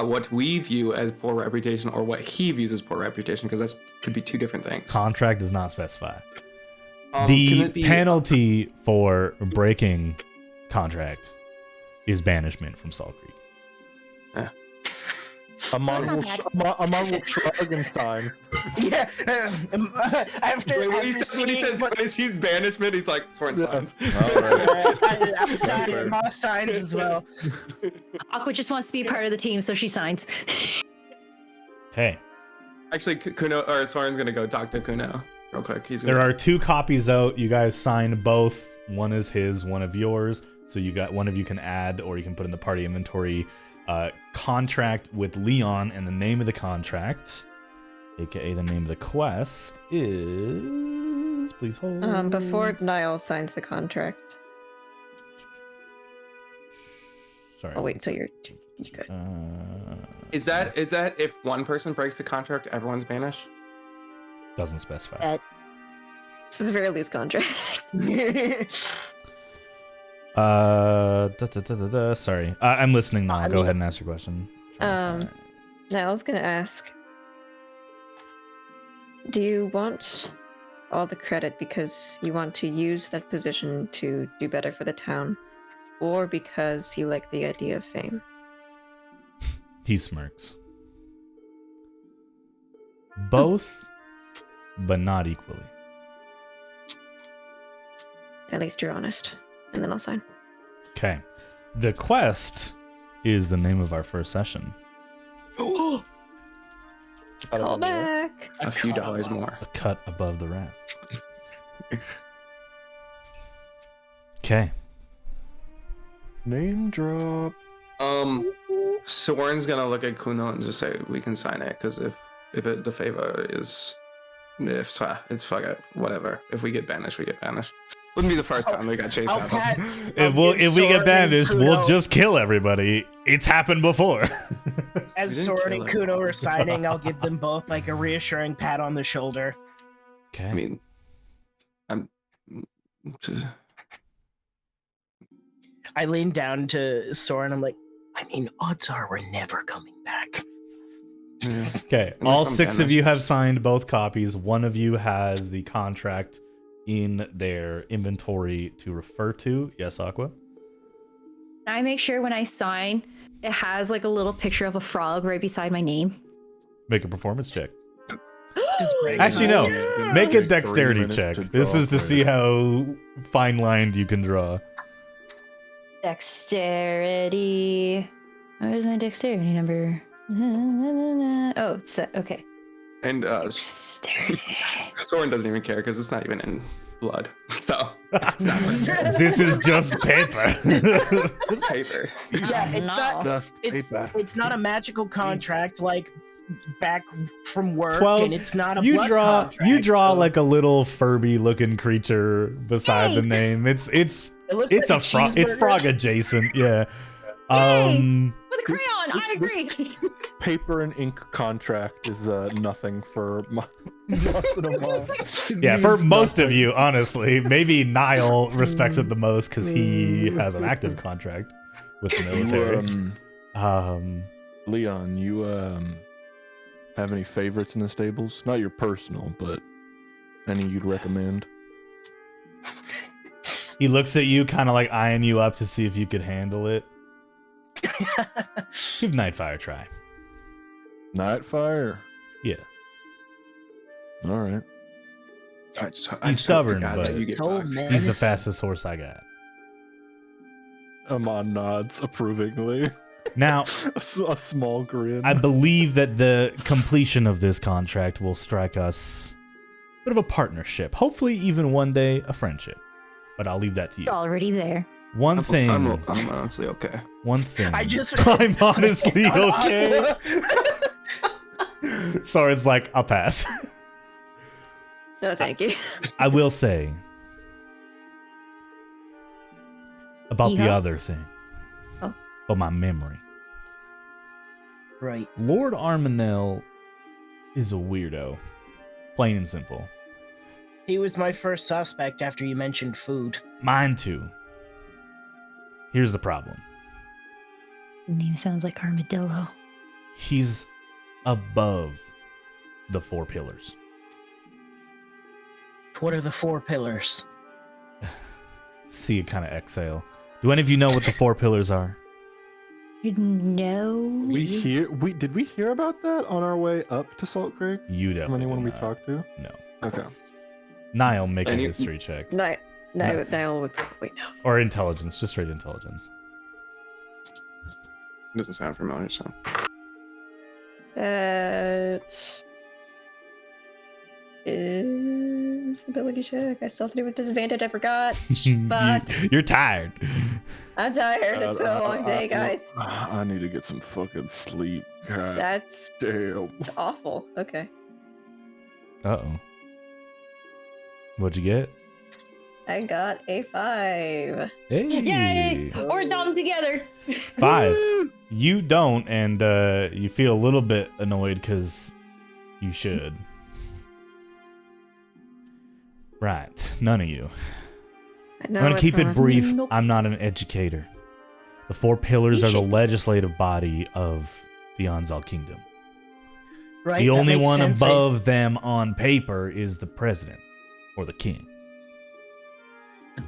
Speaker 5: what we view as poor reputation or what he views as poor reputation? Because that could be two different things.
Speaker 1: Contract does not specify.
Speaker 5: Can
Speaker 1: The
Speaker 5: it be-
Speaker 1: penalty for breaking contract is banishment from Salt Creek.
Speaker 2: Amon
Speaker 4: That's
Speaker 2: will,
Speaker 4: not
Speaker 2: Amon will shrug and sign.
Speaker 6: Yeah. After,
Speaker 5: Wait, when he
Speaker 6: after
Speaker 5: says, when he
Speaker 6: seeing
Speaker 5: says
Speaker 6: what-
Speaker 5: when he sees banishment, he's like, Soren signs.
Speaker 6: I signed Moss signs as well.
Speaker 4: Aqua just wants to be part of the team, so she signs.
Speaker 1: Hey,
Speaker 5: Actually, Kuno or Soren's gonna go talk to Kuno real quick. He's
Speaker 1: there
Speaker 5: gonna,
Speaker 1: are 2 copies out. You guys signed both. One is his, one of yours. So you got one of you can add, or you can put in the party inventory. Contract with Leon, and the name of the contract, aka the name of the quest, is. Please hold.
Speaker 3: Before Niall signs the contract.
Speaker 1: Sorry.
Speaker 3: I'll wait till you're good.
Speaker 5: Is that if one person breaks the contract, everyone's banished?
Speaker 1: Doesn't specify.
Speaker 3: This is a very loose contract.
Speaker 1: Sorry. I'm listening now. Go ahead and ask your question.
Speaker 3: Niall's gonna ask, do you want all the credit because you want to use that position to do better for the town, or because you like the idea of fame?
Speaker 1: He smirks. Both, but not equally.
Speaker 3: At least you're honest. And then I'll sign.
Speaker 1: Okay. The quest is the name of our first session.
Speaker 3: Call back.
Speaker 5: A few dollars more.
Speaker 1: A cut above the rest. Okay.
Speaker 2: Name drop.
Speaker 5: Soren's gonna look at Kuno and just say we can sign it because if the favor is it's fuck it, whatever. If we get banished, we get banished. Wouldn't be the first time they got chased out.
Speaker 1: If we get banished, we'll just kill everybody. It's happened before.
Speaker 6: As
Speaker 5: We didn't
Speaker 6: Soren
Speaker 5: kill
Speaker 6: and Kuno
Speaker 5: anyone.
Speaker 6: are signing, I'll give them both like a reassuring pat on the shoulder.
Speaker 1: Okay.
Speaker 5: I mean,
Speaker 6: I lean down to Soren. I'm like, I mean, odds are we're never coming back.
Speaker 1: Okay.
Speaker 5: And
Speaker 1: All
Speaker 5: if I'm
Speaker 1: 6 of you have
Speaker 5: banished,
Speaker 1: signed both copies. One of you has the contract in their inventory to refer to. Yes, Aqua?
Speaker 4: I make sure when I sign, it has like a little picture of a frog right beside my name.
Speaker 1: Make a performance check.
Speaker 6: Just break
Speaker 1: Actually,
Speaker 6: it.
Speaker 1: no. Make a
Speaker 2: 3
Speaker 1: dexterity
Speaker 2: minutes
Speaker 1: check.
Speaker 2: to
Speaker 1: This
Speaker 2: draw
Speaker 1: is to see how fine-lined you can draw.
Speaker 4: Dexterity. Where's my dexterity number? Oh, it's that. Okay.
Speaker 5: and
Speaker 4: Dexterity.
Speaker 5: Soren doesn't even care because it's not even in blood, so it's not for
Speaker 1: This is just paper.
Speaker 5: paper.
Speaker 6: Yeah, it's
Speaker 4: No.
Speaker 6: not.
Speaker 2: Just paper.
Speaker 6: It's not a magical contract like back from work,
Speaker 1: 12,
Speaker 6: and it's not a
Speaker 1: you
Speaker 6: blood
Speaker 1: draw
Speaker 6: contract,
Speaker 1: draw
Speaker 6: so
Speaker 1: like a little Furby looking creature beside the name. It's
Speaker 6: it looks
Speaker 1: it's
Speaker 6: like
Speaker 1: a frog. It's
Speaker 6: cheeseburger.
Speaker 1: frog adjacent. Yeah.
Speaker 4: With a crayon, I agree.
Speaker 2: Paper and ink contract is nothing for
Speaker 1: Yeah, for most of you, honestly. Maybe Niall respects it the most because he has an active contract with the military.
Speaker 2: Leon, you have any favorites in the stables? Not your personal, but any you'd recommend?
Speaker 1: He looks at you, kind of like eyeing you up to see if you could handle it. Give Nightfire a try.
Speaker 2: Nightfire.
Speaker 1: Yeah.
Speaker 2: All right.
Speaker 5: I
Speaker 1: He's
Speaker 5: hope to
Speaker 1: stubborn,
Speaker 5: God
Speaker 1: but
Speaker 5: that you get
Speaker 6: So
Speaker 5: fucked.
Speaker 6: mad.
Speaker 1: He's the fastest horse I got.
Speaker 2: Amon nods approvingly.
Speaker 1: Now,
Speaker 2: A small grin.
Speaker 1: I believe that the completion of this contract will strike us a bit of a partnership. Hopefully, even one day, a friendship. But I'll leave that to you.
Speaker 4: It's already there.
Speaker 1: One thing.
Speaker 5: I'm honestly okay.
Speaker 1: One thing.
Speaker 6: I just.
Speaker 1: I'm honestly okay. So it's like, I'll pass.
Speaker 3: No, thank you.
Speaker 1: I will say about the
Speaker 4: Yeehaw?
Speaker 1: other thing.
Speaker 4: Oh.
Speaker 1: About my memory.
Speaker 6: Right.
Speaker 1: Lord Armanel is a weirdo. Plain and simple.
Speaker 6: He was my first suspect after you mentioned food.
Speaker 1: Mine too. Here's the problem.
Speaker 4: His name sounds like armadillo.
Speaker 1: He's above the 4 pillars.
Speaker 6: What are the 4 pillars?
Speaker 1: See you kind of exhale. Do any of you know what the 4 pillars are?
Speaker 4: No.
Speaker 2: Did we hear about that on our way up to Salt Creek?
Speaker 1: You
Speaker 2: From
Speaker 1: definitely
Speaker 2: anyone we
Speaker 1: not.
Speaker 2: talked to?
Speaker 1: No.
Speaker 2: Okay.
Speaker 1: Niall, make a
Speaker 5: Any-
Speaker 1: history check.
Speaker 3: Niall would probably know.
Speaker 1: Or intelligence, just straight intelligence.
Speaker 5: Doesn't sound familiar, so.
Speaker 3: That is ability check. I still have to do with disadvantage. I forgot. Fuck.
Speaker 1: You're tired.
Speaker 3: I'm tired. It's been a long day, guys.
Speaker 2: I need to get some fucking sleep. God
Speaker 3: That's
Speaker 2: damn.
Speaker 3: it's awful. Okay.
Speaker 1: Uh-oh. What'd you get?
Speaker 3: I got a 5.
Speaker 1: Hey.
Speaker 4: Yay! We're dumb together.
Speaker 1: 5. You don't, and you feel a little bit annoyed because you should. Right. None of you.
Speaker 3: I know
Speaker 1: I'm going to
Speaker 3: what
Speaker 1: keep it
Speaker 3: promise-
Speaker 1: brief.
Speaker 4: Nope.
Speaker 1: I'm not an educator. The 4 pillars
Speaker 4: You
Speaker 1: are the
Speaker 4: should-
Speaker 1: legislative body of the Anzal Kingdom.
Speaker 6: Right.
Speaker 1: The
Speaker 6: that
Speaker 1: only
Speaker 6: makes
Speaker 1: one
Speaker 6: sense.
Speaker 1: above them on paper is the president or the king.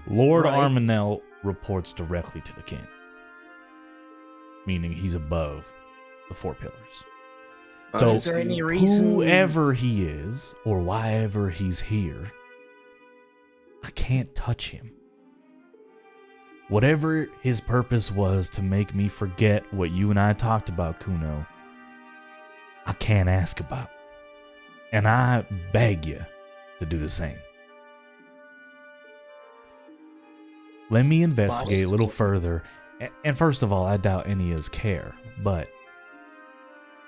Speaker 1: Lord
Speaker 6: Right.
Speaker 1: Armanel reports directly to the king, meaning he's above the 4 pillars. So
Speaker 6: Is there any reason?
Speaker 1: whoever he is or whyever he's here, I can't touch him. Whatever his purpose was to make me forget what you and I talked about, Kuno, I can't ask about. And I beg you to do the same. Let me investigate a little further. And first of all, I doubt any of us care. But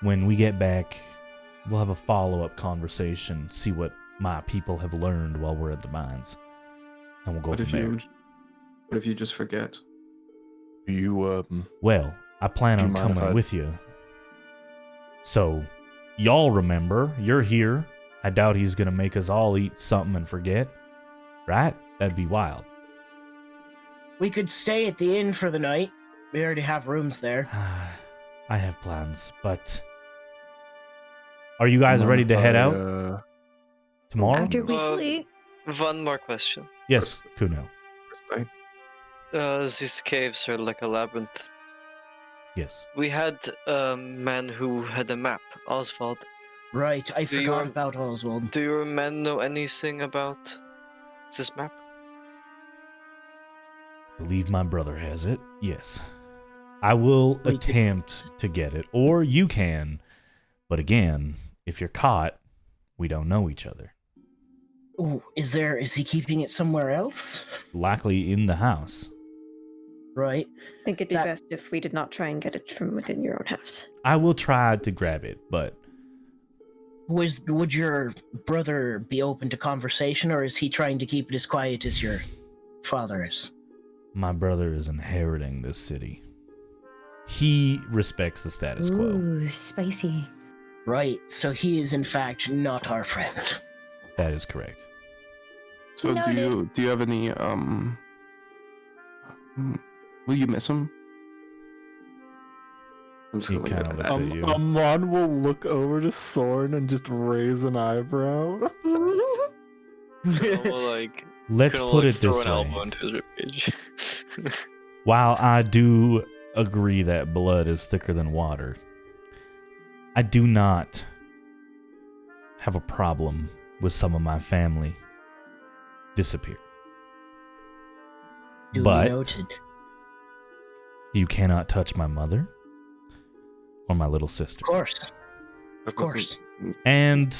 Speaker 1: when we get back, we'll have a follow-up conversation, see what my people have learned while we're at the mines. And we'll go
Speaker 5: What
Speaker 1: from
Speaker 5: if
Speaker 1: there.
Speaker 5: what if you just forget?
Speaker 2: You
Speaker 1: Well, I plan
Speaker 2: Do you
Speaker 1: on
Speaker 2: mind if
Speaker 1: coming
Speaker 2: I-
Speaker 1: with you. So, y'all remember, you're here. I doubt he's gonna make us all eat something and forget. Right? That'd be wild.
Speaker 6: We could stay at the inn for the night. We already have rooms there.
Speaker 1: I have plans, but... Are you guys ready to head out tomorrow?
Speaker 4: After we
Speaker 7: Well,
Speaker 4: sleep.
Speaker 7: One more question.
Speaker 1: Yes, Kuno.
Speaker 7: These caves are like a labyrinth.
Speaker 1: Yes.
Speaker 7: We had a man who had a map, Oswald.
Speaker 6: Right. I
Speaker 7: Do you
Speaker 6: forgot
Speaker 7: want-
Speaker 6: about Oswald.
Speaker 7: Do your men know anything about this map?
Speaker 1: Believe my brother has it. Yes. I will
Speaker 6: We could-
Speaker 1: attempt to get it, or you can. But again, if you're caught, we don't know each other.
Speaker 6: Oh, is he keeping it somewhere else?
Speaker 1: Likely in the house.
Speaker 6: Right.
Speaker 3: I think it'd be best if we did not try and get it from within your own house.
Speaker 1: I will try to grab it, but
Speaker 6: Would your brother be open to conversation, or is he trying to keep it as quiet as your father is?
Speaker 1: my brother is inheriting this city. He respects the status quo.
Speaker 4: Ooh, spicy.
Speaker 6: Right, so he is in fact not our friend.
Speaker 1: That is correct.
Speaker 5: So
Speaker 4: Noted.
Speaker 5: do you have any will you miss him? I'm just
Speaker 1: He
Speaker 5: gonna leave it
Speaker 1: kind
Speaker 5: at
Speaker 1: of
Speaker 5: that.
Speaker 1: looks at you.
Speaker 2: Amon will look over to Soren and just raise an eyebrow.
Speaker 7: Well, like,
Speaker 1: Let's
Speaker 7: Kuno,
Speaker 1: put
Speaker 7: like,
Speaker 1: it
Speaker 7: throw
Speaker 1: this
Speaker 7: an
Speaker 1: way.
Speaker 7: elbow into his ribcage.
Speaker 1: While I do agree that blood is thicker than water, I do not have a problem with some of my family disappear.
Speaker 6: Duly
Speaker 1: But
Speaker 6: noted.
Speaker 1: you cannot touch my mother or my little sister.
Speaker 6: Of course.
Speaker 1: And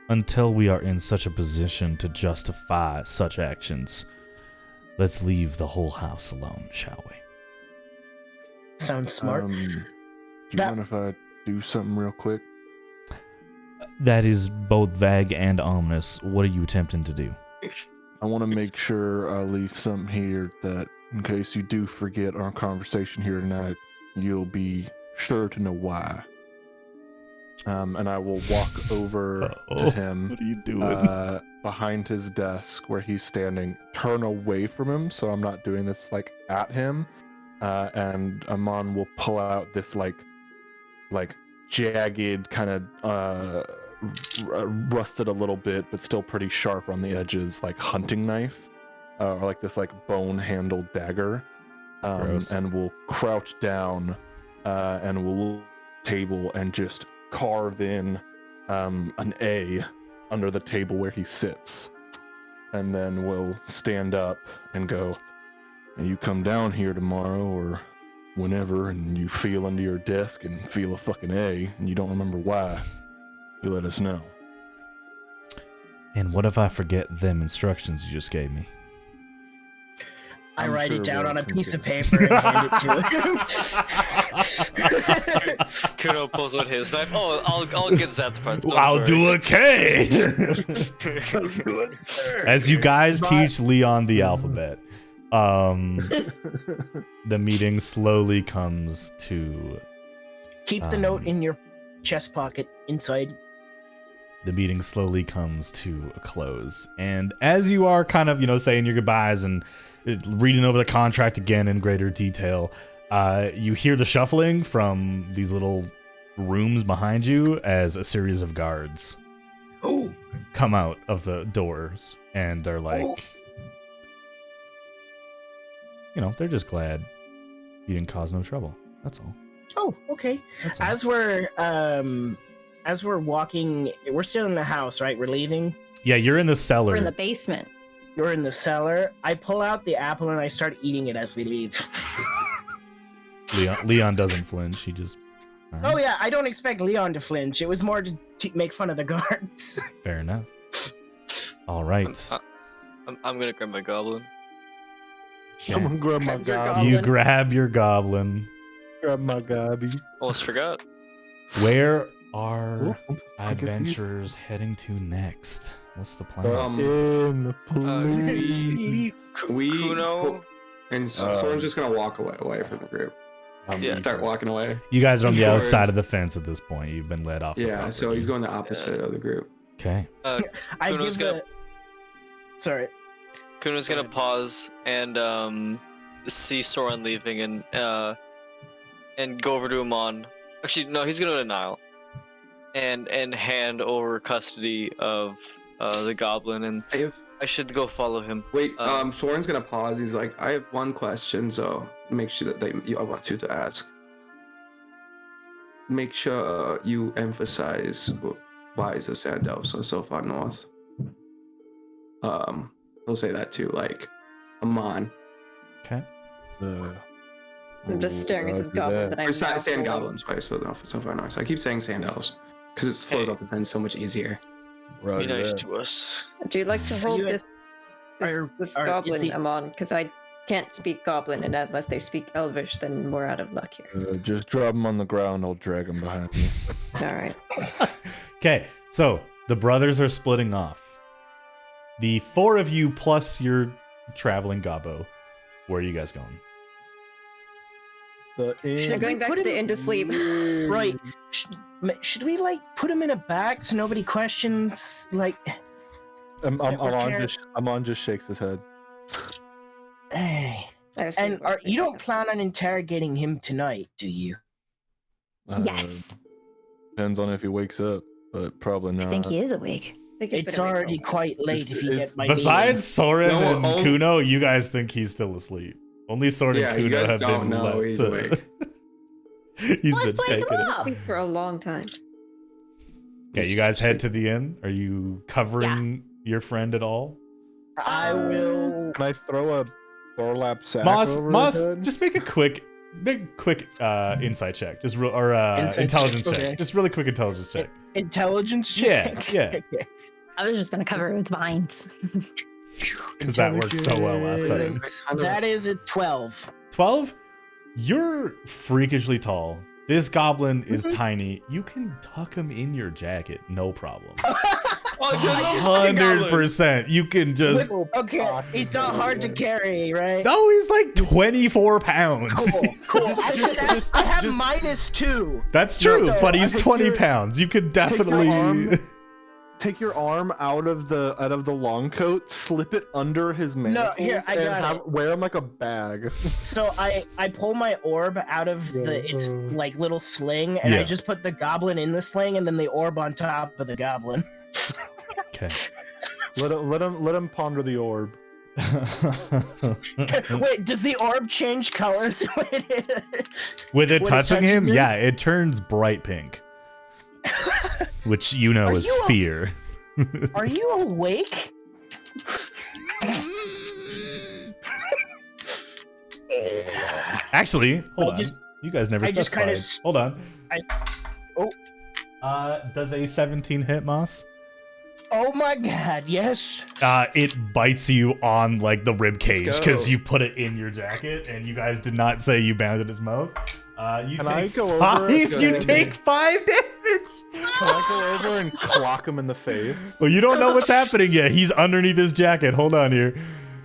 Speaker 1: until we are in such a position to justify such actions, let's leave the whole house alone, shall we?
Speaker 6: Sounds smart.
Speaker 2: Do you
Speaker 6: That-
Speaker 2: mind if I do something real quick?
Speaker 1: That is both vague and ominous. What are you attempting to do?
Speaker 2: I want to make sure I leave something here that, in case you do forget our conversation here tonight, you'll be sure to know why. And I will walk over to him.
Speaker 1: What are you doing?
Speaker 2: Behind his desk where he's standing, turn away from him so I'm not doing this like at him. And Amon will pull out this like jagged kind of rusted a little bit but still pretty sharp on the edges, like hunting knife, or like this like bone handled dagger.
Speaker 1: Gross.
Speaker 2: And we'll crouch down and we'll table and just carve in an A under the table where he sits, and then we'll stand up and go, you come down here tomorrow or whenever and you feel under your desk and feel a fucking A and you don't remember why, you let us know.
Speaker 1: And what if I forget them instructions you just gave me?
Speaker 6: I
Speaker 2: I'm
Speaker 6: write
Speaker 2: sure
Speaker 6: it down
Speaker 2: we'll
Speaker 6: on a piece of paper
Speaker 2: continue.
Speaker 6: and hand it to him.
Speaker 7: Kuno pulls out his knife. Oh, I'll get that part. don't
Speaker 1: I'll
Speaker 7: worry.
Speaker 1: do a K! As you guys
Speaker 6: But-
Speaker 1: teach Leon the alphabet, the meeting slowly comes to
Speaker 6: Keep the note in your chest pocket inside.
Speaker 1: the meeting slowly comes to a close. And as you are kind of, saying your goodbyes and reading over the contract again in greater detail, you hear the shuffling from these little rooms behind you as a series of guards come out of the doors and are like, they're just glad you didn't cause no trouble. That's all.
Speaker 6: Oh, okay.
Speaker 1: That's all.
Speaker 6: As we're walking, we're still in the house, right? We're leaving.
Speaker 1: Yeah, you're in the cellar.
Speaker 4: We're in the basement.
Speaker 6: You're in the cellar. I pull out the apple and I start eating it as we leave.
Speaker 1: Leon doesn't flinch. He just. all right,
Speaker 6: Oh yeah, I don't expect Leon to flinch. It was more to make fun of the guards.
Speaker 1: Fair enough. All right.
Speaker 7: I'm gonna grab my goblin.
Speaker 2: Someone grab my
Speaker 6: Grab your
Speaker 2: gobby.
Speaker 6: goblin.
Speaker 1: You grab your goblin.
Speaker 2: Grab my gobby.
Speaker 7: Almost forgot.
Speaker 1: Where are
Speaker 2: Oh,
Speaker 1: adventurers heading to next? What's the plan?
Speaker 2: in, please.
Speaker 5: We
Speaker 7: Kuno.
Speaker 5: and Soren's just gonna walk away from the group.
Speaker 7: Yeah.
Speaker 5: Start walking away.
Speaker 1: You guys are on the
Speaker 5: George.
Speaker 1: outside of the fence at this point. You've been led off. the
Speaker 5: Yeah, so
Speaker 1: property.
Speaker 5: he's going the opposite of the group.
Speaker 1: Okay.
Speaker 6: I
Speaker 7: Kuno's
Speaker 6: give
Speaker 7: gonna
Speaker 6: the. Sorry.
Speaker 7: Kuno's gonna pause and see Soren leaving and go over to Amon. Actually, no, he's gonna go to Nile and hand over custody of the goblin, and I should go follow him.
Speaker 5: Wait,
Speaker 7: Um,
Speaker 5: Soren's gonna pause. He's like, I have one question, so make sure that I want you to ask. Make sure you emphasize why is the sand elf so far north. He'll say that too, like, Amon.
Speaker 1: Okay.
Speaker 3: I'm just staring at this goblin that I
Speaker 5: Or sand
Speaker 3: now hold.
Speaker 5: goblins, why so far north. So I keep saying sand elves because it flows off the tongue so much easier.
Speaker 7: Be nice to us.
Speaker 3: Do you like to hold
Speaker 6: you-
Speaker 3: this
Speaker 6: is
Speaker 3: goblin,
Speaker 6: the-
Speaker 3: Amon? Because I can't speak goblin, and unless they speak Elvish, then we're out of luck here.
Speaker 2: Just drop him on the ground. I'll drag him behind me.
Speaker 3: All right.
Speaker 1: Okay, so the brothers are splitting off. The four of you plus your traveling gobbo. Where are you guys going?
Speaker 3: They're going back to the inn to sleep.
Speaker 6: Right. Should we like put him in a bag so nobody questions like?
Speaker 2: Amon just shakes his head.
Speaker 6: Hey. And you don't plan on interrogating him tonight, do you?
Speaker 4: Yes.
Speaker 2: Depends on if he wakes up, but probably not.
Speaker 4: I think he is awake.
Speaker 6: It's already quite late if you get my
Speaker 1: Besides Soren
Speaker 5: No,
Speaker 1: and Kuno, you guys think he's still asleep. Only Soren and
Speaker 5: you
Speaker 1: Kuno
Speaker 5: guys
Speaker 1: have
Speaker 5: don't
Speaker 1: been
Speaker 5: know
Speaker 1: let
Speaker 5: he's
Speaker 1: to...
Speaker 5: awake.
Speaker 1: He's
Speaker 4: Let's
Speaker 1: been
Speaker 4: wake him
Speaker 1: taking it.
Speaker 4: up.
Speaker 3: Sleep for a long time.
Speaker 1: Okay, you guys head to the inn. Are you covering your friend at all?
Speaker 6: I will.
Speaker 2: Can I throw a burlap sack
Speaker 1: Moss,
Speaker 2: over his head?
Speaker 1: just make a quick insight check, just
Speaker 6: Insight
Speaker 1: intelligence
Speaker 6: check,
Speaker 1: check,
Speaker 6: okay.
Speaker 1: just really quick intelligence check.
Speaker 6: Intelligence check.
Speaker 1: Yeah.
Speaker 4: I was just gonna cover it with vines.
Speaker 1: Because that worked so well last time.
Speaker 6: That is a 12.
Speaker 1: 12? You're freakishly tall. This goblin is tiny. You can tuck him in your jacket, no problem. 100%. You can just.
Speaker 6: Okay, he's not hard to carry, right?
Speaker 1: No, he's like 24 pounds.
Speaker 6: Cool. I have -2.
Speaker 1: That's true,
Speaker 6: So
Speaker 1: but he's
Speaker 6: I
Speaker 1: 20
Speaker 6: figured-
Speaker 1: pounds. You could
Speaker 2: your
Speaker 1: definitely.
Speaker 2: arm. Take your arm out of the long coat, slip it under his manacles,
Speaker 6: here, I
Speaker 2: and
Speaker 6: got it.
Speaker 2: wear him like a bag.
Speaker 6: So I pull my orb out of its like little sling, and
Speaker 1: Yeah.
Speaker 6: I just put the goblin in the sling, and then the orb on top of the goblin.
Speaker 1: Okay.
Speaker 2: Let him ponder the orb.
Speaker 6: Wait, does the orb change colors?
Speaker 1: With it
Speaker 6: When it
Speaker 1: touching him,
Speaker 6: touches him?
Speaker 1: yeah, it turns bright pink. Which you know
Speaker 6: Are
Speaker 1: is
Speaker 6: you a-
Speaker 1: fear.
Speaker 6: Are you awake?
Speaker 1: Actually, hold
Speaker 6: I
Speaker 1: on.
Speaker 6: just-
Speaker 1: You guys never
Speaker 6: I just
Speaker 1: specified.
Speaker 6: kinda
Speaker 1: Hold on.
Speaker 6: Oh.
Speaker 1: Does a 17 hit, Moss?
Speaker 6: Oh my god, yes.
Speaker 1: It bites you on like the rib cage
Speaker 5: Let's
Speaker 1: because
Speaker 5: go.
Speaker 1: you put it in your jacket, and you guys did not say you bounded his mouth. You
Speaker 2: Can I
Speaker 1: take
Speaker 2: go over
Speaker 1: 5.
Speaker 2: and
Speaker 1: You
Speaker 2: go-
Speaker 1: take 5 damage.
Speaker 2: Can I go over and clock him in the face?
Speaker 1: Well, you don't know what's happening yet. He's underneath his jacket. Hold on here.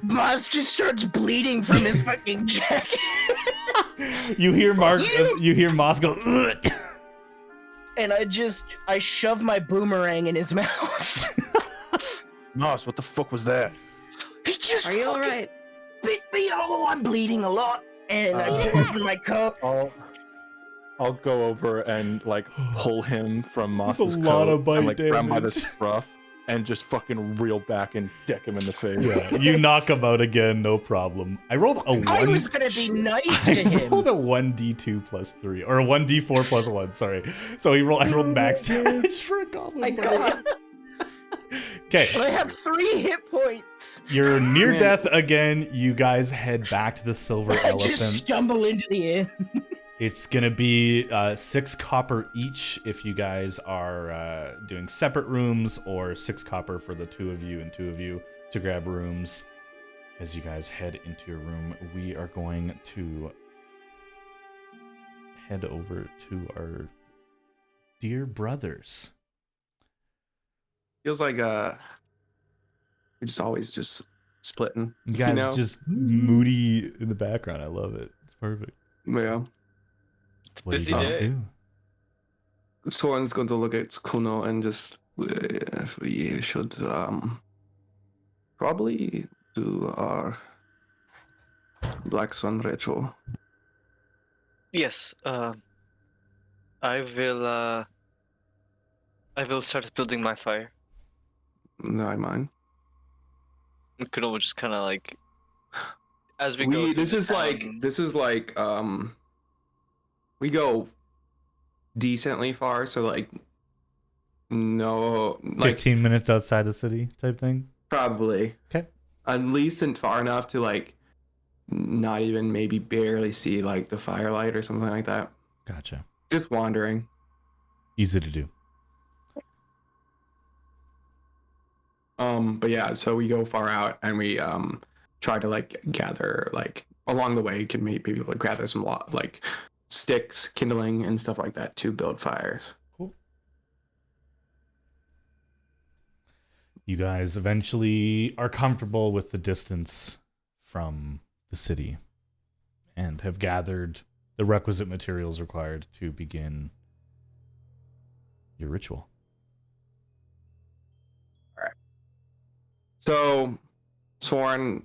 Speaker 6: Moss just starts bleeding from his fucking jacket.
Speaker 1: You hear You hear Moss go. "Ugh."
Speaker 6: And I shove my boomerang in his mouth.
Speaker 2: Moss, what the fuck was that?
Speaker 6: He just
Speaker 3: Are you all
Speaker 6: fucking
Speaker 3: right?
Speaker 6: bit me. Oh, I'm bleeding a lot. And I pull open my coat.
Speaker 2: I'll go over and like pull him from Moss's
Speaker 1: That's a lot
Speaker 2: coat
Speaker 1: of bite
Speaker 2: and like grab him by the
Speaker 1: damage.
Speaker 2: scruff and just fucking reel back and deck him in the face.
Speaker 1: Yeah, you knock him out again, no problem. I rolled a 1.
Speaker 6: I was gonna be nice to
Speaker 1: I
Speaker 6: him.
Speaker 1: rolled a 1d2 plus 3, or a 1d4 plus 1. Sorry. So I rolled max damage for a goblin.
Speaker 3: My God.
Speaker 1: Okay,
Speaker 6: I have 3 hit points.
Speaker 1: you're near death again. You guys head back to the Silver
Speaker 6: I
Speaker 1: Elephant.
Speaker 6: just stumble into the inn.
Speaker 1: It's gonna be 6 copper each if you guys are doing separate rooms, or 6 copper for the 2 of you and 2 of you to grab rooms. As you guys head into your room, we are going to head over to our dear brothers.
Speaker 5: Feels like we just always just splitting.
Speaker 1: You guys
Speaker 5: know?
Speaker 1: just moody in the background. I love it. It's perfect.
Speaker 5: Yeah.
Speaker 1: What do
Speaker 7: busy
Speaker 1: you guys
Speaker 7: day.
Speaker 1: do?
Speaker 5: Soren's going to look at Kuno and just if we should probably do our Black Sun ritual.
Speaker 7: Yes. I will start building my fire.
Speaker 5: No, I mind.
Speaker 7: And Kuno will just kind of like, as we go.
Speaker 5: This is like we go decently far, so like no, like
Speaker 1: 15 minutes outside the city type thing.
Speaker 5: probably
Speaker 1: Okay.
Speaker 5: at least far enough to like not even maybe barely see like the firelight or something like that.
Speaker 1: Gotcha.
Speaker 5: Just wandering.
Speaker 1: Easy to do.
Speaker 5: But yeah, so we go far out and we try to like gather like along the way. Can maybe like gather some like sticks, kindling, and stuff like that to build fires.
Speaker 1: Cool. You guys eventually are comfortable with the distance from the city and have gathered the requisite materials required to begin your ritual.
Speaker 5: All right. So Soren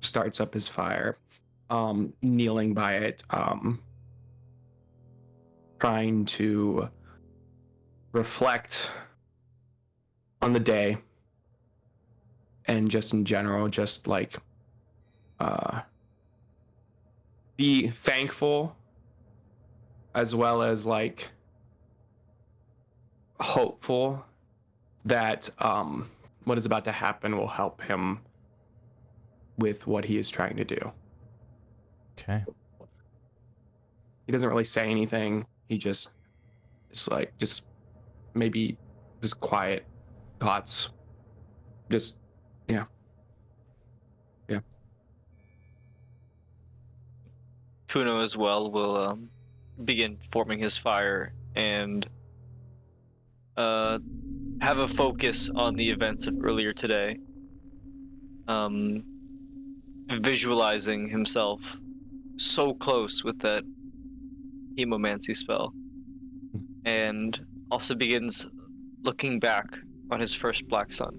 Speaker 5: starts up his fire, kneeling by it, trying to reflect on the day and just in general, just like be thankful as well as like hopeful that what is about to happen will help him with what he is trying to do.
Speaker 1: Okay.
Speaker 5: He doesn't really say anything. He just maybe just quiet thoughts. Just, yeah. Yeah.
Speaker 7: Kuno as well will begin forming his fire and have a focus on the events of earlier today. Visualizing himself so close with that hemomancy spell, and also begins looking back on his first black sun.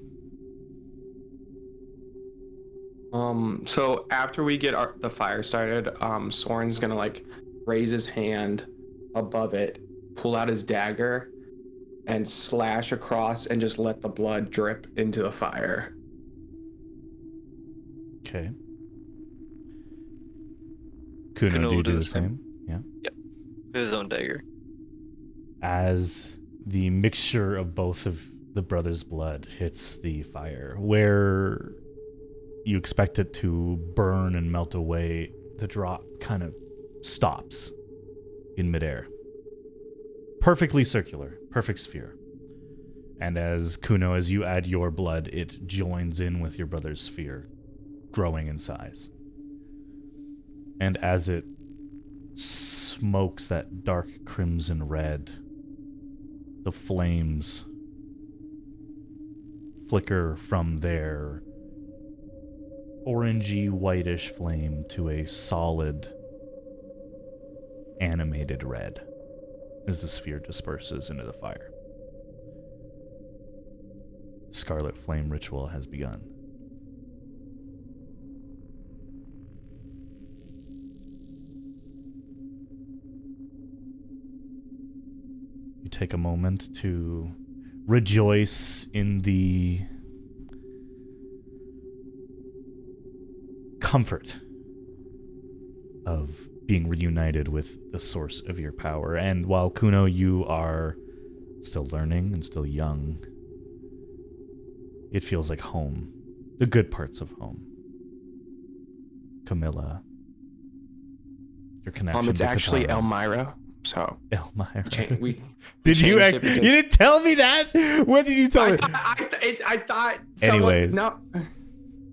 Speaker 5: So after we get the fire started, Soren's gonna like raise his hand above it, pull out his dagger, and slash across and just let the blood drip into the fire.
Speaker 1: Okay. Kuno, do you do the same? Yeah.
Speaker 7: Yep. With his own dagger.
Speaker 1: As the mixture of both of the brothers' blood hits the fire, where you expect it to burn and melt away, the drop kind of stops in midair. Perfectly circular, perfect sphere. And as Kuno, as you add your blood, it joins in with your brother's sphere, growing in size. And as it smokes that dark crimson red, the flames flicker from their orangey whitish flame to a solid animated red as the sphere disperses into the fire. Scarlet Flame ritual has begun. You take a moment to rejoice in the comfort of being reunited with the source of your power. And while Kuno, you are still learning and still young, it feels like home. The good parts of home. Camilla, your connection
Speaker 5: It's
Speaker 1: to
Speaker 5: actually
Speaker 1: Katara.
Speaker 5: Elmira. So
Speaker 1: Elmira.
Speaker 5: Did
Speaker 1: you didn't tell me that? When did you tell me?
Speaker 5: I thought.
Speaker 1: Anyways,
Speaker 5: no.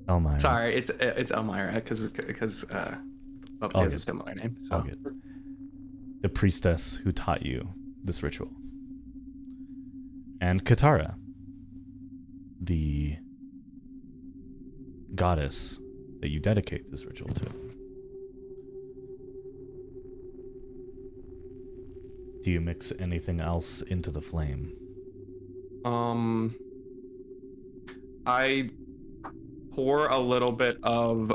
Speaker 1: Elmira.
Speaker 5: Sorry, it's Elmira because he has a similar name. So.
Speaker 1: All good. The priestess who taught you this ritual, and Katara, the goddess that you dedicate this ritual to. Do you mix anything else into the flame?
Speaker 5: I pour a little bit of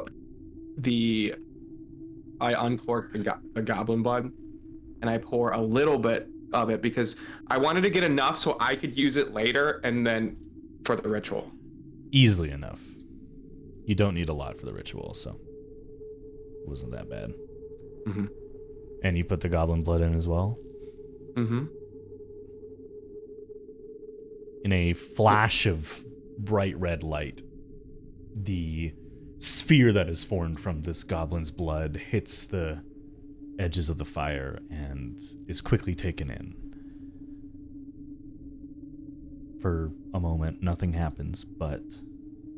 Speaker 5: I uncork the goblin blood, and I pour a little bit of it because I wanted to get enough so I could use it later and then for the ritual.
Speaker 1: Easily enough. You don't need a lot for the ritual, so it wasn't that bad.
Speaker 5: Mm-hmm.
Speaker 1: And you put the goblin blood in as well?
Speaker 5: Mm-hmm.
Speaker 1: In a flash of bright red light, the sphere that is formed from this goblin's blood hits the edges of the fire and is quickly taken in. For a moment, nothing happens, but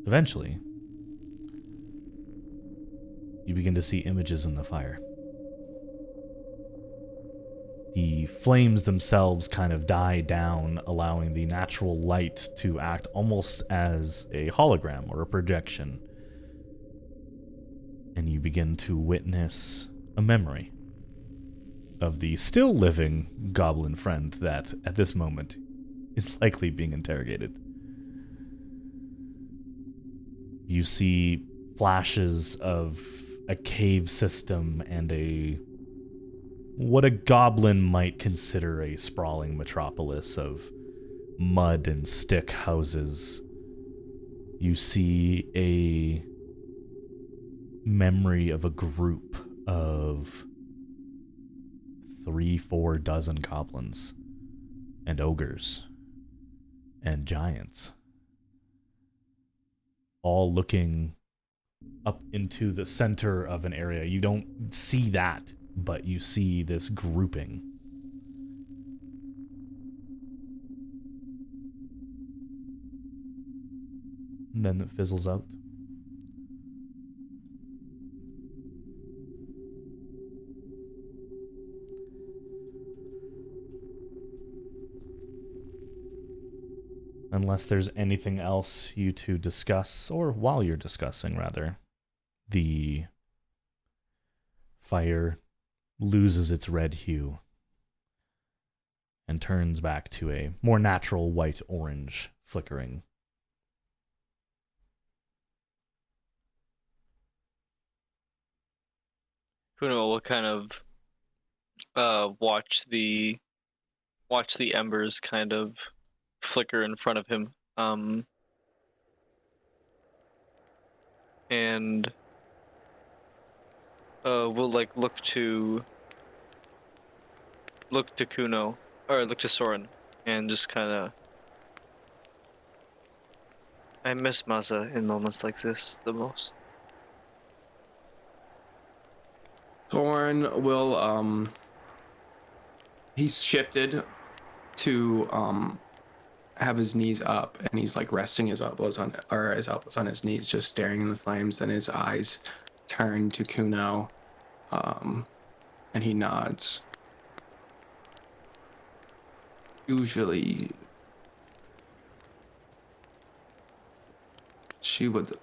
Speaker 1: eventually, you begin to see images in the fire. The flames themselves kind of die down, allowing the natural light to act almost as a hologram or a projection. And you begin to witness a memory of the still living goblin friend that, at this moment, is likely being interrogated. You see flashes of a cave system and what a goblin might consider a sprawling metropolis of mud and stick houses. You see a memory of a group of 3-4 dozen goblins and ogres and giants, all looking up into the center of an area. You don't see that, but you see this grouping. And then it fizzles out. Unless there's anything else you to discuss, or while you're discussing, rather, the fire loses its red hue and turns back to a more natural white-orange flickering.
Speaker 7: Kuno will kind of watch the embers kind of flicker in front of him, and we'll like look to Kuno, or look to Soren, and just kind of, I miss Maza in moments like this the most.
Speaker 5: Soren will he's shifted to have his knees up, and he's like resting his elbows on his knees, just staring in the flames. Then his eyes turn to Kuno, and he nods. Usually she would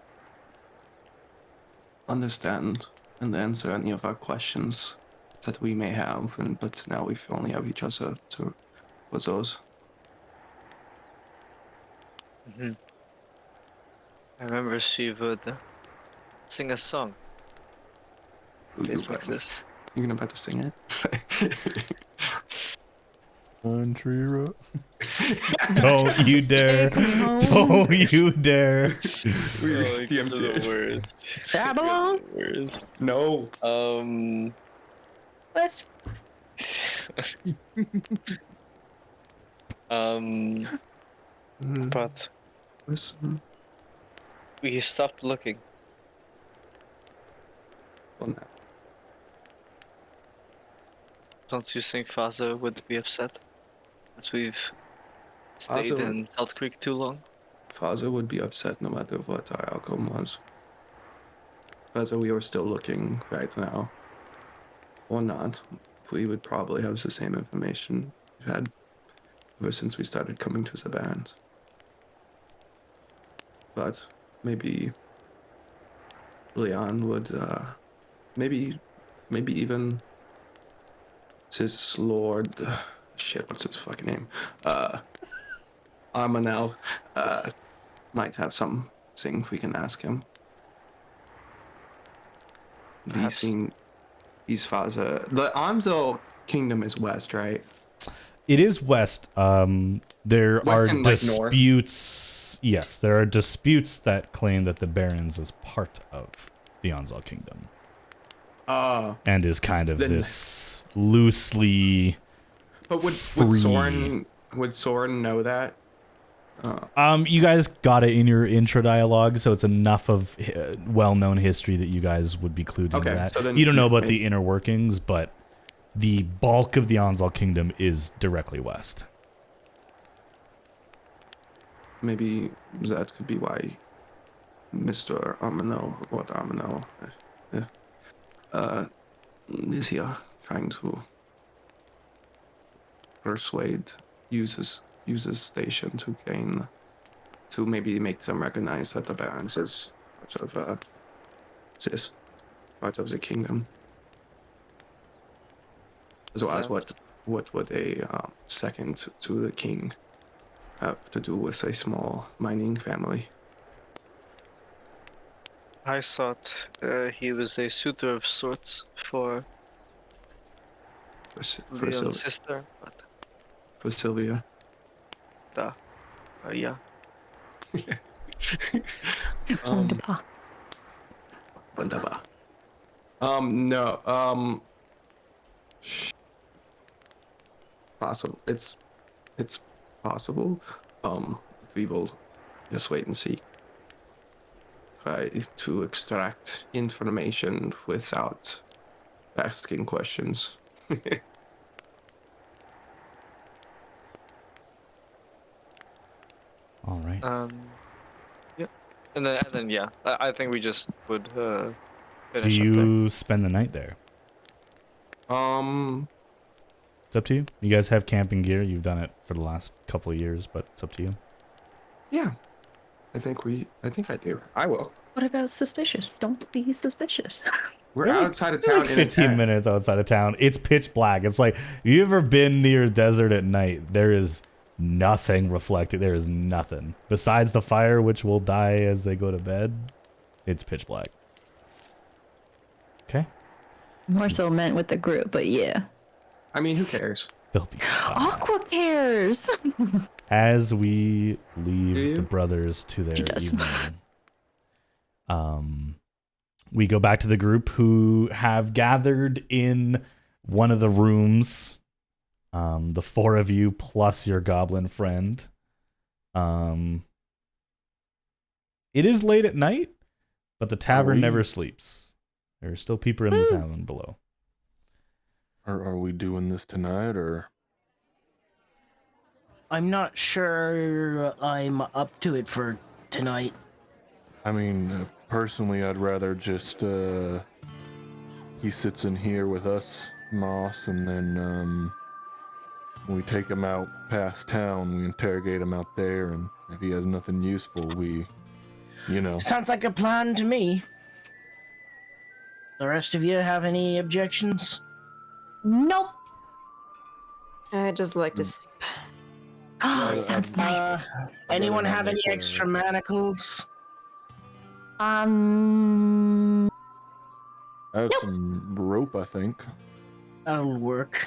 Speaker 5: understand and answer any of our questions that we may have, but now we only have each other for those.
Speaker 7: Mm-hmm. I remember she would sing a song. Days like this.
Speaker 5: You're about to sing it?
Speaker 2: Country road.
Speaker 1: Don't you dare. Don't you dare.
Speaker 7: Oh, the worst.
Speaker 8: Babylon?
Speaker 7: Worst.
Speaker 5: No.
Speaker 8: West.
Speaker 7: But
Speaker 5: Listen.
Speaker 7: we stopped looking.
Speaker 5: Well, no.
Speaker 7: Don't you think Faza would be upset as we've stayed
Speaker 5: Faza
Speaker 7: in Salt Creek too long?
Speaker 5: Faza would be upset no matter what our outcome was. Whether we were still looking right now or not, we would probably have the same information we've had ever since we started coming to the band. But maybe Leon would, maybe even this Lord, what's his fucking name? Armanel, might have something we can ask him. He's father. The Anzo kingdom is west, right?
Speaker 1: It is west. There
Speaker 5: West
Speaker 1: are
Speaker 5: and, like, north?
Speaker 1: disputes. Yes, there are disputes that claim that the Barrens is part of the Anzal kingdom. And is kind of
Speaker 5: Then-
Speaker 1: this loosely.
Speaker 5: But would
Speaker 1: free.
Speaker 5: Soren know that?
Speaker 1: You guys got it in your intro dialogue, so it's enough of well-known history that you guys would be clued into
Speaker 5: Okay,
Speaker 1: that.
Speaker 5: so then
Speaker 1: You don't know about
Speaker 5: maybe-
Speaker 1: the inner workings, but the bulk of the Anzal kingdom is directly west.
Speaker 5: maybe that could be why Mr. Armano, what Armano, is here trying to persuade users station to gain, to maybe make them recognize that the Barons is part of this part of the kingdom, as well as what would a second to the king have to do with a small mining family.
Speaker 7: I thought he was a suitor of sorts for Leon's sister, but
Speaker 5: For Sylvia.
Speaker 7: yeah.
Speaker 5: Wunderbar. No. Possible. It's possible. We will just wait and see. Try to extract information without asking questions.
Speaker 1: All right.
Speaker 7: Yeah. And then yeah. I think we just would
Speaker 1: Do
Speaker 7: finish up there.
Speaker 1: you spend the night there? It's up to you. You guys have camping gear. You've done it for the last couple of years, but it's up to you.
Speaker 5: Yeah. I think I do. I will.
Speaker 4: What about suspicious? Don't be suspicious.
Speaker 5: We're
Speaker 1: Really?
Speaker 5: outside of
Speaker 1: You're
Speaker 5: town.
Speaker 1: like
Speaker 5: in a
Speaker 1: 15
Speaker 5: tent.
Speaker 1: minutes outside of town. It's pitch black. It's like, have you ever been near a desert at night? There is nothing reflected. There is nothing. Besides the fire, which will die as they go to bed, it's pitch black. Okay.
Speaker 4: More so meant with the group, but yeah.
Speaker 5: I mean, who cares?
Speaker 1: They'll be fine.
Speaker 4: Aqua cares.
Speaker 1: As we leave
Speaker 5: Do you?
Speaker 1: the brothers to their
Speaker 4: She does.
Speaker 1: evening, we go back to the group who have gathered in one of the rooms. The four of you plus your goblin friend. It is late at night, but the tavern
Speaker 2: we-
Speaker 1: never sleeps. There are still people in the tavern below.
Speaker 2: Are we doing this tonight, or?
Speaker 6: I'm not sure I'm up to it for tonight.
Speaker 2: I mean, personally, I'd rather just, he sits in here with us, Moss, and then, we take him out past town, we interrogate him out there, and if he has nothing useful, we, you know.
Speaker 6: Sounds like a plan to me. The rest of you have any objections?
Speaker 4: Nope.
Speaker 3: I just like to sleep.
Speaker 4: Oh, it sounds nice.
Speaker 6: Anyone
Speaker 2: not
Speaker 6: have any
Speaker 2: make a-
Speaker 6: extra manacles?
Speaker 2: I have some rope, I think,
Speaker 6: That'll work.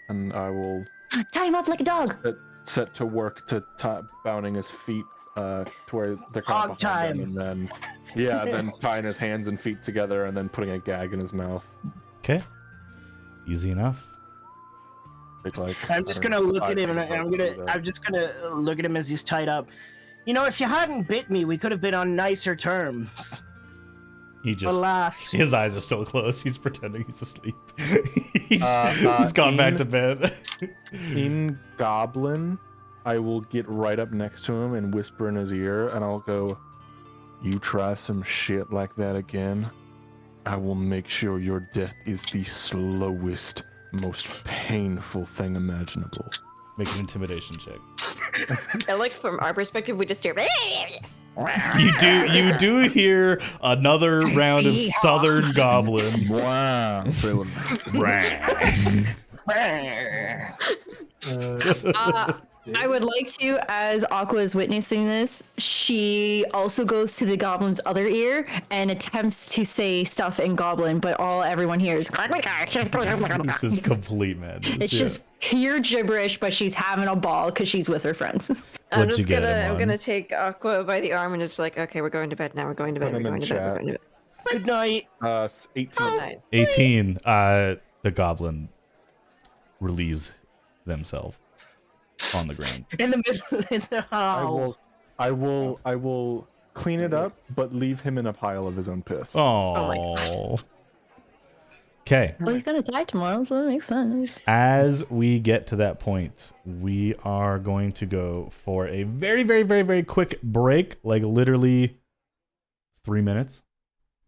Speaker 2: and I will
Speaker 4: Tie him up like a dog.
Speaker 2: set to work to bounding his feet to where they're kind of
Speaker 6: Hog
Speaker 2: behind him,
Speaker 6: time.
Speaker 2: and then then tying his hands and feet together, and then putting a gag in his mouth.
Speaker 1: Okay. Easy enough.
Speaker 2: Like,
Speaker 6: I'm just gonna look at him, and I'm just gonna look at him as he's tied up. You know, if you hadn't bit me, we could have been on nicer terms.
Speaker 1: He just
Speaker 6: Alas.
Speaker 1: his eyes are still closed. He's pretending he's asleep. he's gone back to bed.
Speaker 2: In Goblin, I will get right up next to him and whisper in his ear, and I'll go, "You try some shit like that again, I will make sure your death is the slowest, most painful thing imaginable."
Speaker 1: Make an intimidation check.
Speaker 3: I like from our perspective, we just hear.
Speaker 1: You do hear another round of Southern Goblin.
Speaker 2: Wow.
Speaker 4: I would like to, as Aqua is witnessing this, she also goes to the goblin's other ear and attempts to say stuff in goblin, but all everyone hears.
Speaker 1: This is complete madness.
Speaker 4: It's just pure gibberish, but she's having a ball because she's with her friends.
Speaker 3: I'm
Speaker 1: What'd you
Speaker 3: just
Speaker 1: get
Speaker 3: gonna,
Speaker 1: him
Speaker 3: I'm
Speaker 1: on?
Speaker 3: gonna take Aqua by the arm and just be like, okay, we're going to bed now. We're going to bed.
Speaker 2: Put
Speaker 3: We're
Speaker 2: him in
Speaker 3: going to bed. We're
Speaker 2: chat.
Speaker 3: going to bed.
Speaker 6: Good night.
Speaker 2: 18.
Speaker 3: Good night.
Speaker 1: 18. The goblin relieves themselves on the ground.
Speaker 6: In the middle, in the hall.
Speaker 2: I will clean it up, but leave him in a pile of his own piss.
Speaker 1: Oh. Okay.
Speaker 4: Well, he's gonna die tomorrow, so that makes sense.
Speaker 1: As we get to that point, we are going to go for a very, very, very, very quick break, like literally 3 minutes.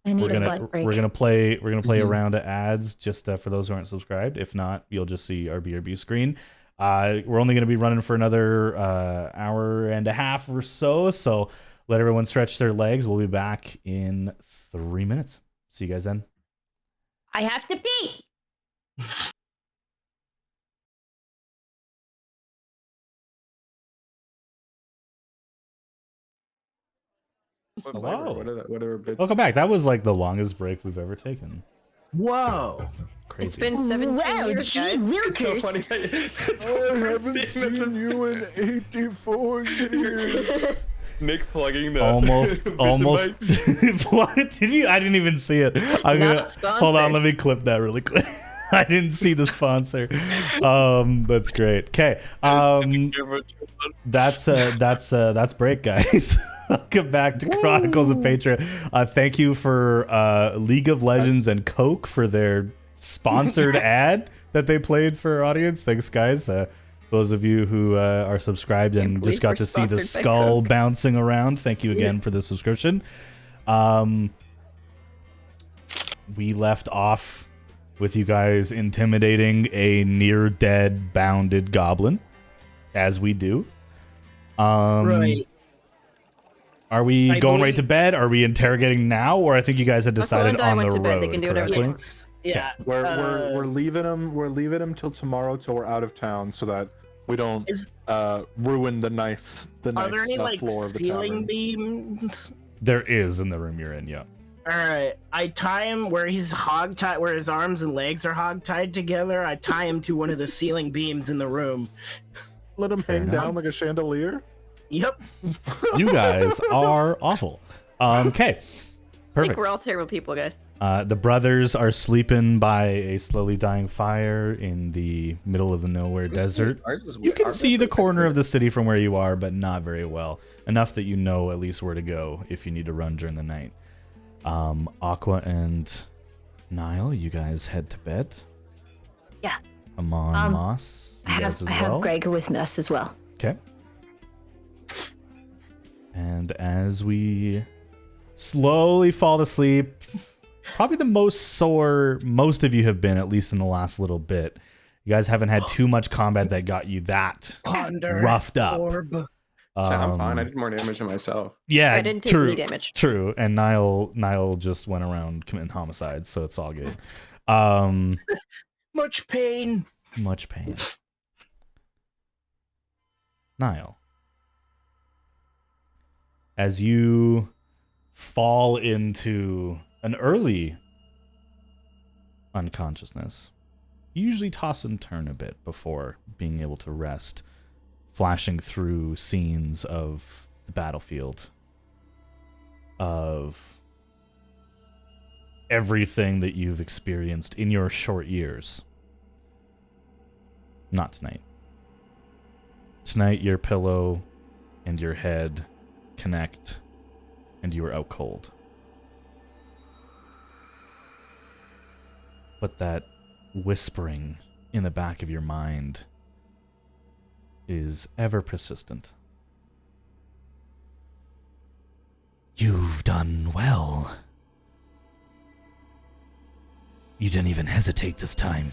Speaker 4: I need a butt break.
Speaker 1: We're gonna play a round of ads just for those who aren't subscribed. If not, you'll just see our BRB screen. We're only gonna be running for another hour and a half or so. So let everyone stretch their legs. We'll be back in 3 minutes. See you guys then.
Speaker 4: I have to pee.
Speaker 1: Hello.
Speaker 5: Whatever bit.
Speaker 1: Welcome back. That was like the longest break we've ever taken.
Speaker 6: Whoa.
Speaker 1: Crazy.
Speaker 3: It's been 17 years, guys.
Speaker 5: It's so funny. That's
Speaker 2: I haven't seen you in 84 years.
Speaker 5: Nick plugging the
Speaker 1: almost.
Speaker 5: Bits
Speaker 1: What did you? I didn't even see it. I'm gonna hold on. Let me clip that really quick. I didn't see the sponsor. That's great. Okay. That's break, guys. Welcome back to Chronicles of Patria. Thank you for League of Legends and Coke for their sponsored ad that they played for our audience. Thanks, guys. Those of you who are subscribed and just got to see the skull bouncing around, thank you again for the subscription. We left off with you guys intimidating a near-dead, bounded goblin, as we do.
Speaker 6: Right.
Speaker 1: Are we going right to bed? Are we interrogating now, or I think you guys had decided on the road?
Speaker 3: They can do whatever.
Speaker 1: Correctly?
Speaker 6: Yeah.
Speaker 2: We're leaving them. We're leaving them till tomorrow, till we're out of town, so that we don't ruin the nice
Speaker 6: Are there any
Speaker 2: floor of the
Speaker 6: ceiling
Speaker 2: tavern.
Speaker 6: beams?
Speaker 1: There is in the room you're in. Yeah.
Speaker 6: All right. I tie him where he's hog-tied, where his arms and legs are hog-tied together. I tie him to one of the ceiling beams in the room.
Speaker 2: Let him hang down like a chandelier.
Speaker 6: Yep.
Speaker 1: You guys are awful. Okay.
Speaker 3: I think
Speaker 1: Perfect.
Speaker 3: we're all terrible people, guys.
Speaker 1: The brothers are sleeping by a slowly dying fire in the middle of the nowhere desert. You can see the corner of the city from where you are, but not very well. Enough that you know at least where to go if you need to run during the night. Aqua and Niall, you guys head to bed.
Speaker 4: Yeah.
Speaker 1: Amon, Moss, you guys as
Speaker 4: I
Speaker 1: well.
Speaker 4: have Greg with us as well.
Speaker 1: Okay. And as we slowly fall asleep, probably the most sore most of you have been, at least in the last little bit. You guys haven't had too much combat that got you that roughed up.
Speaker 5: I'm fine. I did more damage to myself.
Speaker 1: Yeah,
Speaker 3: I didn't take
Speaker 1: true,
Speaker 3: any damage.
Speaker 1: True. And Niall just went around committing homicides, so it's all good.
Speaker 6: Much pain.
Speaker 1: Much pain. Niall, as you fall into an early unconsciousness, you usually toss and turn a bit before being able to rest, flashing through scenes of the battlefield, of everything that you've experienced in your short years. Not tonight. Tonight, your pillow and your head connect, and you are out cold. But that whispering in the back of your mind is ever persistent. You've done well. You didn't even hesitate this time.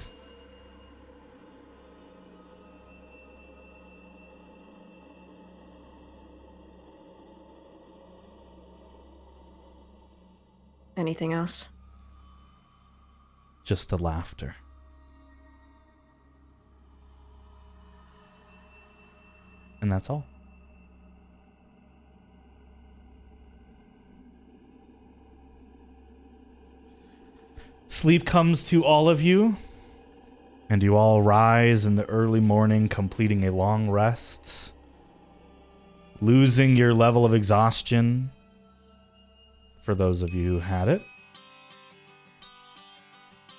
Speaker 3: Anything else?
Speaker 1: Just the laughter. And that's all. Sleep comes to all of you, and you all rise in the early morning, completing a long rest, losing your level of exhaustion for those of you who had it.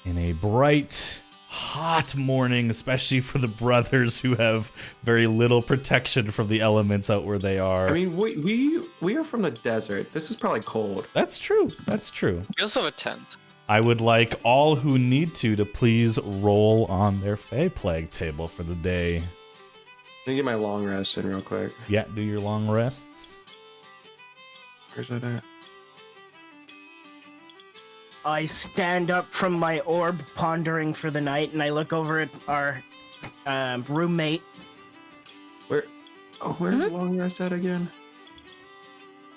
Speaker 1: In a bright, hot morning, especially for the brothers who have very little protection from the elements out where they are.
Speaker 5: I mean, we are from the desert. This is probably cold.
Speaker 1: That's true. That's true.
Speaker 7: We also have a tent.
Speaker 1: I would like all who need to please roll on their Fey Plague table for the day.
Speaker 5: Let me get my long rest in real quick.
Speaker 1: Yeah, do your long rests.
Speaker 5: Where's that at?
Speaker 6: I stand up from my orb, pondering for the night, and I look over at our roommate.
Speaker 5: Where's the long rest at again?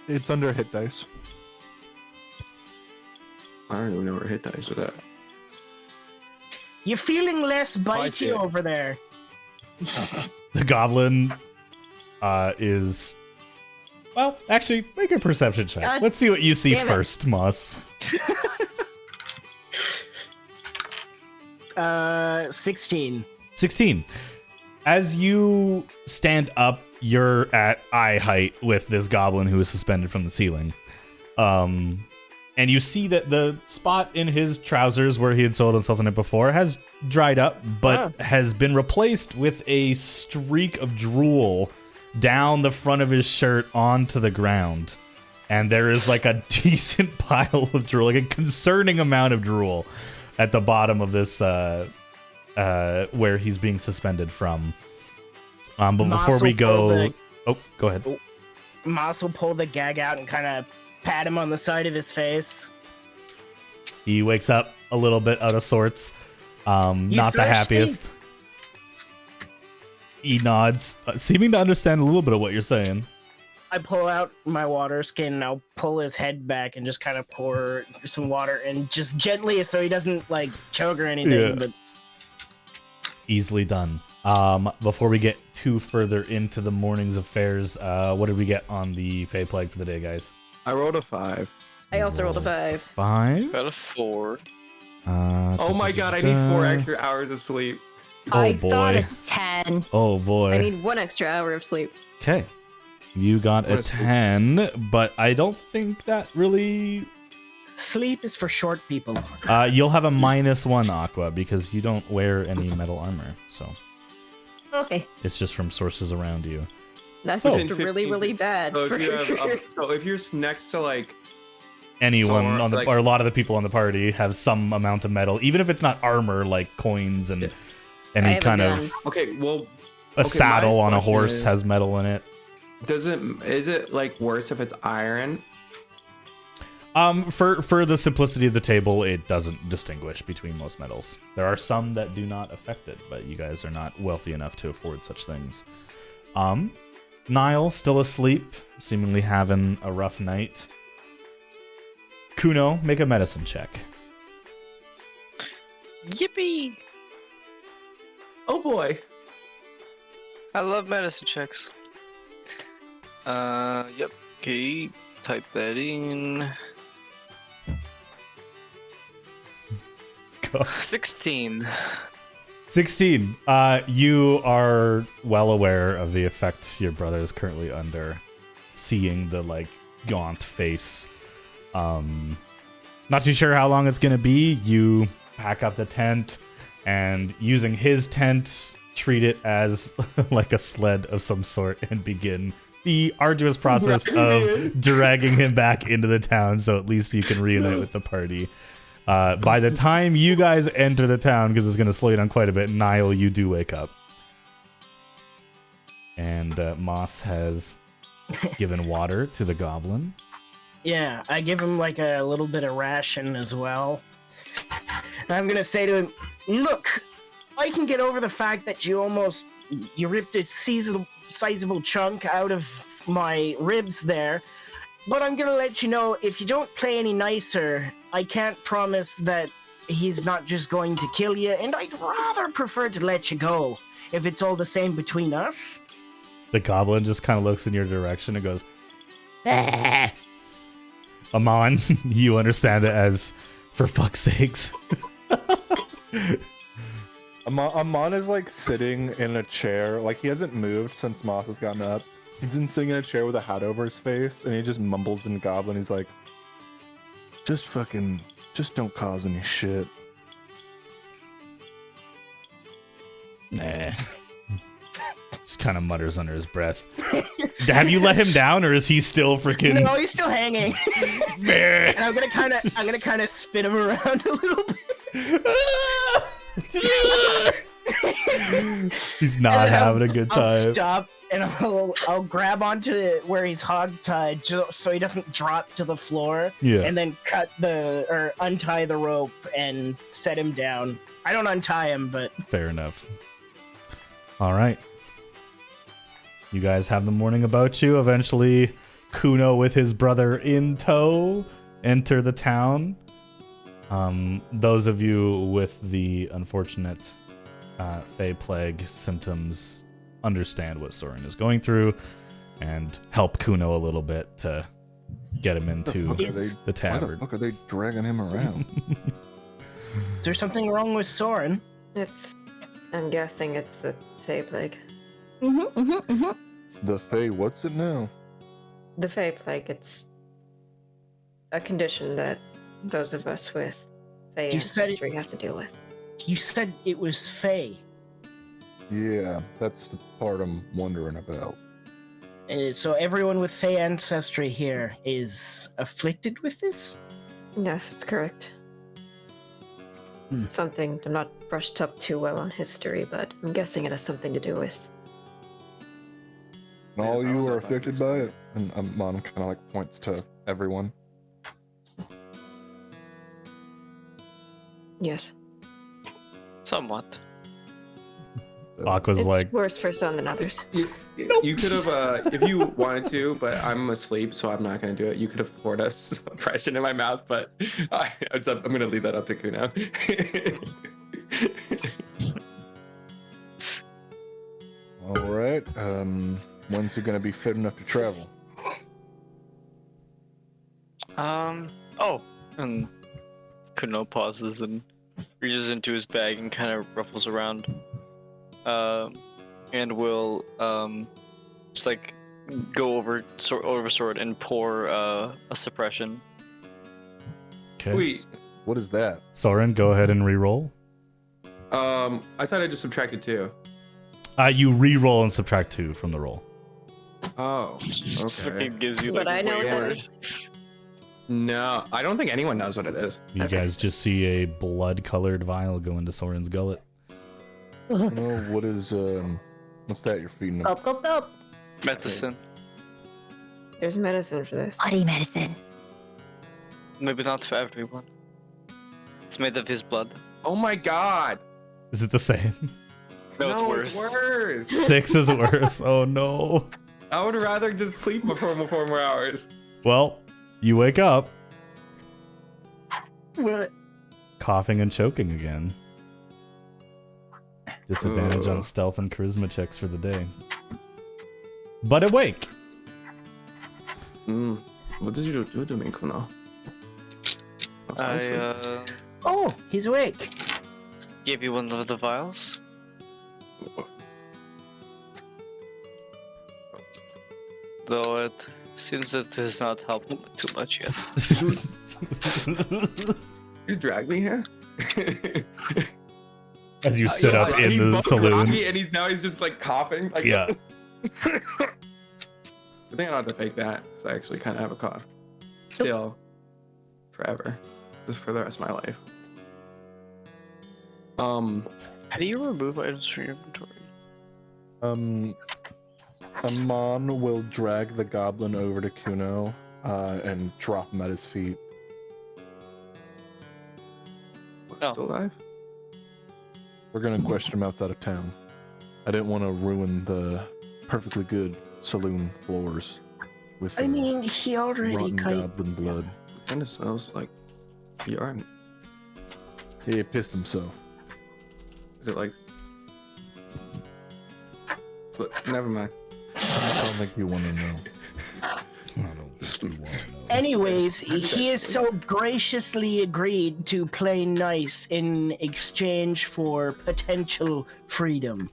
Speaker 2: It's under hit dice.
Speaker 5: I don't even know where hit dice was at.
Speaker 6: You feeling less
Speaker 5: I see
Speaker 6: bitey
Speaker 5: it.
Speaker 6: over there?
Speaker 1: The goblin is... Well, actually, make a perception check.
Speaker 3: God
Speaker 1: Let's see what you see
Speaker 3: damn it.
Speaker 1: first, Moss.
Speaker 6: 16.
Speaker 1: 16. As you stand up, you're at eye height with this goblin who is suspended from the ceiling. And you see that the spot in his trousers where he had soiled himself in it before has dried up, but has been replaced with a streak of drool down the front of his shirt onto the ground. And there is like a decent pile of drool, like a concerning amount of drool at the bottom of this where he's being suspended from. But before we go... Oh, go ahead.
Speaker 6: Moss will pull the gag out and kind of pat him on the side of his face.
Speaker 1: He wakes up a little bit out of sorts. Not the
Speaker 6: thirsty?
Speaker 1: happiest. He nods, seeming to understand a little bit of what you're saying.
Speaker 6: I pull out my water skin and I'll pull his head back and just kind of pour some water and just gently so he doesn't like choke or anything.
Speaker 1: Yeah.
Speaker 6: But
Speaker 1: Easily done. Before we get too further into the morning's affairs, what did we get on the Fey Plague for the day, guys?
Speaker 5: I rolled a 5.
Speaker 3: I also rolled a 5.
Speaker 1: 5?
Speaker 7: Got a 4.
Speaker 5: Oh my god, I need 4 extra hours of sleep.
Speaker 4: I
Speaker 1: boy.
Speaker 4: got a 10.
Speaker 1: Oh boy.
Speaker 3: I need 1 extra hour of sleep.
Speaker 1: Okay. You got a
Speaker 5: What is it?
Speaker 1: 10, but I don't think that really...
Speaker 6: sleep is for short people.
Speaker 1: You'll have a -1, Aqua, because you don't wear any metal armor, so
Speaker 4: Okay.
Speaker 1: it's just from sources around you.
Speaker 3: That's
Speaker 1: Oh.
Speaker 3: just really, really bad.
Speaker 5: So
Speaker 3: for
Speaker 5: if, you have, so if you're next to like,
Speaker 1: Anyone
Speaker 5: So,
Speaker 1: on the
Speaker 5: like-
Speaker 1: or a lot of the people on the party have some amount of metal, even if it's not armor, like coins and
Speaker 3: I
Speaker 1: any
Speaker 3: have a
Speaker 1: kind
Speaker 3: gun.
Speaker 1: of
Speaker 5: okay, well,
Speaker 1: a
Speaker 5: okay,
Speaker 1: saddle
Speaker 5: my
Speaker 1: on a
Speaker 5: question
Speaker 1: horse
Speaker 5: is-
Speaker 1: has metal in it.
Speaker 5: is it like worse if it's iron?
Speaker 1: For the simplicity of the table, it doesn't distinguish between most metals. There are some that do not affect it, but you guys are not wealthy enough to afford such things. Niall still asleep, seemingly having a rough night. Kuno, make a medicine check.
Speaker 7: Yippee!
Speaker 5: Oh boy.
Speaker 7: I love medicine checks. Yep. Okay, type that in. 16.
Speaker 1: 16. You are well aware of the effect your brother is currently under, seeing the like gaunt face. Not too sure how long it's gonna be. You pack up the tent and using his tent, treat it as like a sled of some sort and begin the arduous process of dragging him back into the town so at least you can reunite with the party. By the time you guys enter the town, because it's going to slow you down quite a bit, Niall, you do wake up. And Moss has given water to the goblin.
Speaker 6: Yeah, I give him like a little bit of ration as well. And I'm gonna say to him, look, I can get over the fact that you ripped a sizable chunk out of my ribs there, but I'm gonna let you know, if you don't play any nicer, I can't promise that he's not just going to kill you, and I'd rather prefer to let you go, if it's all the same between us.
Speaker 1: The goblin just kind of looks in your direction and goes, "Ah." Amon, you understand it as, for fuck's sakes.
Speaker 2: Amon is like sitting in a chair, like he hasn't moved since Moss has gotten up. He's been sitting in a chair with a hat over his face, and he just mumbles in Goblin. He's like, just don't cause any shit.
Speaker 1: Nah. Just kind of mutters under his breath. Have you let him down, or is he still freaking?
Speaker 6: No, he's still hanging. And I'm gonna kind of spin him around a little bit.
Speaker 1: He's not having a good time.
Speaker 6: I'll stop and I'll grab onto where he's hogtied so he doesn't drop to the floor.
Speaker 1: Yeah.
Speaker 6: And then untie the rope and set him down. I don't untie him, but
Speaker 1: Fair enough. All right. You guys have the morning about you. Eventually, Kuno with his brother in tow enter the town. Those of you with the unfortunate Fey Plague symptoms understand what Soren is going through and help Kuno a little bit to get him into the
Speaker 2: Why the
Speaker 1: tavern.
Speaker 2: fuck are they dragging him around?
Speaker 6: is there something wrong with Soren?
Speaker 3: I'm guessing it's the Fey Plague.
Speaker 2: The Fey, what's it now?
Speaker 3: The Fey Plague, it's a condition that those of us with Fey
Speaker 6: You said it-
Speaker 3: ancestry have to deal with.
Speaker 6: You said it was Fey.
Speaker 2: Yeah, that's the part I'm wondering about.
Speaker 6: So everyone with Fey ancestry here is afflicted with this?
Speaker 3: Yes, that's correct. Something I'm not brushed up too well on history, but I'm guessing it has something to do with.
Speaker 2: And all
Speaker 5: I
Speaker 2: you
Speaker 5: was
Speaker 2: are
Speaker 5: up on
Speaker 2: affected by it? And Mom kind of like points to everyone.
Speaker 3: Yes.
Speaker 7: Somewhat.
Speaker 1: Aqua's
Speaker 3: It's
Speaker 1: like,
Speaker 3: worse for some than others.
Speaker 5: You could have, if you wanted to, but I'm asleep, so I'm not gonna do it. You could have poured us some oppression in my mouth, but I'm gonna leave that up to Kuno.
Speaker 2: All right. When's he gonna be fit enough to travel?
Speaker 7: Oh, and Kuno pauses and reaches into his bag and kind of ruffles around. And will just like go over sword and pour a suppression.
Speaker 1: okay.
Speaker 5: Wait,
Speaker 2: What is that?
Speaker 1: Soren, go ahead and re-roll.
Speaker 5: I thought I just subtracted 2.
Speaker 1: You re-roll and subtract 2 from the roll.
Speaker 5: Oh,
Speaker 7: Just
Speaker 5: okay.
Speaker 7: fucking gives you
Speaker 3: But
Speaker 7: like
Speaker 3: I know
Speaker 7: way
Speaker 3: what that
Speaker 7: worse.
Speaker 5: No, I don't think anyone knows what it is.
Speaker 1: You
Speaker 3: Okay.
Speaker 1: guys just see a blood-colored vial go into Soren's gullet.
Speaker 2: No, what is what's that you're feeding him?
Speaker 4: Gulp, gulp, gulp.
Speaker 7: Medicine.
Speaker 3: There's medicine for this.
Speaker 4: Body medicine.
Speaker 7: Maybe not for everyone. It's made of his blood.
Speaker 5: Oh my god!
Speaker 1: Is it the same?
Speaker 7: No, it's worse.
Speaker 5: It's worse.
Speaker 1: 6 is worse. Oh no.
Speaker 5: I would rather just sleep for 4 more hours.
Speaker 1: Well, you wake up
Speaker 6: What?
Speaker 1: coughing and choking again. Disadvantage on
Speaker 5: Ugh.
Speaker 1: stealth and charisma checks for the day. But awake.
Speaker 5: What did you do to me, Kuno? That's
Speaker 7: I
Speaker 5: awesome.
Speaker 6: Oh, he's awake.
Speaker 7: gave you one of the vials. Though it seems that it has not helped too much yet.
Speaker 5: You dragged me here?
Speaker 1: As you sit up in
Speaker 5: He's
Speaker 1: the
Speaker 5: both
Speaker 1: saloon.
Speaker 5: groggy and he's just like coughing. Like,
Speaker 1: Yeah.
Speaker 5: I think I don't have to fake that because I actually kind of have a cough. Still, forever, just for the rest of my life.
Speaker 7: How do you remove items from your inventory?
Speaker 2: Amon will drag the goblin over to Kuno and drop him at his feet.
Speaker 7: Oh.
Speaker 5: Still alive?
Speaker 2: We're gonna question him outside of town. I didn't want to ruin the perfectly good saloon floors with
Speaker 6: I mean, he already
Speaker 2: rotten
Speaker 6: kind
Speaker 2: goblin blood.
Speaker 5: It kind of smells like yarn.
Speaker 2: He pissed himself.
Speaker 5: Is it like? But never mind.
Speaker 2: I don't think you want to know.
Speaker 1: I don't think you want to know.
Speaker 6: Anyways, he has so graciously agreed to play nice in exchange for potential freedom.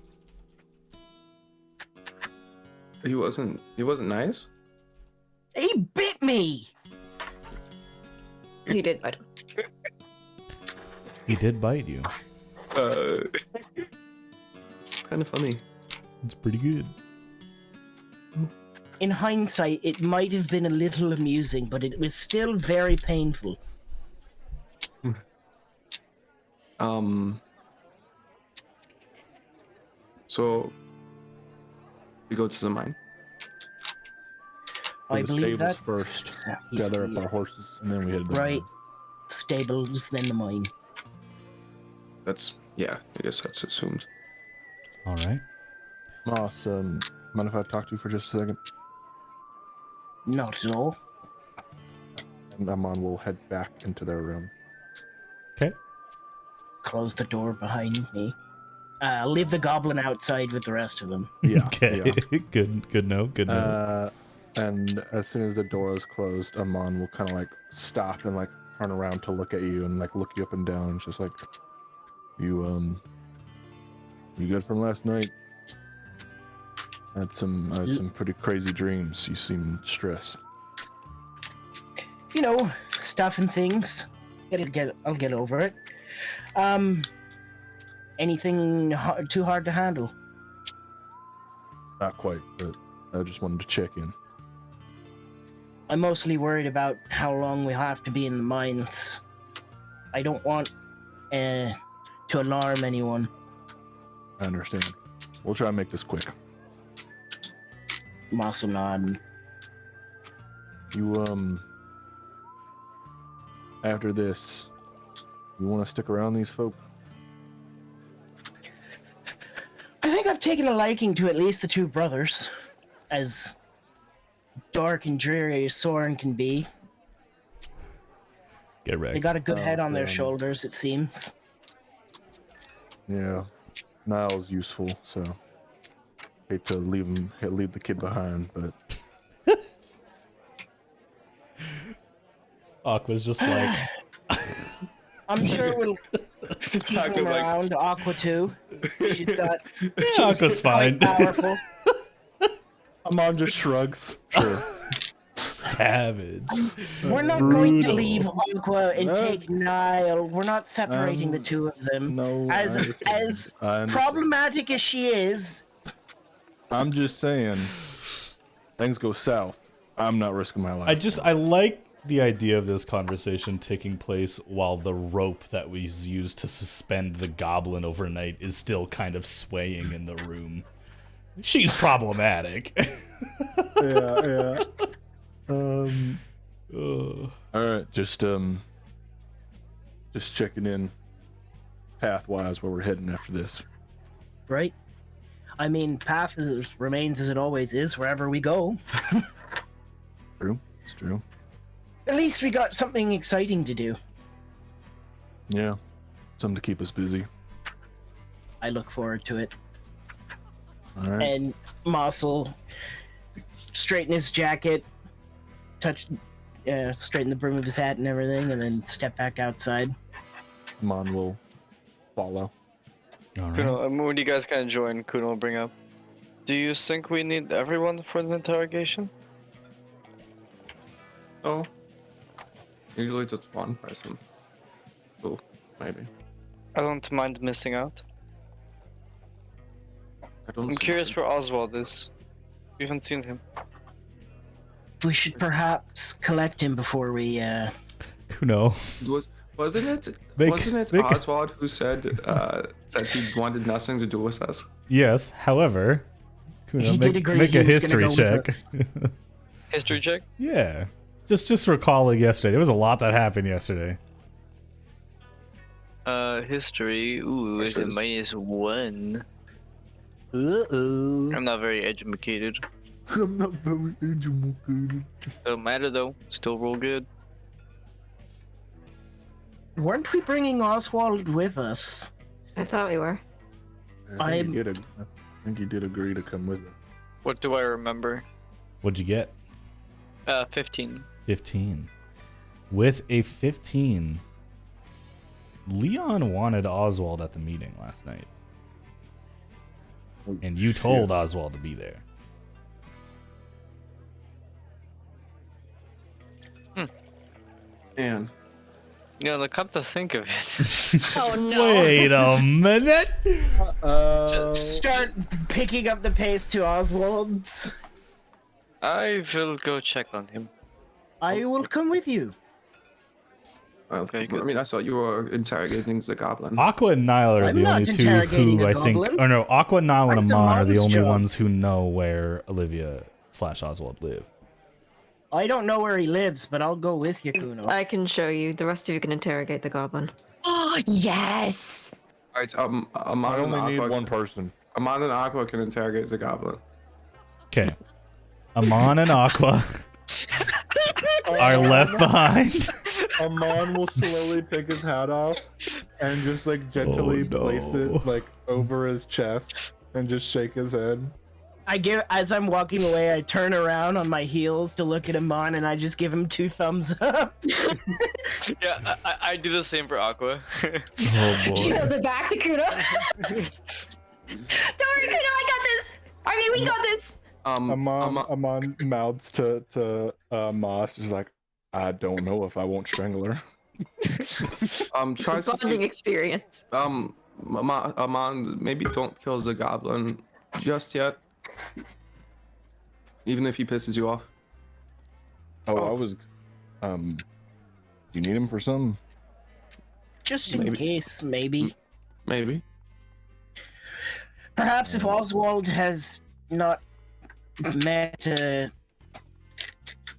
Speaker 5: He wasn't nice.
Speaker 6: He bit me!
Speaker 3: He did bite him.
Speaker 1: He did bite you.
Speaker 5: Kind of funny.
Speaker 1: It's pretty good.
Speaker 6: In hindsight, it might have been a little amusing, but it was still very painful.
Speaker 5: So we go to the mine.
Speaker 6: I
Speaker 2: the
Speaker 6: believe
Speaker 2: stables
Speaker 6: that
Speaker 2: first. Gather up our horses, and then we head down.
Speaker 6: Right. Stables, then the mine.
Speaker 5: I guess that's assumed.
Speaker 1: All right.
Speaker 2: Moss, mind if I talk to you for just a second?
Speaker 6: Not at all.
Speaker 2: And Amon will head back into their room.
Speaker 1: Okay.
Speaker 6: Close the door behind me. Leave the goblin outside with the rest of them.
Speaker 2: Yeah.
Speaker 1: Okay.
Speaker 2: Yeah.
Speaker 1: Good note.
Speaker 2: And as soon as the door is closed, Amon will kind of like stop and like turn around to look at you and like look you up and down. And just like, you good from last night? I had some pretty crazy dreams. You seem stressed.
Speaker 6: You know, stuff and things. I'll get over it. Anything too hard to handle?
Speaker 2: Not quite, but I just wanted to check in.
Speaker 6: I'm mostly worried about how long we'll have to be in the mines. I don't want to alarm anyone.
Speaker 2: I understand. We'll try and make this quick.
Speaker 6: Muscle nod.
Speaker 2: You, after this, you want to stick around these folk?
Speaker 6: I think I've taken a liking to at least the two brothers. As dark and dreary as Soren can be.
Speaker 1: Get wrecked.
Speaker 6: They got a good head on their
Speaker 2: damn.
Speaker 6: shoulders, it seems.
Speaker 2: Yeah. Niall's useful, so hate to leave the kid behind, but
Speaker 1: Aqua's just like,
Speaker 6: I'm sure we'll keep him around. Aqua too. She's got.
Speaker 1: Aqua's fine.
Speaker 6: Quite powerful.
Speaker 2: Amon just shrugs. Sure.
Speaker 1: Savage.
Speaker 6: We're not going to leave Aqua and take Niall. We're not separating the two of them.
Speaker 2: No.
Speaker 6: As
Speaker 2: I understand.
Speaker 6: problematic as she is,
Speaker 2: I'm just saying, things go south. I'm not risking my life.
Speaker 1: I like the idea of this conversation taking place while the rope that was used to suspend the goblin overnight is still kind of swaying in the room. She's problematic.
Speaker 2: Yeah. All right, just checking in pathwise where we're heading after this.
Speaker 6: right? I mean, path remains as it always is wherever we go.
Speaker 2: True, it's true.
Speaker 6: At least we got something exciting to do.
Speaker 2: Yeah, something to keep us busy.
Speaker 6: I look forward to it.
Speaker 2: All right.
Speaker 6: And Moss will straighten his jacket, straighten the brim of his hat and everything, and then step back outside.
Speaker 2: Mon will follow.
Speaker 1: All right.
Speaker 7: Kuno, when you guys kind of join, Kuno will bring up. Do you think we need everyone for the interrogation?
Speaker 5: Oh. Usually just one person. Cool, maybe.
Speaker 7: I don't mind missing out. I'm curious where Oswald is. We haven't seen him.
Speaker 6: We should perhaps collect him before we.
Speaker 1: Kuno.
Speaker 5: Wasn't it
Speaker 1: Make-
Speaker 5: Oswald who said that he wanted nothing to do with us?
Speaker 1: Yes, however, Kuno,
Speaker 6: He did agree
Speaker 1: make
Speaker 6: he
Speaker 1: a
Speaker 6: was gonna
Speaker 1: history
Speaker 6: go with
Speaker 1: check.
Speaker 6: us.
Speaker 7: History check?
Speaker 1: Yeah. Just recalling yesterday. There was a lot that happened yesterday.
Speaker 7: History. Ooh, is it -1?
Speaker 2: Uh-oh.
Speaker 7: I'm not very educated.
Speaker 2: I'm not very educated.
Speaker 7: Don't matter though. Still roll good.
Speaker 6: Weren't we bringing Oswald with us?
Speaker 3: I thought we were.
Speaker 2: I think he did agree to come with it.
Speaker 7: What do I remember?
Speaker 1: What'd you get?
Speaker 7: 15.
Speaker 1: 15. With a 15, Leon wanted Oswald at the meeting last night. And you told Oswald to be there.
Speaker 5: And
Speaker 7: Yeah, look, come to think of it.
Speaker 4: Oh no.
Speaker 1: Wait a minute.
Speaker 6: Start picking up the pace to Oswald's.
Speaker 7: I will go check on him.
Speaker 6: I will come with you.
Speaker 7: Very
Speaker 5: I
Speaker 7: good.
Speaker 5: mean, I thought you were interrogating the goblin.
Speaker 1: Aqua and Nile are
Speaker 6: I'm
Speaker 1: the
Speaker 6: not
Speaker 1: only two
Speaker 6: interrogating
Speaker 1: who
Speaker 6: a
Speaker 1: I think.
Speaker 6: goblin.
Speaker 1: Or no, Aqua, Nile, and
Speaker 6: That's
Speaker 1: Amon are the
Speaker 6: Amon's
Speaker 1: only
Speaker 6: job.
Speaker 1: ones who know where Olivia/Oswald live.
Speaker 6: I don't know where he lives, but I'll go with you, Kuno.
Speaker 3: I can show you. The rest of you can interrogate the goblin.
Speaker 4: Oh, yes.
Speaker 5: All right,
Speaker 2: I
Speaker 5: Amon and
Speaker 2: only need
Speaker 5: Aqua.
Speaker 2: one person.
Speaker 5: Amon and Aqua can interrogate the goblin.
Speaker 1: Okay. Amon and Aqua are left behind.
Speaker 2: Amon will slowly take his hat off and just like gently place
Speaker 1: no.
Speaker 2: it like over his chest and just shake his head.
Speaker 6: As I'm walking away, I turn around on my heels to look at Amon, and I just give him 2 thumbs up.
Speaker 7: Yeah, I do the same for Aqua.
Speaker 1: Oh
Speaker 4: She
Speaker 1: boy.
Speaker 4: goes it back to Kuno. Don't worry, Kuno, I got this. I mean, we got this.
Speaker 2: Amon mouths to Moss, just like, I don't know if I won't strangle her.
Speaker 5: Try
Speaker 3: Bonding experience.
Speaker 5: Amon, maybe don't kill the goblin just yet. Even if he pisses you off.
Speaker 2: I was, you need him for some?
Speaker 6: Just in
Speaker 5: Maybe.
Speaker 6: case, maybe.
Speaker 5: Maybe.
Speaker 6: Perhaps if Oswald has not met a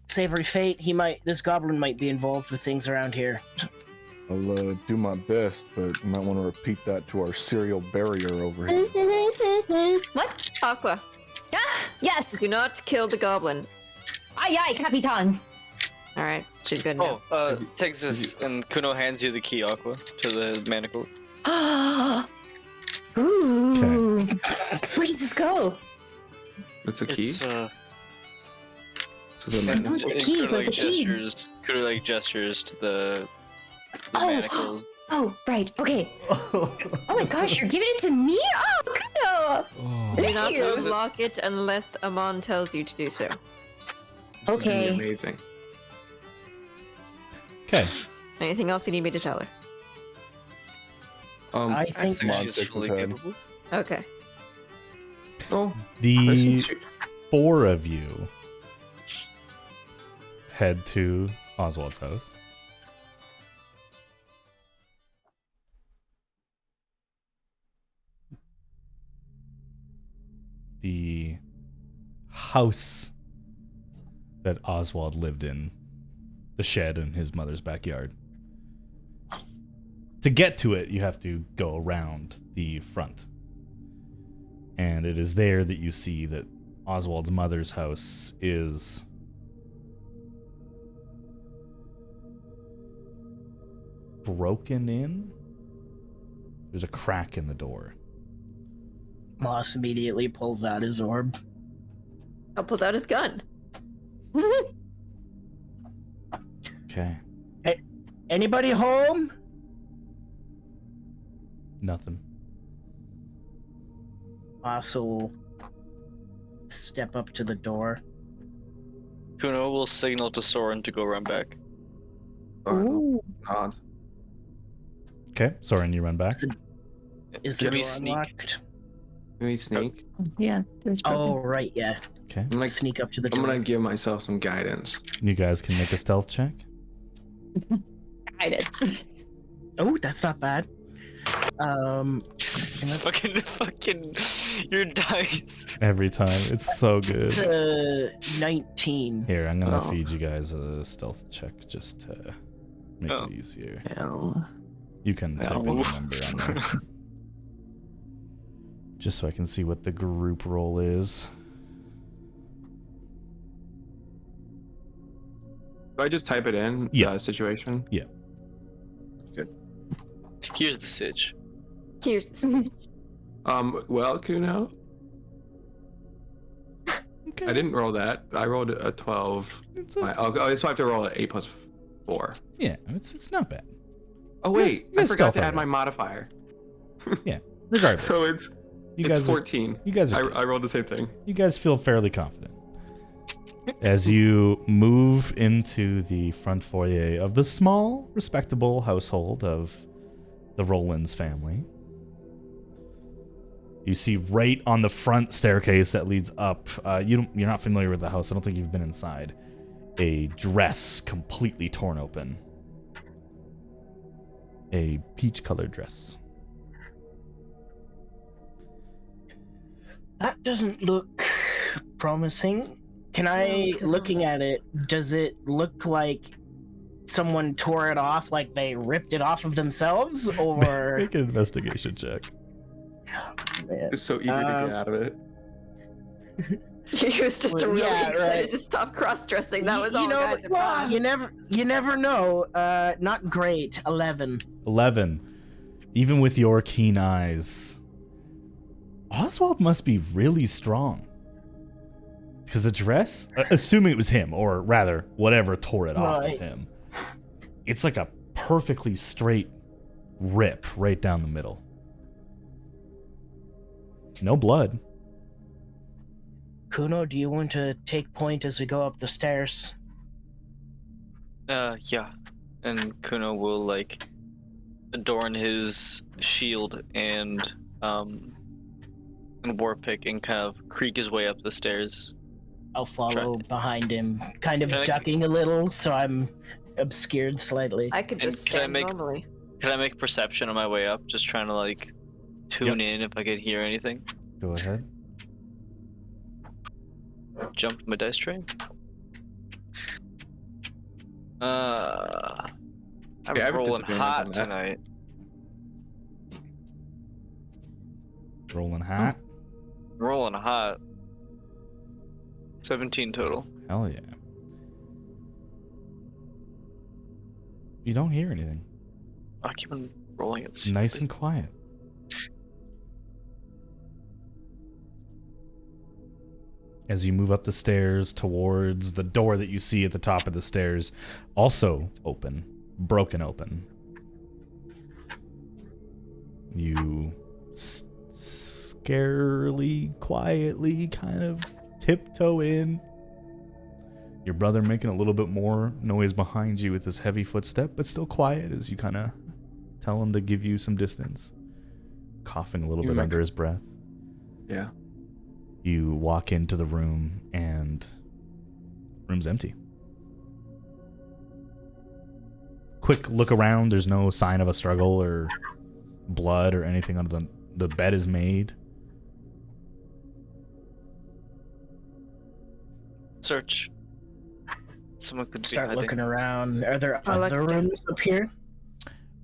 Speaker 6: savory fate, this goblin might be involved with things around here.
Speaker 2: I'll do my best, but you might want to repeat that to our serial barrier over here.
Speaker 4: What?
Speaker 3: Aqua,
Speaker 4: Yes.
Speaker 3: do not kill the goblin.
Speaker 4: Aye, aye, Capitan.
Speaker 3: All right, she's good now.
Speaker 7: Take this, and Kuno hands you the key, Aqua, to the manacle.
Speaker 4: Ooh. Where does this go?
Speaker 5: It's a key.
Speaker 7: It's,
Speaker 5: To the
Speaker 4: No,
Speaker 5: man.
Speaker 4: it's a key, but the key.
Speaker 7: Kuno gestures to the
Speaker 4: Oh.
Speaker 7: manacles.
Speaker 4: Oh, right. Okay. Oh my gosh, you're giving it to me? Oh, Kuno.
Speaker 1: Oh.
Speaker 3: Do
Speaker 4: Thank
Speaker 3: not
Speaker 4: you.
Speaker 3: unlock it unless Amon tells you to do so.
Speaker 5: This is gonna be
Speaker 4: Okay.
Speaker 5: amazing.
Speaker 1: Okay.
Speaker 3: Anything else you need me to tell her?
Speaker 6: I
Speaker 7: I
Speaker 6: think
Speaker 7: think
Speaker 2: Amon
Speaker 7: she's
Speaker 2: shakes
Speaker 7: fully
Speaker 2: his head.
Speaker 7: capable.
Speaker 3: Okay.
Speaker 5: Oh,
Speaker 1: The 4 of you head to Oswald's house. The house that Oswald lived in, the shed in his mother's backyard. To get to it, you have to go around the front. And it is there that you see that Oswald's mother's house is broken in. There's a crack in the door.
Speaker 6: Moss immediately pulls out his orb.
Speaker 3: Pulls out his gun.
Speaker 1: Okay.
Speaker 6: Anybody home?
Speaker 1: Nothing.
Speaker 6: Moss will step up to the door.
Speaker 7: Kuno will signal to Soren to go run back.
Speaker 4: Ooh.
Speaker 5: nod.
Speaker 1: Okay, Soren, you run back.
Speaker 6: Is the
Speaker 7: Can we
Speaker 6: door
Speaker 7: sneak?
Speaker 6: unlocked?
Speaker 5: Can we sneak?
Speaker 4: Yeah. There's
Speaker 6: Oh, right, yeah.
Speaker 1: Okay.
Speaker 5: I'm like,
Speaker 6: Sneak up to the
Speaker 5: I'm
Speaker 6: door.
Speaker 5: gonna give myself some guidance.
Speaker 1: You guys can make a stealth check.
Speaker 4: guidance.
Speaker 6: Oh, that's not bad.
Speaker 7: Fucking your dice.
Speaker 1: Every time. It's so good.
Speaker 6: It's 19.
Speaker 1: Here, I'm gonna
Speaker 5: Oh.
Speaker 1: feed you guys a stealth check just to make
Speaker 7: Oh.
Speaker 1: it easier.
Speaker 5: Hell.
Speaker 1: You can type in the number on there. Just so I can see what the group roll is.
Speaker 5: Do I just type it in?
Speaker 1: Yeah.
Speaker 5: The situation?
Speaker 1: Yeah.
Speaker 5: Good.
Speaker 7: Here's the sitch.
Speaker 3: Here's the stitch.
Speaker 5: Well, Kuno,
Speaker 1: Okay.
Speaker 5: I didn't roll that. I rolled a 12.
Speaker 1: It's,
Speaker 5: So I have to roll an 8 plus 4.
Speaker 1: yeah, it's not bad.
Speaker 5: Oh,
Speaker 1: Yes,
Speaker 5: wait.
Speaker 1: you
Speaker 5: I
Speaker 1: guys
Speaker 5: forgot to
Speaker 1: stealth
Speaker 5: add my
Speaker 1: already.
Speaker 5: modifier.
Speaker 1: Regardless.
Speaker 5: So it's
Speaker 1: you guys
Speaker 5: 14.
Speaker 1: you guys are
Speaker 5: I rolled the same thing.
Speaker 1: you guys feel fairly confident. As you move into the front foyer of the small, respectable household of the Rollins family, you see right on the front staircase that leads up, you're not familiar with the house, I don't think you've been inside, a dress completely torn open. A peach-colored dress.
Speaker 6: That doesn't look promising. Can I, looking at it, does it look like someone tore it off, like they ripped it off of themselves, or...
Speaker 1: Make an investigation check.
Speaker 6: Man.
Speaker 5: Just so eager to get out of it.
Speaker 3: He was just
Speaker 6: Well,
Speaker 3: really
Speaker 6: yeah,
Speaker 3: excited
Speaker 6: right.
Speaker 3: to stop cross-dressing. That was all
Speaker 6: you know,
Speaker 3: guys are fine.
Speaker 6: you never know. Not great. 11.
Speaker 1: 11. Even with your keen eyes, Oswald must be really strong. Because the dress, assuming it was him, or rather, whatever tore it off of him, it's like a perfectly straight rip right down the middle. No blood.
Speaker 6: Kuno, do you want to take point as we go up the stairs?
Speaker 7: Yeah. And Kuno will like adorn his shield and war pick and kind of creak his way up the stairs.
Speaker 6: I'll follow behind him, kind of ducking a little, so I'm obscured slightly.
Speaker 3: I could just stand normally.
Speaker 7: Can I make perception on my way up? Just trying to like tune in if I could hear anything.
Speaker 1: Go ahead.
Speaker 7: Jumped my dice tray. I'm rolling hot tonight.
Speaker 1: Rolling hot?
Speaker 7: Rolling hot. 17 total.
Speaker 1: Hell yeah. You don't hear anything.
Speaker 7: I keep on rolling it.
Speaker 1: Nice and quiet. As you move up the stairs towards the door that you see at the top of the stairs, also open, broken open. You scarily, quietly kind of tiptoe in. Your brother making a little bit more noise behind you with his heavy footstep, but still quiet as you kind of tell him to give you some distance. Coughing a little bit under his breath.
Speaker 5: Yeah.
Speaker 1: You walk into the room and room's empty. Quick look around, there's no sign of a struggle or blood or anything under the bed is made.
Speaker 7: Search. Someone could
Speaker 6: start
Speaker 7: be hiding.
Speaker 6: looking around. Are there other rooms up here?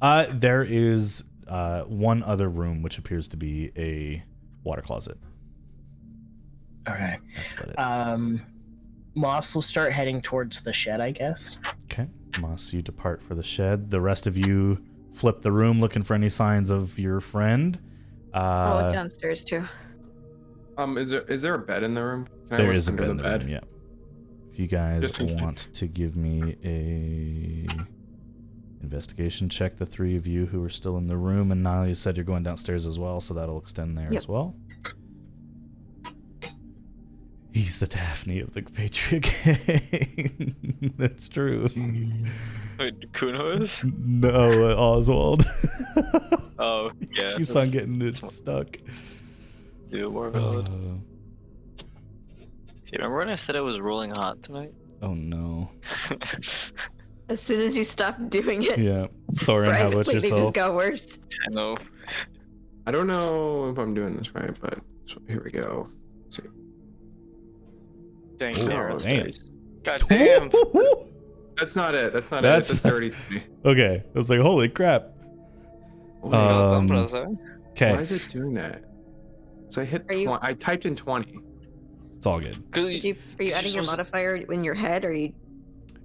Speaker 1: There is one other room which appears to be a water closet.
Speaker 6: All right.
Speaker 1: That's about it.
Speaker 6: Moss will start heading towards the shed, I guess.
Speaker 1: Okay. Moss, you depart for the shed. The rest of you flip the room looking for any signs of your friend.
Speaker 3: I'll look downstairs too.
Speaker 5: Is there a bed in the room? Can
Speaker 1: There is a bed in the room, yeah. If you guys want to give me a investigation check, the three of you who are still in the room, and Niall, you said you're going downstairs as well, so that'll extend there as well. He's the Daphne of the Patria gang. That's true.
Speaker 7: Wait, Kuno is?
Speaker 1: No, Oswald.
Speaker 7: Oh, yeah.
Speaker 1: Keeps on getting it stuck.
Speaker 7: Do more valid. You remember when I said I was rolling hot tonight?
Speaker 1: Oh no.
Speaker 3: As soon as you stopped doing it,
Speaker 1: Yeah. Soren, how about
Speaker 3: they
Speaker 1: yourself?
Speaker 3: just got worse.
Speaker 7: I know.
Speaker 5: I don't know if I'm doing this right, but here we go. Let's see.
Speaker 7: Dang,
Speaker 1: Oh, damn.
Speaker 7: God damn.
Speaker 5: That's not it. That's not it.
Speaker 1: That's
Speaker 5: It's a 33.
Speaker 1: Okay. I was like, holy crap. Okay.
Speaker 5: Why is it doing that? So I hit. I typed in 20.
Speaker 1: It's all good.
Speaker 3: Are you adding your modifier in your head, or are you?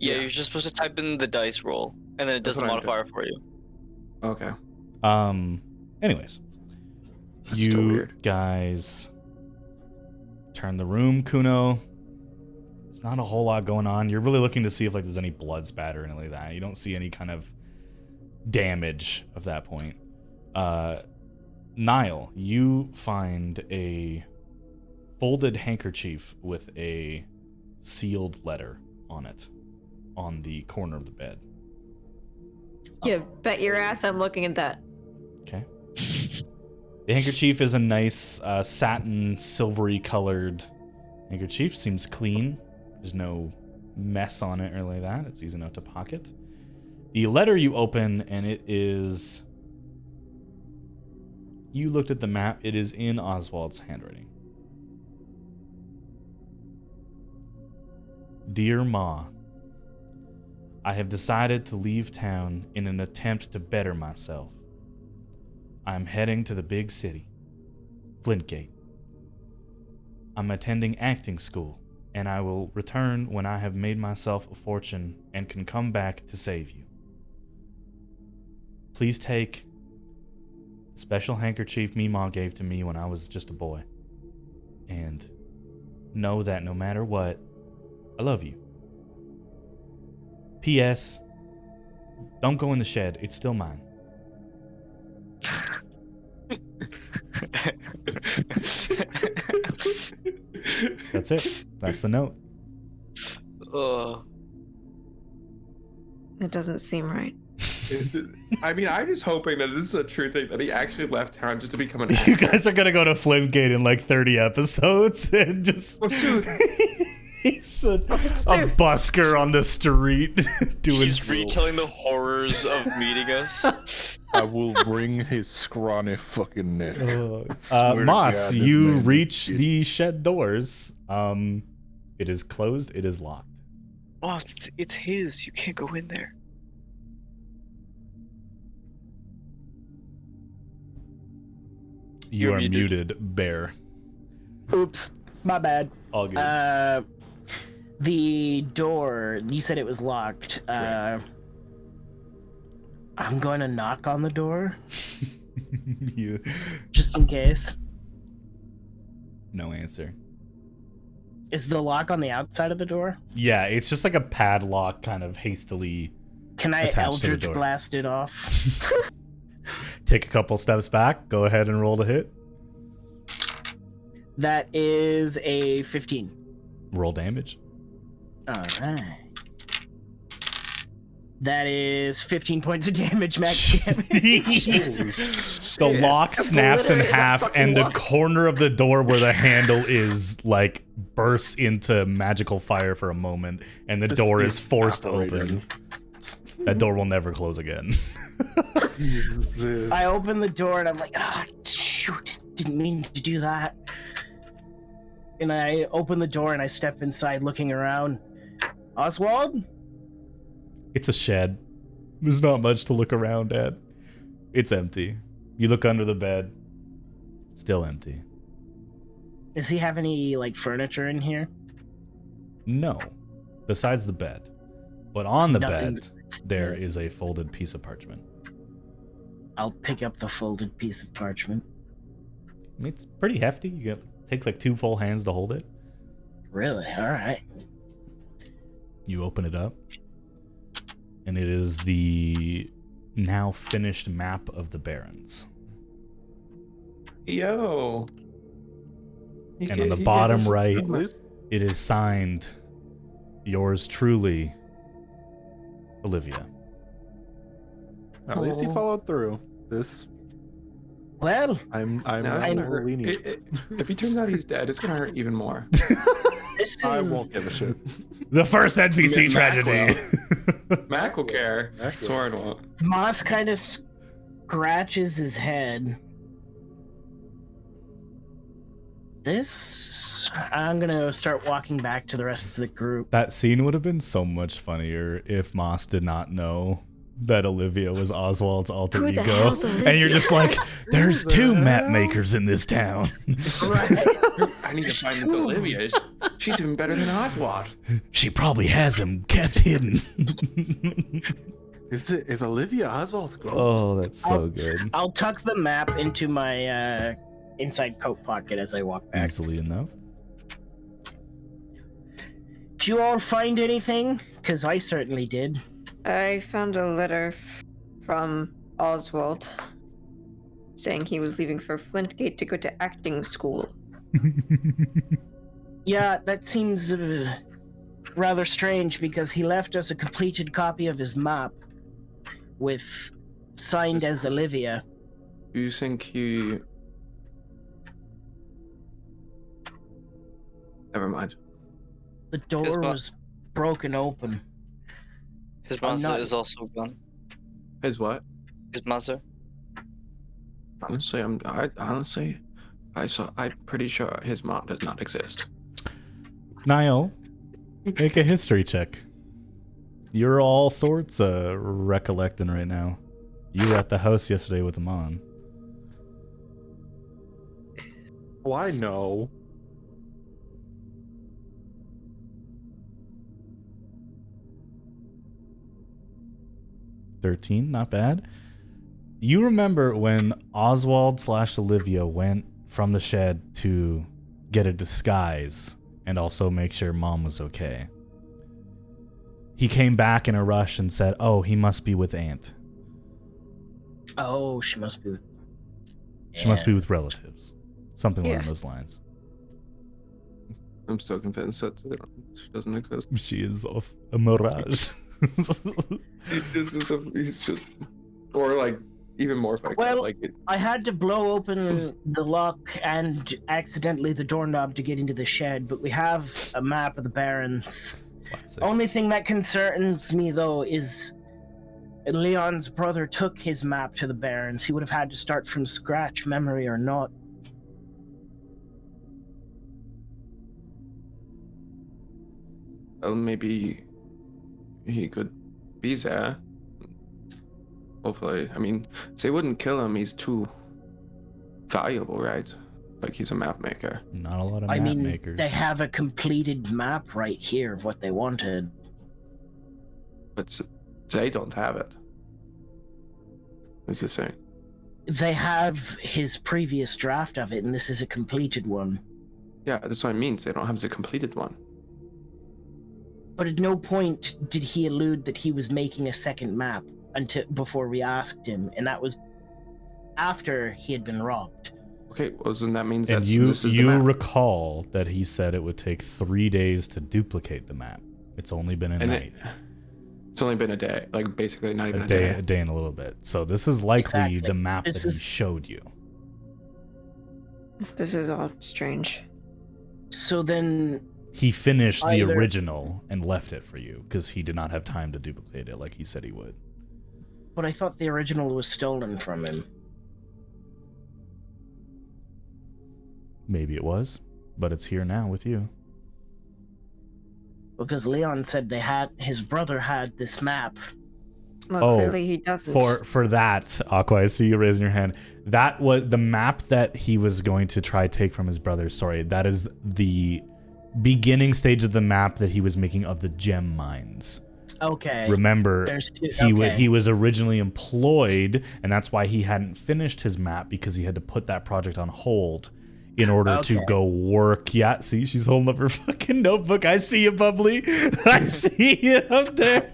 Speaker 7: Yeah, you're just supposed to type in the dice roll, and then it does the modifier for you.
Speaker 5: Okay.
Speaker 1: Anyways,
Speaker 5: That's still
Speaker 1: you
Speaker 5: weird.
Speaker 1: guys turn the room. Kuno, there's not a whole lot going on. You're really looking to see if like there's any blood spatter or anything like that. You don't see any kind of damage of that point. Niall, you find a folded handkerchief with a sealed letter on it, on the corner of the bed.
Speaker 3: You bet your ass I'm looking at that.
Speaker 1: Okay. The handkerchief is a nice satin, silvery colored handkerchief. Seems clean. There's no mess on it or like that. It's easy enough to pocket. The letter you open, and it is... You looked at the map. It is in Oswald's handwriting. Dear Ma, I have decided to leave town in an attempt to better myself. I am heading to the big city, Flintgate. I'm attending acting school, and I will return when I have made myself a fortune and can come back to save you. Please take the special handkerchief Meemaw gave to me when I was just a boy, and know that no matter what, I love you. P.S. Don't go in the shed. It's still mine. That's it. That's the note.
Speaker 3: It doesn't seem right.
Speaker 5: I mean, I'm just hoping that this is a true thing, that he actually left town just to become an
Speaker 1: You guys are gonna go to Flintgate in like 30 episodes and just... He's a busker on the street doing...
Speaker 7: He's retelling the horrors of meeting us.
Speaker 2: I will wring his scrawny fucking neck.
Speaker 1: Moss, you reach the shed doors. It is closed. It is locked.
Speaker 7: Boss, it's his. You can't go in there.
Speaker 1: You are muted, Bear.
Speaker 6: Oops, my bad.
Speaker 1: All good.
Speaker 6: The door, you said it was locked.
Speaker 1: Correct.
Speaker 6: I'm going to knock on the door.
Speaker 1: You...
Speaker 6: Just in case.
Speaker 1: No answer.
Speaker 6: Is the lock on the outside of the door?
Speaker 1: Yeah, it's just like a padlock kind of hastily
Speaker 6: Can I
Speaker 1: attached to the
Speaker 6: Eldritch
Speaker 1: door.
Speaker 6: blast it off?
Speaker 1: Take a couple steps back. Go ahead and roll to hit.
Speaker 6: That is a 15.
Speaker 1: Roll damage.
Speaker 6: All right. That is 15 points of damage, max damage.
Speaker 1: The lock snaps in half, and the corner of the door where the handle is like bursts into magical fire for a moment, and the door is forced open. That door will never close again.
Speaker 6: I open the door and I'm like, shoot, didn't mean to do that. And I open the door and I step inside looking around. Oswald?
Speaker 1: It's a shed. There's not much to look around at. It's empty. You look under the bed. Still empty.
Speaker 6: Does he have any, like, furniture in here?
Speaker 1: No. Besides the bed. But on the
Speaker 6: Nothing
Speaker 1: bed, there is a folded piece of parchment.
Speaker 6: I'll pick up the folded piece of parchment.
Speaker 1: I mean, it's pretty hefty. Takes like 2 full hands to hold it.
Speaker 6: Really? All right.
Speaker 1: You open it up, and it is the now finished map of the Barrens.
Speaker 5: Yo.
Speaker 1: And on the bottom right, it is signed, yours truly, Olivia.
Speaker 2: At least he followed through. This,
Speaker 6: Well,
Speaker 2: I'm
Speaker 5: No, it's
Speaker 2: more
Speaker 5: gonna hurt.
Speaker 2: lenient.
Speaker 5: If he turns out he's dead, it's gonna hurt even more.
Speaker 6: this is...
Speaker 2: I won't give a shit.
Speaker 1: The first NPC
Speaker 5: Mac
Speaker 1: tragedy.
Speaker 5: Mac will care. Soren won't.
Speaker 6: Moss kind of scratches his head. I'm gonna start walking back to the rest of the group.
Speaker 1: That scene would have been so much funnier if Moss did not know that Olivia was Oswald's alter
Speaker 3: Who the
Speaker 1: ego.
Speaker 3: hell's Olivia?
Speaker 1: And you're just like, there's 2 map makers in this town.
Speaker 6: Right.
Speaker 5: I need to find this Olivia. She's even better than Oswald.
Speaker 1: She probably has him kept hidden.
Speaker 2: Is Olivia Oswald's girl?
Speaker 1: Oh, that's so good.
Speaker 6: I'll tuck the map into my inside coat pocket as I walk back.
Speaker 1: Easily enough.
Speaker 6: Did you all find anything? Because I certainly did.
Speaker 3: I found a letter from Oswald saying he was leaving for Flintgate to go to acting school.
Speaker 6: Yeah, that seems rather strange because he left us a completed copy of his map with signed as Olivia.
Speaker 5: Do you think he... Never mind.
Speaker 6: The door was broken open.
Speaker 7: His master is also gone.
Speaker 5: His what?
Speaker 7: His master.
Speaker 5: Honestly, I'm pretty sure his mom does not exist.
Speaker 1: Niall, make a history check. You're all sorts of recollecting right now. You were at the house yesterday with Amon.
Speaker 2: Oh, I know.
Speaker 1: $13, not bad. You remember when Oswald/Olivia went from the shed to get a disguise and also make sure Mom was okay. He came back in a rush and said, "Oh, he must be with Aunt.
Speaker 6: Oh, she must be with...
Speaker 1: She must be with relatives." Something along those lines.
Speaker 5: I'm still convinced that she doesn't exist.
Speaker 1: She is of a mirage.
Speaker 5: He's just, or like even more fucked
Speaker 6: Well,
Speaker 5: up. Like
Speaker 6: I had to blow open the lock and accidentally the doorknob to get into the shed, but we have a map of the Barrens.
Speaker 1: Classic.
Speaker 6: Only thing that concerns me though is Leon's brother took his map to the Barrens. He would have had to start from scratch, memory or not.
Speaker 5: well, maybe he could be there. Hopefully, I mean, they wouldn't kill him. He's too valuable, right? Like he's a map maker.
Speaker 1: Not a lot of
Speaker 6: I
Speaker 1: map
Speaker 6: mean,
Speaker 1: makers.
Speaker 6: they have a completed map right here of what they wanted.
Speaker 5: But they don't have it. Is the same.
Speaker 6: They have his previous draft of it, and this is a completed one.
Speaker 5: Yeah, that's what I mean. They don't have the completed one.
Speaker 6: But at no point did he allude that he was making a second map until before we asked him, and that was after he had been robbed.
Speaker 5: Okay, well, then that means
Speaker 1: and
Speaker 5: that
Speaker 1: you
Speaker 5: this is the map.
Speaker 1: recall that he said it would take 3 days to duplicate the map. It's only been a night.
Speaker 5: It's only been a day, like basically not even
Speaker 1: a
Speaker 5: a
Speaker 1: day,
Speaker 5: day.
Speaker 1: a day and a little bit. So this is likely
Speaker 6: Exactly.
Speaker 1: the map
Speaker 6: This
Speaker 1: that he
Speaker 6: is-
Speaker 1: showed you.
Speaker 3: This is all strange.
Speaker 6: So then,
Speaker 1: He finished the
Speaker 6: Either-
Speaker 1: original and left it for you because he did not have time to duplicate it like he said he would.
Speaker 6: but I thought the original was stolen from him.
Speaker 1: Maybe it was, but it's here now with you.
Speaker 6: Because Leon said his brother had this map.
Speaker 3: Well, clearly he doesn't.
Speaker 1: For that, Aqua, I see you raising your hand. That was the map that he was going to try take from his brother. Sorry, that is the beginning stage of the map that he was making of the gem mines.
Speaker 6: Okay.
Speaker 1: Remember,
Speaker 6: There's two-
Speaker 1: he
Speaker 6: okay.
Speaker 1: he was originally employed, and that's why he hadn't finished his map, because he had to put that project on hold in order to
Speaker 6: Okay.
Speaker 1: go work. Yeah, see, she's holding up her fucking notebook. I see you, Bubbly. I see you up there.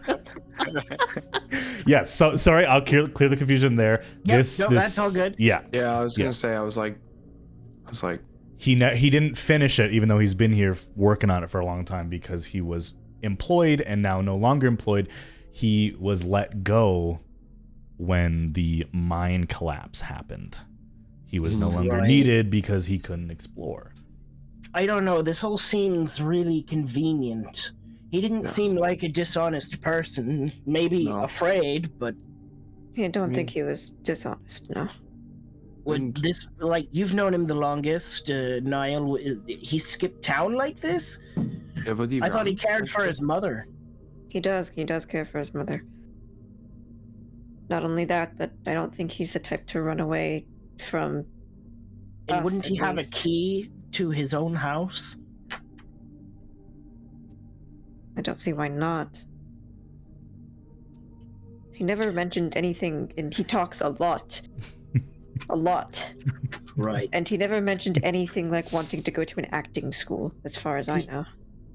Speaker 1: Yes, so sorry, I'll clear the confusion there.
Speaker 6: Yep, no, that's all good.
Speaker 1: Yeah,
Speaker 5: Yeah, I was gonna say, I was like,
Speaker 1: he didn't finish it, even though he's been here working on it for a long time, because he was employed and now no longer employed. He was let go when the mine collapse happened. He was no longer
Speaker 6: Right.
Speaker 1: needed because he couldn't explore.
Speaker 6: I don't know. This all seems really convenient. He didn't
Speaker 5: Yeah.
Speaker 6: seem like a dishonest person. Maybe
Speaker 5: No.
Speaker 6: afraid, but
Speaker 3: I don't
Speaker 5: mean-
Speaker 3: think he was dishonest, no.
Speaker 6: would
Speaker 5: And-
Speaker 6: this, like, you've known him the longest, Niall. He skipped town like this?
Speaker 5: yeah, but
Speaker 6: I thought he cared for his mother.
Speaker 3: He does care for his mother. Not only that, but I don't think he's the type to run away from
Speaker 6: And
Speaker 3: us,
Speaker 6: wouldn't he
Speaker 3: at
Speaker 6: have a
Speaker 3: least.
Speaker 6: key to his own house?
Speaker 3: I don't see why not. He never mentioned anything, and he talks a lot. A lot.
Speaker 6: Right.
Speaker 3: And he never mentioned anything like wanting to go to an acting school, as far as I know.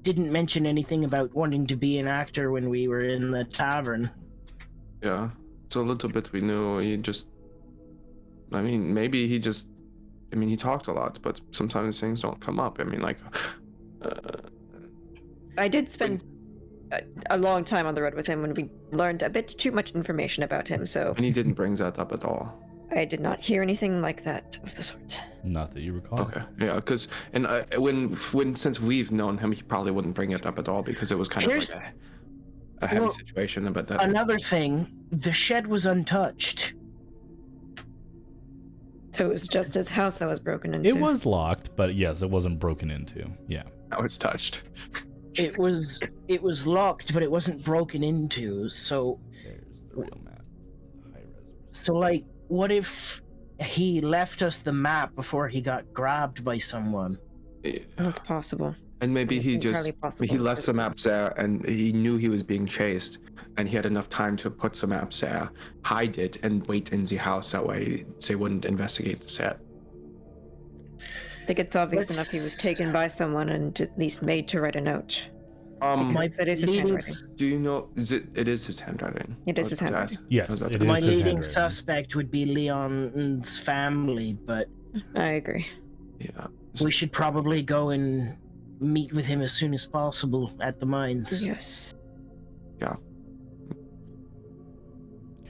Speaker 6: Didn't mention anything about wanting to be an actor when we were in the tavern.
Speaker 5: Yeah, it's a little bit we knew. He just, I mean, maybe he just, I mean, he talked a lot, but sometimes things don't come up. I mean, like,
Speaker 3: I did spend a long time on the road with him when we learned a bit too much information about him, so
Speaker 5: And he didn't bring that up at all.
Speaker 3: I did not hear anything like that of the sort.
Speaker 1: Not that you recall.
Speaker 5: Okay, yeah, because when since we've known him, he probably wouldn't bring it up at all because it was kind
Speaker 6: Here's-
Speaker 5: of like a heavy situation. But that
Speaker 6: Another thing, the shed was untouched.
Speaker 3: So it was just his house that was broken into.
Speaker 1: It was locked, but yes, it wasn't broken into. Yeah.
Speaker 5: now it's touched.
Speaker 6: It was locked, but it wasn't broken into. So
Speaker 1: There's the real map. High res.
Speaker 6: so like, what if he left us the map before he got grabbed by someone?
Speaker 3: That's possible.
Speaker 5: And maybe
Speaker 3: It's
Speaker 5: he just
Speaker 3: entirely possible
Speaker 5: he left
Speaker 3: because
Speaker 5: some
Speaker 3: it
Speaker 5: maps there, and he knew he was being chased, and he had enough time to put some maps there, hide it, and wait in the house. That way, they wouldn't investigate the set.
Speaker 3: I think it's obvious enough he was taken by someone and at least made to write a note.
Speaker 5: My
Speaker 3: Because that is his
Speaker 6: leading
Speaker 3: handwriting.
Speaker 5: Do you know? It is his handwriting.
Speaker 3: It is his
Speaker 5: How's that?
Speaker 3: handwriting.
Speaker 1: Yes,
Speaker 5: How's that?
Speaker 1: it is
Speaker 6: My
Speaker 1: his
Speaker 6: leading
Speaker 1: handwriting.
Speaker 6: suspect would be Leon's family, but
Speaker 3: I agree.
Speaker 5: Yeah.
Speaker 6: we should probably go and meet with him as soon as possible at the mines.
Speaker 3: Yes.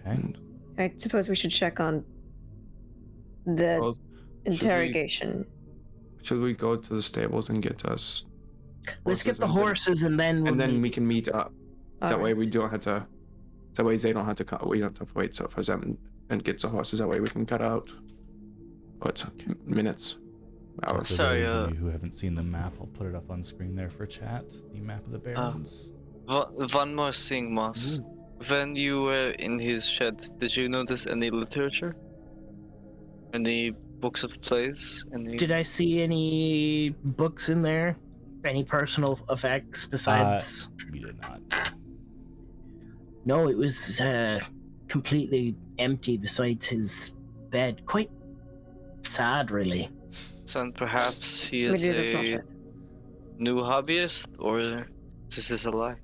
Speaker 1: Okay.
Speaker 3: I suppose we should check on the
Speaker 5: Well,
Speaker 3: interrogation.
Speaker 5: should we go to the stables and get us?
Speaker 6: Let's get the
Speaker 5: and then-
Speaker 6: horses and then we'll
Speaker 5: And then
Speaker 6: meet.
Speaker 5: we can meet up. That way
Speaker 3: Alright.
Speaker 5: we don't have to. That way they don't have to cut. We don't have to wait for them and get the horses. That way we can cut out. What minutes?
Speaker 1: For
Speaker 5: Hours.
Speaker 7: Sorry,
Speaker 1: those of you who haven't seen the map, I'll put it up on screen there for chat. The map of the Barrens.
Speaker 7: One more thing, Moss. When you were in his shed, did you notice any literature? Any books of plays? Any...
Speaker 6: Did I see any books in there? Any personal effects besides?
Speaker 1: You did not.
Speaker 6: No, it was completely empty besides his bed. Quite sad, really.
Speaker 7: And perhaps he
Speaker 3: It
Speaker 7: is
Speaker 3: is a small
Speaker 7: a
Speaker 3: shed.
Speaker 7: new hobbyist, or this is a lie.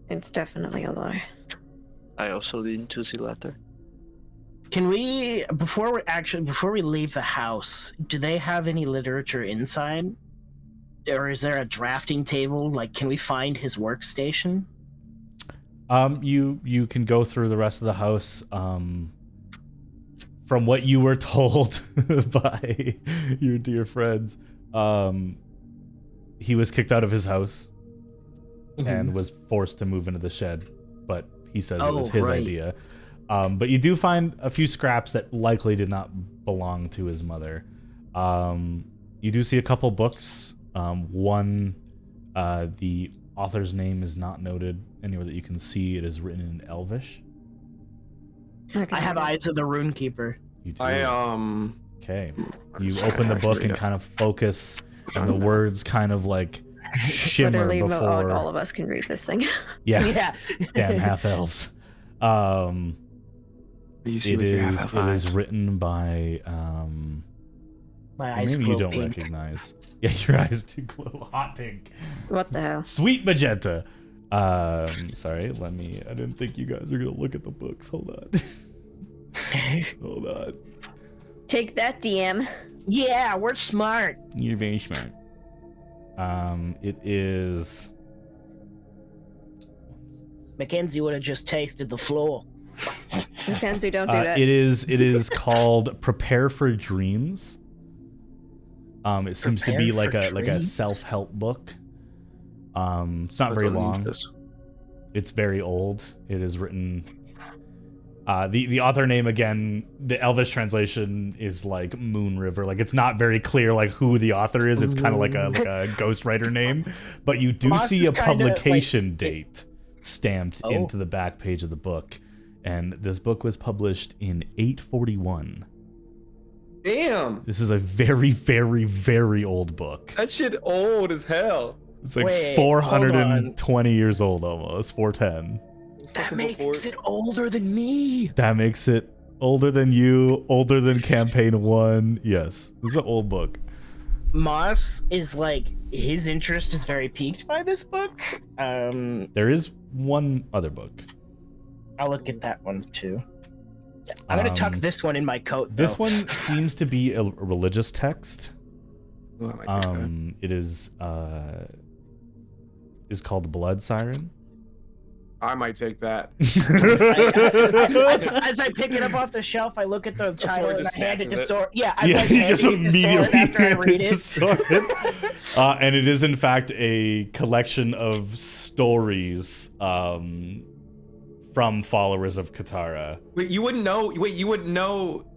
Speaker 3: It's definitely a lie.
Speaker 7: I also lean to the latter.
Speaker 6: Can we, before we leave the house, do they have any literature inside? Or is there a drafting table? Like, can we find his workstation?
Speaker 1: You can go through the rest of the house. From what you were told by your dear friends, he was kicked out of his house and was forced to move into the shed. But he says it was his idea. But you do find a few scraps that likely did not belong to his mother. You do see a couple books. One, the author's name is not noted anywhere that you can see. It is written in Elvish.
Speaker 6: I have Eyes of the Runekeeper.
Speaker 1: You do. Okay. You open the book and kind of focus, and the words kind of like shimmer
Speaker 3: Literally,
Speaker 1: before.
Speaker 3: all of us can read this thing.
Speaker 1: Yeah.
Speaker 6: Yeah.
Speaker 1: Damn half elves.
Speaker 5: You see
Speaker 1: It
Speaker 5: with your
Speaker 1: is.
Speaker 5: half
Speaker 1: It is
Speaker 5: eyes.
Speaker 1: written by.
Speaker 6: My eyes
Speaker 1: Maybe you
Speaker 6: glow
Speaker 1: don't
Speaker 6: pink.
Speaker 1: recognize. Yeah, your eyes do glow hot pink.
Speaker 3: What the hell?
Speaker 1: Sweet magenta. Sorry, let me. I didn't think you guys are gonna look at the books. Hold on. Hold on.
Speaker 3: Take that, DM.
Speaker 6: Yeah, we're smart.
Speaker 1: You're very smart. It is.
Speaker 6: Mackenzie would have just tasted the floor.
Speaker 3: Mackenzie, don't do that.
Speaker 1: It is called Prepare for Dreams. It seems to be
Speaker 6: Prepare
Speaker 1: like
Speaker 6: for
Speaker 1: a
Speaker 6: Dreams?
Speaker 1: self-help book. It's not very long. It's very old. It is written. The author name again, the Elvish translation is like Moon River. Like it's not very clear like who the author is. It's kind of like a ghostwriter name, but you do
Speaker 6: Moss
Speaker 1: see
Speaker 6: is
Speaker 1: a
Speaker 6: kinda, like,
Speaker 1: publication date stamped
Speaker 6: Oh.
Speaker 1: into the back page of the book, and this book was published in 841.
Speaker 5: Damn,
Speaker 1: This is a very, very, very old book.
Speaker 5: that shit old as hell.
Speaker 1: It's like
Speaker 6: Wait,
Speaker 1: 420 years old almost, 410.
Speaker 6: That makes it older than me.
Speaker 1: That makes it older than you, older than campaign 1. Yes, this is an old book.
Speaker 6: Moss is like, his interest is very piqued by this book.
Speaker 1: There is one other book.
Speaker 6: I'll look at that one too. I'm gonna tuck this one in my coat.
Speaker 1: This
Speaker 6: though.
Speaker 1: one seems to be a religious text.
Speaker 5: Oh, that might fix that.
Speaker 1: It is is called Blood Siren.
Speaker 5: I might take that.
Speaker 6: As I pick it up off the shelf, I look at the title and I hand it to
Speaker 5: snatches it.
Speaker 6: Soren. Yeah, I
Speaker 1: Yeah, you just immediately
Speaker 6: after I read
Speaker 1: hand
Speaker 6: it.
Speaker 1: Soren. And it is in fact a collection of stories from followers of Katara.
Speaker 5: Wait, you wouldn't know. Wait, you wouldn't know.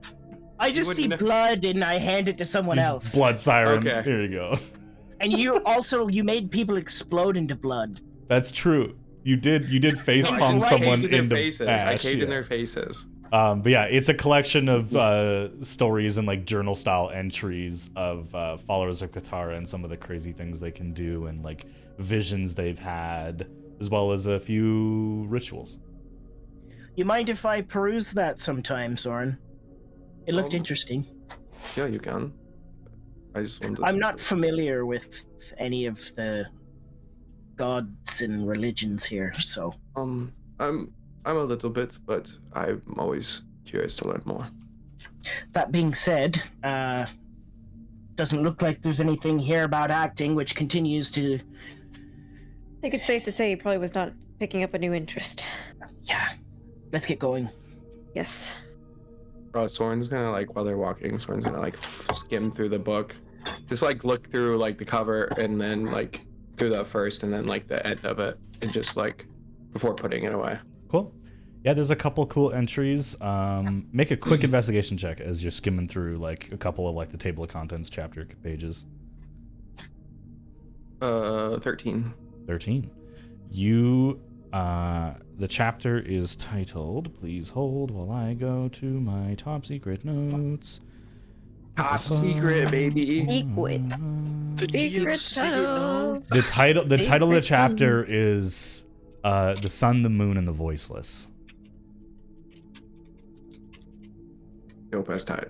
Speaker 6: I just see
Speaker 5: wouldn't know-
Speaker 6: blood and I hand it to someone else.
Speaker 1: Blood Siren.
Speaker 5: Okay.
Speaker 1: Here you go.
Speaker 6: And you made people explode into blood.
Speaker 1: That's true. You did face
Speaker 5: No,
Speaker 1: palm
Speaker 5: I
Speaker 1: someone
Speaker 5: caved in
Speaker 1: into
Speaker 5: their faces.
Speaker 1: ash.
Speaker 5: I caved in
Speaker 1: Yeah.
Speaker 5: their faces.
Speaker 1: But yeah, it's a collection of stories and like journal style entries of followers of Katara and some of the crazy things they can do and like visions they've had, as well as a few rituals.
Speaker 6: You mind if I peruse that sometime, Soren? It looked interesting.
Speaker 5: Yeah, you can. I just wanted.
Speaker 6: I'm not familiar with any of the gods and religions here, so
Speaker 5: I'm a little bit, but I'm always curious to learn more.
Speaker 6: that being said, doesn't look like there's anything here about acting, which continues to.
Speaker 3: I think it's safe to say he probably was not picking up a new interest.
Speaker 6: Yeah, let's get going.
Speaker 3: Yes.
Speaker 5: Soren's gonna like while they're walking. Soren's gonna like skim through the book, just like look through like the cover and then like through the first and then like the end of it, and just like before putting it away.
Speaker 1: Cool. Yeah, there's a couple cool entries. Make a quick investigation check as you're skimming through like a couple of like the table of contents chapter pages.
Speaker 5: 13.
Speaker 1: 13. You, the chapter is titled, please hold while I go to my top secret notes.
Speaker 5: Top secret, baby.
Speaker 4: Secret.
Speaker 3: Secret tunnel.
Speaker 1: The title of the
Speaker 4: Secret
Speaker 1: chapter is The Sun, the Moon, and the Voiceless.
Speaker 5: Dope as tight.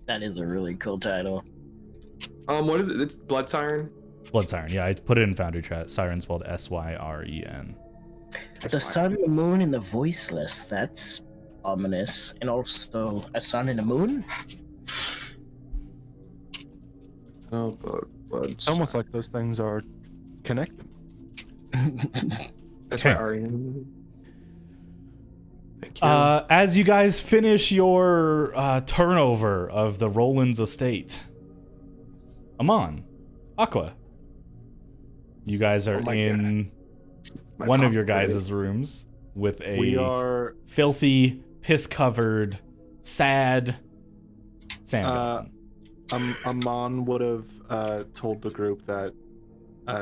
Speaker 6: That is a really cool title.
Speaker 5: What is it? It's Blood Siren.
Speaker 1: Blood Siren. Yeah, I put it in Foundry chat. Siren spelled Syren.
Speaker 6: The sun, the moon, and the voiceless. That's ominous. And also a sun and a moon?
Speaker 5: Oh, blood.
Speaker 2: It's almost like those things are connected.
Speaker 5: That's
Speaker 1: Okay.
Speaker 5: right, Arian. Thank you.
Speaker 1: As you guys finish your turnover of the Roland's estate, Amon, Aqua, you guys are
Speaker 5: Oh my
Speaker 1: in
Speaker 5: My
Speaker 1: one of
Speaker 5: cough
Speaker 1: your
Speaker 5: already.
Speaker 1: guys' rooms with a
Speaker 2: We are
Speaker 1: filthy, piss-covered, sad Sand Goblin.
Speaker 2: Amon would have told the group that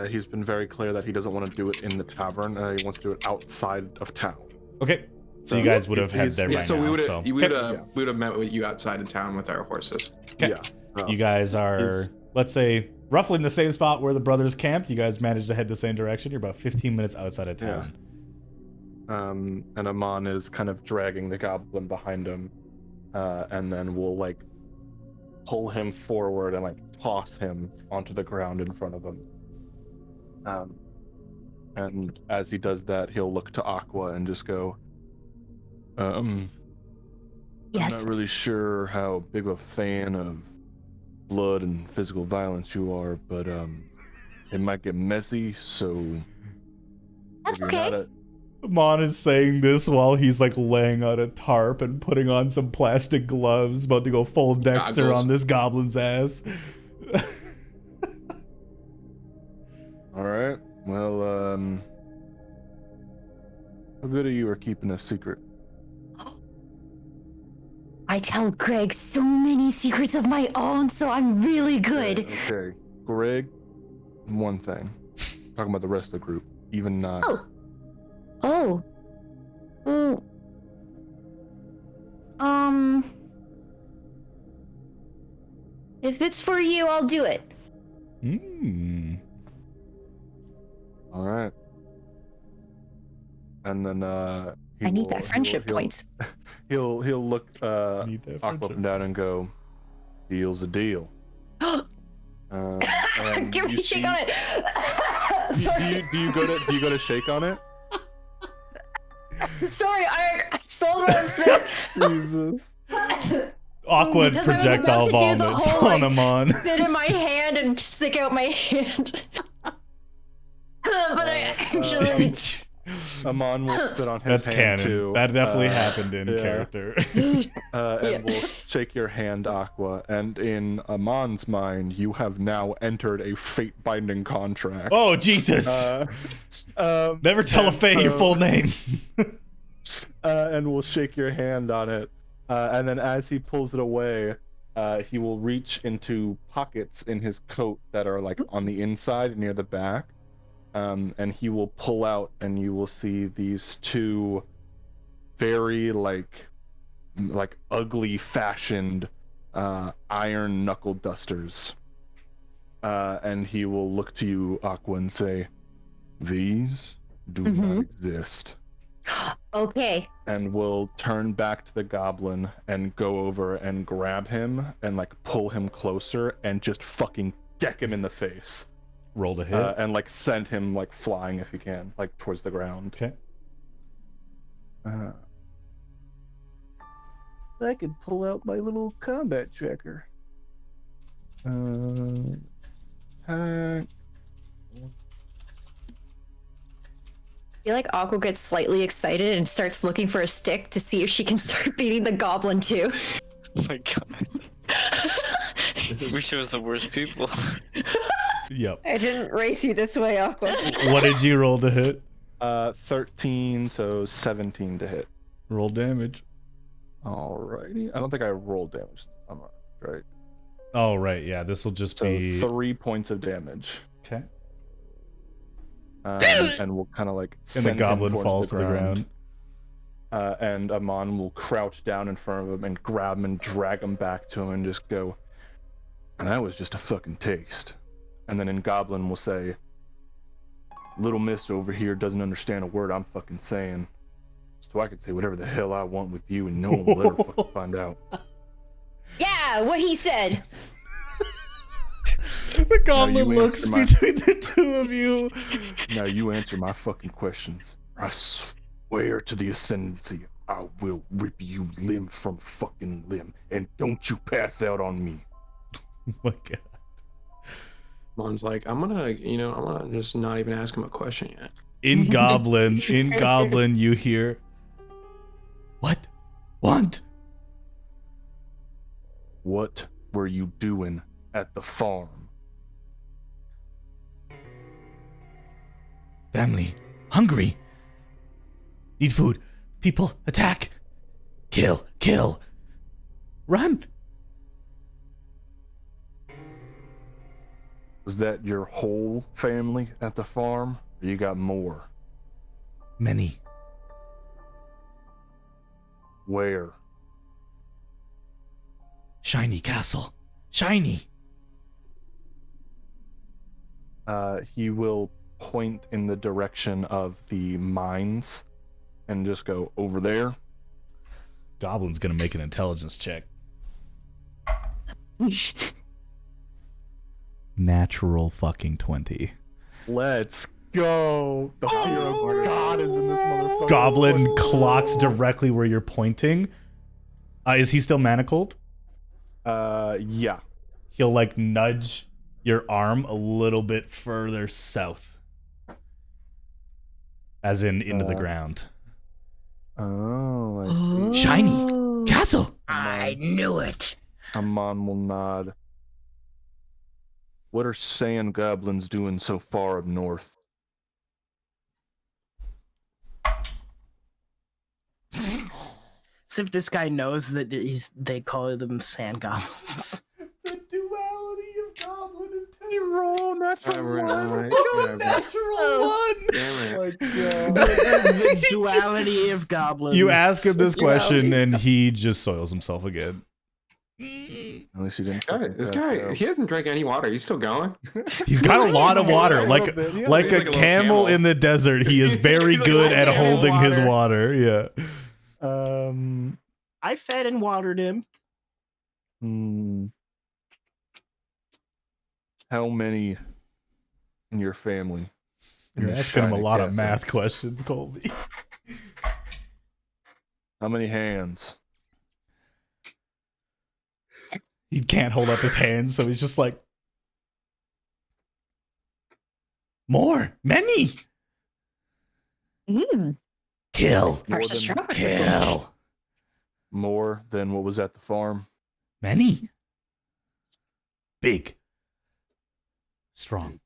Speaker 2: he's been very clear that he doesn't want to do it in the tavern. He wants to do it outside of town.
Speaker 1: Okay, so you guys would have head there
Speaker 5: Yeah,
Speaker 1: right
Speaker 5: so
Speaker 1: now.
Speaker 5: we would have
Speaker 1: so
Speaker 5: we would
Speaker 1: okay.
Speaker 5: have met with you outside of town with our horses.
Speaker 1: Okay.
Speaker 2: Yeah.
Speaker 1: You guys are, let's say, roughly in the same spot where the brothers camped. You guys managed to head the same direction. You're about 15 minutes outside of town.
Speaker 2: And Amon is kind of dragging the goblin behind him, and then we'll like pull him forward and like toss him onto the ground in front of him. And as he does that, he'll look to Aqua and just go, I'm
Speaker 4: Yes.
Speaker 2: not really sure how big of a fan of blood and physical violence you are, but it might get messy, so
Speaker 4: That's
Speaker 2: if you're
Speaker 4: okay.
Speaker 2: not a-
Speaker 1: Mon is saying this while he's like laying on a tarp and putting on some plastic gloves, about to go full Dexter
Speaker 5: Goggles.
Speaker 1: on this goblin's ass.
Speaker 2: All right. Well, how good are you at keeping a secret?
Speaker 4: I tell Greg so many secrets of my own, so I'm really good.
Speaker 2: Okay. Greg, one thing. Talking about the rest of the group, even not.
Speaker 4: Oh. Mm. If it's for you, I'll do it.
Speaker 1: Hmm.
Speaker 2: All right. And then
Speaker 4: I need that friendship points.
Speaker 2: He'll look
Speaker 1: Need that
Speaker 2: Aqua up
Speaker 1: friendship.
Speaker 2: and down and go, "Deal's a deal." And
Speaker 4: Give me
Speaker 2: you
Speaker 4: a shake
Speaker 2: see-
Speaker 4: on it. Sorry.
Speaker 2: Do you go to shake on it?
Speaker 4: Sorry, I stole the spit.
Speaker 2: Jesus.
Speaker 1: Aqua
Speaker 4: Because I was
Speaker 1: projectile
Speaker 4: about to do the
Speaker 1: vomits
Speaker 4: whole,
Speaker 1: on Amon.
Speaker 4: Spit in my hand and stick out my hand. but I actually.
Speaker 2: Amon will spit on his
Speaker 1: That's
Speaker 2: hand
Speaker 1: canon.
Speaker 2: too.
Speaker 1: That definitely happened in
Speaker 2: yeah.
Speaker 1: character.
Speaker 2: And we'll shake your hand, Aqua. And in Amon's mind, you have now entered a fate-binding contract.
Speaker 1: Oh, Jesus. Never tell a Fae your full name.
Speaker 2: And we'll shake your hand on it. And then as he pulls it away, he will reach into pockets in his coat that are like on the inside near the back. And he will pull out, and you will see these two very like ugly fashioned iron knuckle dusters. And he will look to you, Aqua, and say, "These do not exist."
Speaker 4: Okay.
Speaker 2: And we'll turn back to the goblin and go over and grab him and like pull him closer and just fucking deck him in the face.
Speaker 1: Roll to hit.
Speaker 2: And like send him like flying if you can, like towards the ground.
Speaker 1: Okay.
Speaker 2: I could pull out my little combat tracker.
Speaker 4: I feel like Aqua gets slightly excited and starts looking for a stick to see if she can start beating the goblin too.
Speaker 7: Oh my god. We chose the worst people.
Speaker 1: Yep.
Speaker 3: I didn't race you this way, Aqua.
Speaker 1: What did you roll to hit?
Speaker 2: 13, so 17 to hit.
Speaker 1: Roll damage.
Speaker 2: Alrighty. I don't think I rolled damage. I'm right.
Speaker 1: Oh, right. Yeah, this will just
Speaker 2: So
Speaker 1: be
Speaker 2: 3 points of damage.
Speaker 1: Okay.
Speaker 2: And we'll kind of like
Speaker 1: And
Speaker 2: send
Speaker 1: the
Speaker 2: him
Speaker 1: goblin
Speaker 2: towards
Speaker 1: falls to the ground.
Speaker 2: And Amon will crouch down in front of him and grab him and drag him back to him and just go, "And that was just a fucking taste." And then in Goblin we'll say, "Little miss over here doesn't understand a word I'm fucking saying, so I can say whatever the hell I want with you and no one will ever fucking find out."
Speaker 4: Yeah, what he said.
Speaker 1: The goblin
Speaker 2: you
Speaker 1: looks
Speaker 2: answer my-
Speaker 1: between the two of you.
Speaker 2: Now you answer my fucking questions. I swear to the ascendancy, I will rip you limb from fucking limb, and don't you pass out on me.
Speaker 1: Oh my god.
Speaker 5: Mon's like, I'm gonna just not even ask him a question yet.
Speaker 1: In Goblin, you hear, "What? Want?"
Speaker 2: What were you doing at the farm?
Speaker 1: Family. Hungry. Need food. People. Attack. Kill. Kill. Run.
Speaker 2: Was that your whole family at the farm, or you got more?
Speaker 1: Many.
Speaker 2: Where?
Speaker 1: Shiny castle. Shiny.
Speaker 2: He will point in the direction of the mines and just go, "Over there."
Speaker 1: Goblin's gonna make an intelligence check. Natural fucking 20.
Speaker 2: Let's go. The fear of God is in this motherfucker.
Speaker 1: Goblin clocks directly where you're pointing. Is he still manacled?
Speaker 2: Yeah.
Speaker 1: He'll like nudge your arm a little bit further south. As in into the ground.
Speaker 2: Oh, I see.
Speaker 1: Shiny castle.
Speaker 6: I knew it.
Speaker 2: Amon will nod. What are Sand Goblins doing so far up north?
Speaker 6: As if this guy knows that they call them Sand Goblins.
Speaker 1: The duality of goblin and
Speaker 2: Roll natural
Speaker 1: natural one.
Speaker 5: Damn it.
Speaker 6: The duality of goblins.
Speaker 1: You ask him this question and he just soils himself again.
Speaker 2: At least you didn't.
Speaker 5: This guy, he hasn't drank any water. He's still going.
Speaker 1: He's got a lot of water, like
Speaker 2: little bit, yeah.
Speaker 1: like
Speaker 5: He's
Speaker 1: a
Speaker 5: like a little
Speaker 1: camel
Speaker 5: camel.
Speaker 1: in the desert. He is very
Speaker 5: He's like
Speaker 1: good
Speaker 5: a
Speaker 1: at
Speaker 5: camel
Speaker 1: holding his water. Yeah.
Speaker 6: I fed and watered him.
Speaker 2: How many in your family? in
Speaker 1: You're
Speaker 2: this
Speaker 1: asking him a
Speaker 2: shiny
Speaker 1: lot of
Speaker 2: castle?
Speaker 1: math questions, Colby.
Speaker 2: How many hands?
Speaker 1: He can't hold up his hands, so he's just like More. Many. Kill.
Speaker 2: More
Speaker 4: Versus
Speaker 2: than,
Speaker 4: strong.
Speaker 1: Kill.
Speaker 2: more than what was at the farm.
Speaker 1: Many. Big. Strong.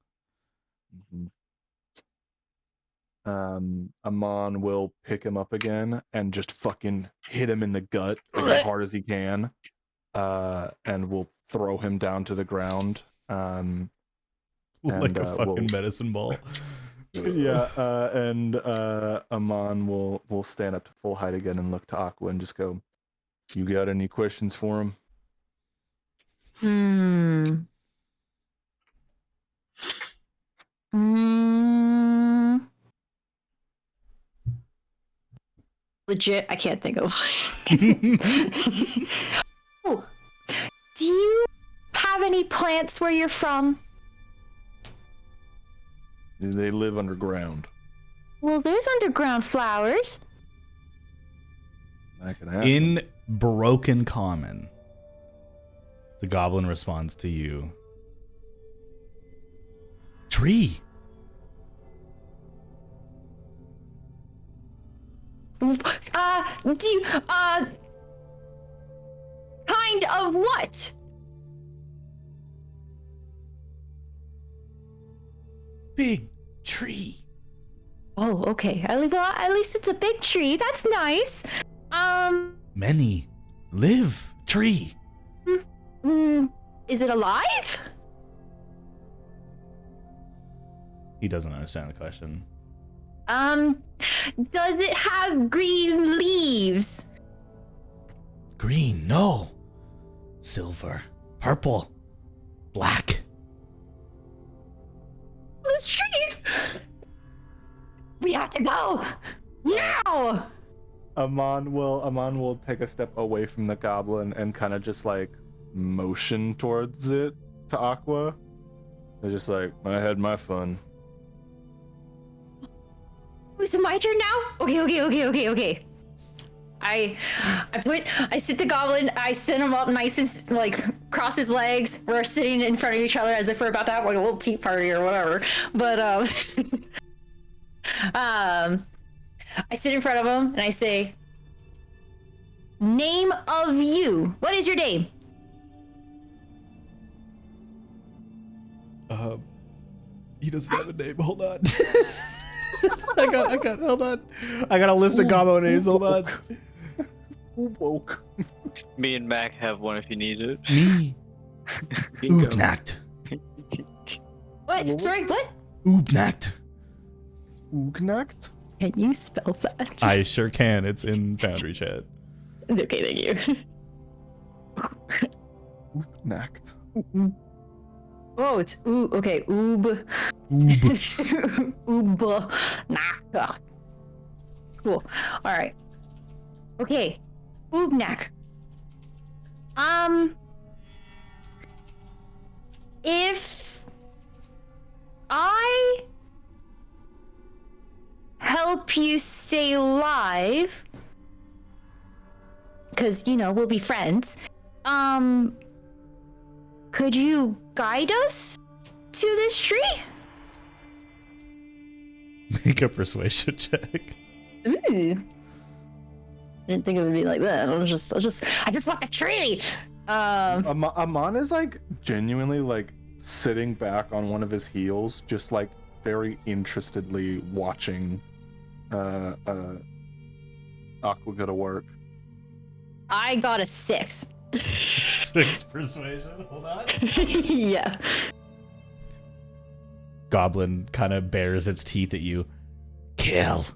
Speaker 2: Amon will pick him up again and just fucking hit him in the gut as hard as he can, and will throw him down to the ground.
Speaker 1: Like
Speaker 2: And,
Speaker 1: a fucking
Speaker 2: we'll-
Speaker 1: medicine ball.
Speaker 2: Yeah, and Amon will stand up to full height again and look to Aqua and just go, "You got any questions for him?"
Speaker 4: Legit, I can't think of Oh, do you have any plants where you're from?
Speaker 2: They live underground.
Speaker 4: Well, there's underground flowers.
Speaker 2: I can ask them.
Speaker 1: In broken common, the goblin responds to you. Tree.
Speaker 4: Do you, kind of what?
Speaker 1: Big tree.
Speaker 4: Oh, okay. At least it's a big tree. That's nice.
Speaker 1: Many. Live. Tree.
Speaker 4: Is it alive?
Speaker 1: He doesn't understand the question.
Speaker 4: Does it have green leaves?
Speaker 1: Green. No. Silver. Purple. Black.
Speaker 4: This tree. We have to go now.
Speaker 2: Amon will take a step away from the goblin and kind of just like motion towards it to Aqua. They're just like, I had my fun.
Speaker 4: Is it my turn now? Okay. I sit the goblin, I sit him up nice and like cross his legs. We're sitting in front of each other as if we're about to have like a little tea party or whatever. But I sit in front of him and I say, name of you. What is your name?
Speaker 1: He doesn't have a name. Hold on. Hold on. I got a list of gobbo names. Hold on.
Speaker 2: Woke.
Speaker 7: Me and Mac have one if you need it.
Speaker 1: Me.
Speaker 5: Bingo.
Speaker 1: Oobnacht.
Speaker 4: What? Sorry, what?
Speaker 1: Oobnacht.
Speaker 2: Ugnacht?
Speaker 4: Can you spell that?
Speaker 1: I sure can. It's in Foundry chat.
Speaker 4: Okay, thank you.
Speaker 2: Ugnacht.
Speaker 4: Oh, it's ooh. Okay, oob.
Speaker 1: Oob.
Speaker 4: Oob. Naka. Cool. All right. Okay. Oobnak. If I help you stay alive, because we'll be friends. Could you guide us to this tree?
Speaker 1: Make a persuasion check.
Speaker 4: Ooh. I didn't think it would be like that. I just want the tree.
Speaker 2: Amon is like genuinely like sitting back on one of his heels, just like very interestedly watching Aqua go to work.
Speaker 4: I got a 6.
Speaker 1: 6 persuasion. Hold on.
Speaker 4: Yeah.
Speaker 1: Goblin kind of bares its teeth at you. Kill.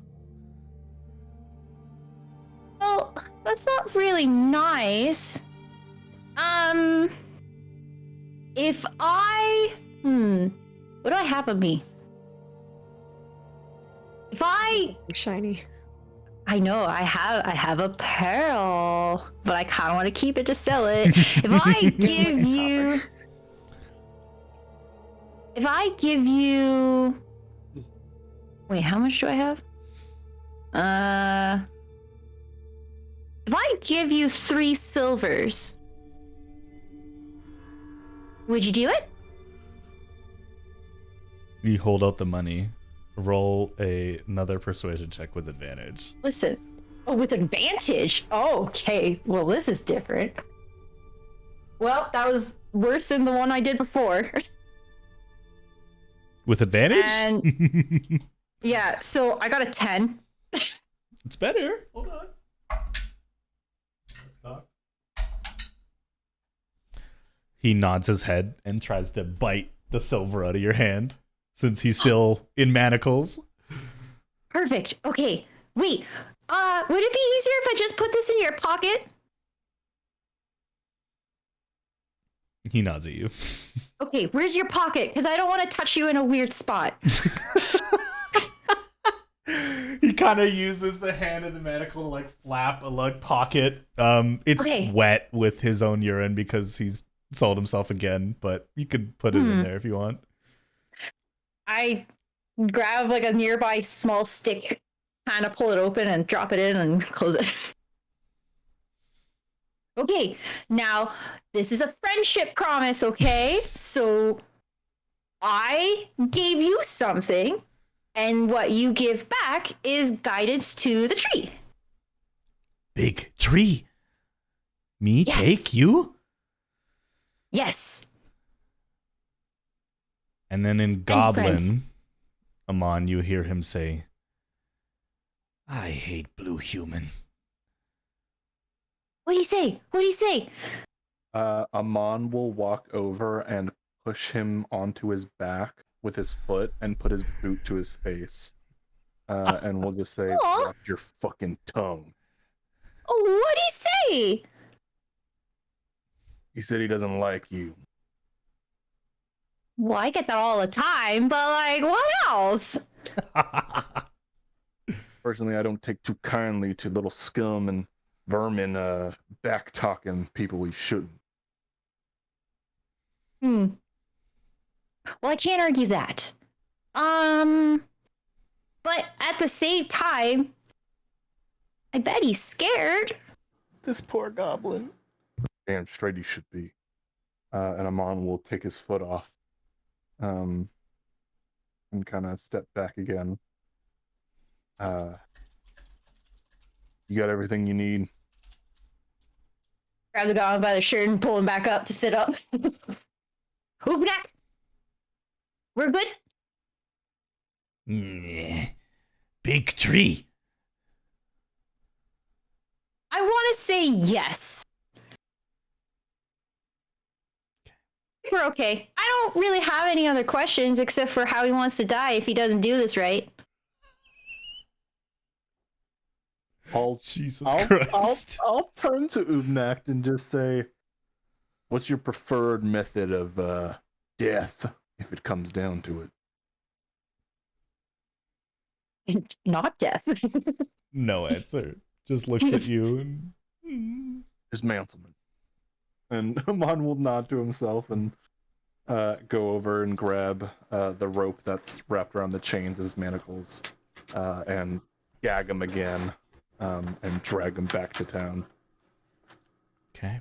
Speaker 4: Well, that's not really nice. If I what do I have of me? If I
Speaker 3: Shiny.
Speaker 4: I know I have a pearl, but I kind of want to keep it to sell it. If I give you wait, how much do I have? If I give you 3 silvers, would you do it?
Speaker 1: You hold out the money. Roll another persuasion check with advantage.
Speaker 4: Listen. Oh, with advantage. Oh, okay. Well, this is different. Well, that was worse than the one I did before.
Speaker 1: With advantage?
Speaker 4: And yeah, so I got a 10.
Speaker 1: It's better. Hold on. Let's talk. He nods his head and tries to bite the silver out of your hand since he's still in manacles.
Speaker 4: Perfect. Okay. Wait. Would it be easier if I just put this in your pocket?
Speaker 1: He nods at you.
Speaker 4: Okay, where's your pocket? Because I don't want to touch you in a weird spot.
Speaker 1: He kind of uses the hand in the manacle to like flap a lug pocket. It's
Speaker 4: Okay.
Speaker 1: wet with his own urine because he's sold himself again, but you could put it in there if you want.
Speaker 4: I grab like a nearby small stick, kind of pull it open and drop it in and close it. Okay, now this is a friendship promise, okay? So I gave you something, and what you give back is guidance to the tree.
Speaker 1: Big tree. Me
Speaker 4: Yes.
Speaker 1: take you?
Speaker 4: Yes.
Speaker 1: And then in
Speaker 4: friends.
Speaker 1: Goblin, Amon, you hear him say, I hate blue human.
Speaker 4: What do you say? What do you say?
Speaker 2: Amon will walk over and push him onto his back with his foot and put his boot to his face. And we'll just say,
Speaker 4: Aw.
Speaker 2: watch your fucking tongue.
Speaker 4: Oh, what'd he say?
Speaker 2: He said he doesn't like you.
Speaker 4: Well, I get that all the time, but like, what else?
Speaker 2: Personally, I don't take too kindly to little scum and vermin back talking people we shouldn't.
Speaker 4: Well, I can't argue that. But at the same time, I bet he's scared.
Speaker 6: This poor goblin.
Speaker 2: Damn straight he should be. And Amon will take his foot off. And kind of step back again. You got everything you need.
Speaker 4: Grab the goblin by the shirt and pull him back up to sit up. Hoof back. We're good.
Speaker 1: Big tree.
Speaker 4: I want to say yes. We're okay. I don't really have any other questions except for how he wants to die if he doesn't do this right.
Speaker 1: Jesus Christ.
Speaker 2: I'll turn to Ubnacht and just say, what's your preferred method of death if it comes down to it?
Speaker 4: Not death.
Speaker 1: No answer. Just looks at you and
Speaker 2: Dismantlement. And Amon will nod to himself and go over and grab the rope that's wrapped around the chains of his manacles and gag him again and drag him back to town.
Speaker 1: Okay.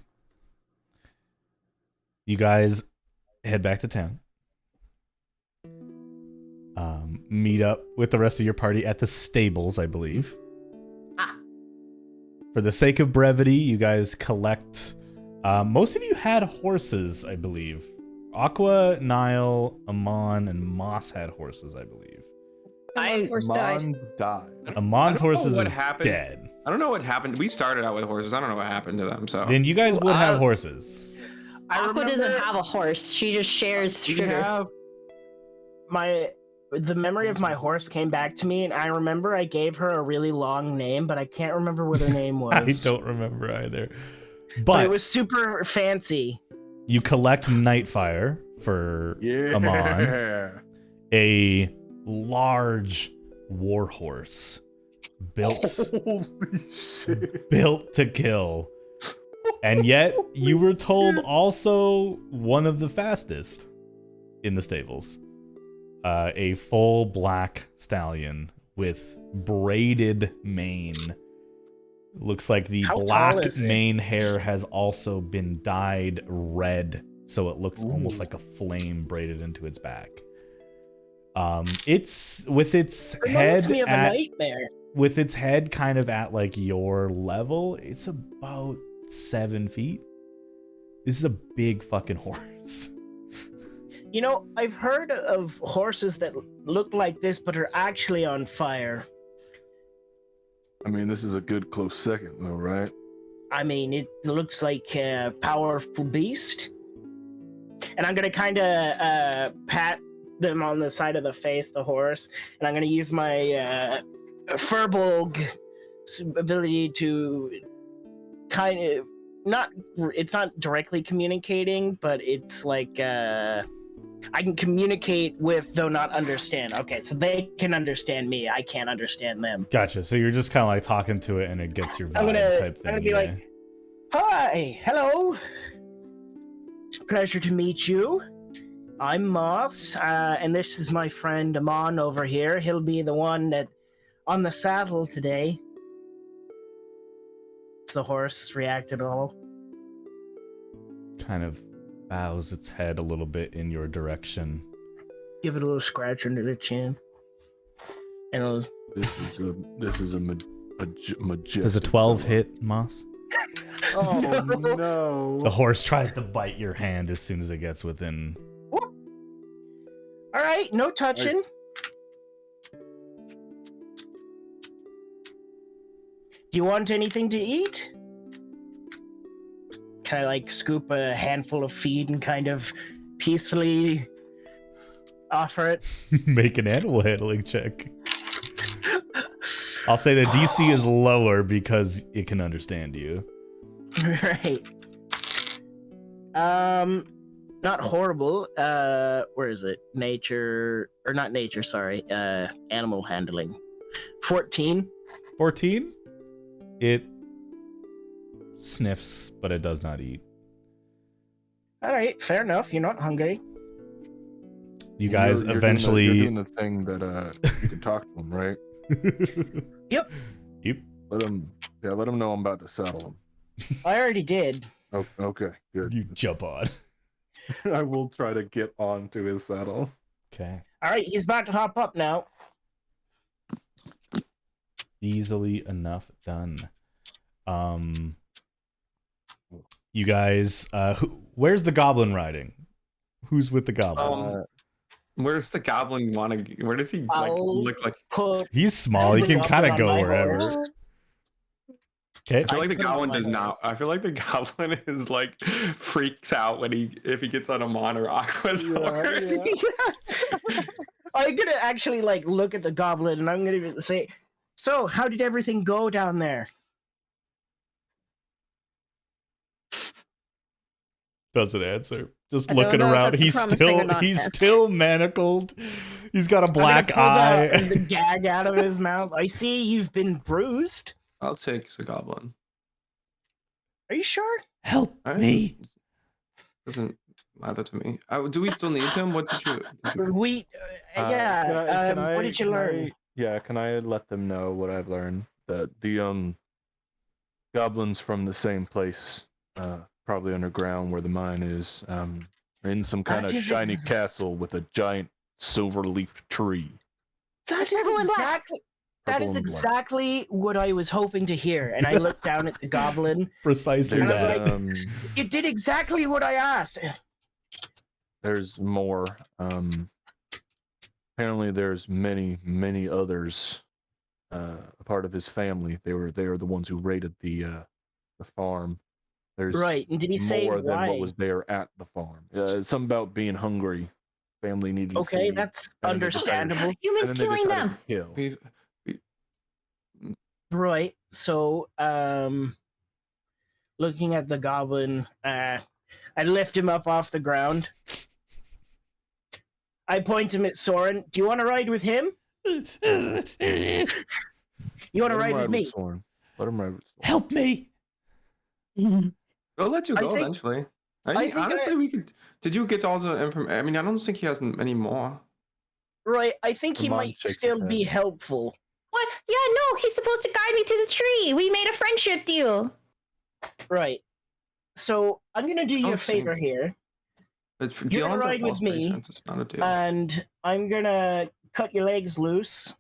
Speaker 1: You guys head back to town. Meet up with the rest of your party at the stables, I believe. For the sake of brevity, you guys collect. Most of you had horses, I believe. Aqua, Nile, Amon, and Moss had horses, I believe.
Speaker 3: Amon's horse died.
Speaker 2: Amon died.
Speaker 1: Amon's horses
Speaker 5: what
Speaker 1: is
Speaker 5: happened.
Speaker 1: dead.
Speaker 5: I don't know what happened. We started out with horses. I don't know what happened to them. So
Speaker 1: Then you guys would have horses.
Speaker 4: Aqua doesn't have a horse. She just shares sugar.
Speaker 6: The memory of my horse came back to me, and I remember I gave her a really long name, but I can't remember what her name was.
Speaker 1: I don't remember either.
Speaker 6: But it was super fancy.
Speaker 1: You collect Nightfire for Amon, a large warhorse built
Speaker 2: Holy shit.
Speaker 1: built to kill. And yet you were told also one of the fastest in the stables. A full black stallion with braided mane. Looks like the
Speaker 6: How tall
Speaker 1: black
Speaker 6: is it?
Speaker 1: mane hair has also been dyed red, so it looks almost like a flame braided into its back. It's with its
Speaker 6: Reminds
Speaker 1: head
Speaker 6: me of a
Speaker 1: at
Speaker 6: nightmare.
Speaker 1: with its head kind of at like your level. It's about 7 feet. This is a big fucking horse.
Speaker 6: You know, I've heard of horses that look like this but are actually on fire.
Speaker 2: I mean, this is a good close second, though, right?
Speaker 6: I mean, it looks like a powerful beast. And I'm gonna kind of pat them on the side of the face, the horse, and I'm gonna use my Furbolg ability to kind of it's not directly communicating, but it's like I can communicate with, though not understand. Okay, so they can understand me. I can't understand them.
Speaker 1: Gotcha. So you're just kind of like talking to it, and it gets your vibe type thing.
Speaker 6: I'm gonna be like, "Hi, hello. Pleasure to meet you. I'm Moss, and this is my friend Amon over here. He'll be the one that on the saddle today." The horse reacted at all.
Speaker 1: Kind of bows its head a little bit in your direction.
Speaker 6: Give it a little scratch under the chin. And it'll...
Speaker 2: This is a majestic.
Speaker 1: Does a 12 hit, Moss?
Speaker 2: Oh no!
Speaker 1: The horse tries to bite your hand as soon as it gets within.
Speaker 6: All right, no touching. Do you want anything to eat? Can I like scoop a handful of feed and kind of peacefully offer it?
Speaker 1: Make an animal handling check. I'll say the DC is lower because it can understand you.
Speaker 6: Right. Not horrible. Where is it? Nature, or not nature, sorry. Animal handling. 14.
Speaker 1: 14? It sniffs, but it does not eat.
Speaker 6: All right, fair enough. You're not hungry.
Speaker 1: You guys
Speaker 2: You're
Speaker 1: eventually...
Speaker 2: You're doing the thing that you can talk to them, right?
Speaker 6: Yep.
Speaker 1: Yep.
Speaker 2: Let them know I'm about to settle them.
Speaker 6: I already did.
Speaker 2: Oh, okay, good.
Speaker 1: You jump on.
Speaker 2: I will try to get onto his saddle.
Speaker 1: Okay.
Speaker 6: All right, he's about to hop up now.
Speaker 1: Easily enough done. You guys, where's the goblin riding? Who's with the goblin?
Speaker 5: Where's the goblin want to? Where does he look like?
Speaker 1: He's small. He can kind of go wherever. Okay.
Speaker 5: I feel like the goblin does not. I feel like the goblin is like freaks out when if he gets on Amon or Aqua's horse.
Speaker 6: Yeah. I'm gonna actually like look at the goblin and I'm gonna say, "So, how did everything go down there?"
Speaker 1: Doesn't answer. Just
Speaker 4: I don't
Speaker 1: looking
Speaker 4: know if
Speaker 1: around.
Speaker 4: that's
Speaker 1: He's
Speaker 4: promising or not yet.
Speaker 1: still manacled. He's got a black
Speaker 6: I'm gonna pull
Speaker 1: eye.
Speaker 6: the gag out of his mouth. I see you've been bruised.
Speaker 5: I'll take the goblin.
Speaker 6: Are you sure?
Speaker 1: Help me.
Speaker 5: Doesn't matter to me. Do we still need him? What did you?
Speaker 6: We, what did you learn?
Speaker 2: Can I let them know what I've learned? That the goblins from the same place, probably underground where the mine is, are in some kind of shiny castle with a giant silver-leafed tree.
Speaker 6: That is exactly what I was hoping to hear. And I looked down at the goblin.
Speaker 1: Precisely
Speaker 6: and
Speaker 1: that.
Speaker 6: I was like, you did exactly what I asked.
Speaker 2: There's more. Apparently, there's many others. A part of his family. They are the ones who raided the farm. There's
Speaker 6: right. And did he say
Speaker 2: more than
Speaker 6: why?
Speaker 2: what was there at the farm? Something about being hungry. Family needed.
Speaker 6: Okay,
Speaker 2: food,
Speaker 6: that's
Speaker 2: and then they decided-
Speaker 4: Humans
Speaker 6: understandable.
Speaker 2: and then they
Speaker 4: killing
Speaker 2: decided
Speaker 4: them.
Speaker 2: to kill.
Speaker 6: Right. So, looking at the goblin, I lift him up off the ground. I point him at Soren. Do you want to ride with him? You want to ride with me?
Speaker 2: Soren. Let him ride with Soren.
Speaker 1: Help me.
Speaker 5: We'll let you
Speaker 6: I
Speaker 5: go
Speaker 6: think-
Speaker 5: eventually.
Speaker 6: I think
Speaker 5: Honestly, we could. Did you get all the information? I mean, I don't think he has any more.
Speaker 6: Right. I think he
Speaker 2: Amon
Speaker 6: might
Speaker 2: shakes his
Speaker 6: still be
Speaker 2: head.
Speaker 6: helpful.
Speaker 4: What? Yeah, no, he's supposed to guide me to the tree. We made a friendship deal.
Speaker 6: Right. So I'm gonna do you
Speaker 5: Oh,
Speaker 6: a favor
Speaker 5: see.
Speaker 6: here.
Speaker 5: But for
Speaker 6: You're
Speaker 5: dealing
Speaker 6: gonna ride
Speaker 5: false
Speaker 6: with me,
Speaker 5: pretense, it's not a deal.
Speaker 6: and I'm gonna cut your legs loose,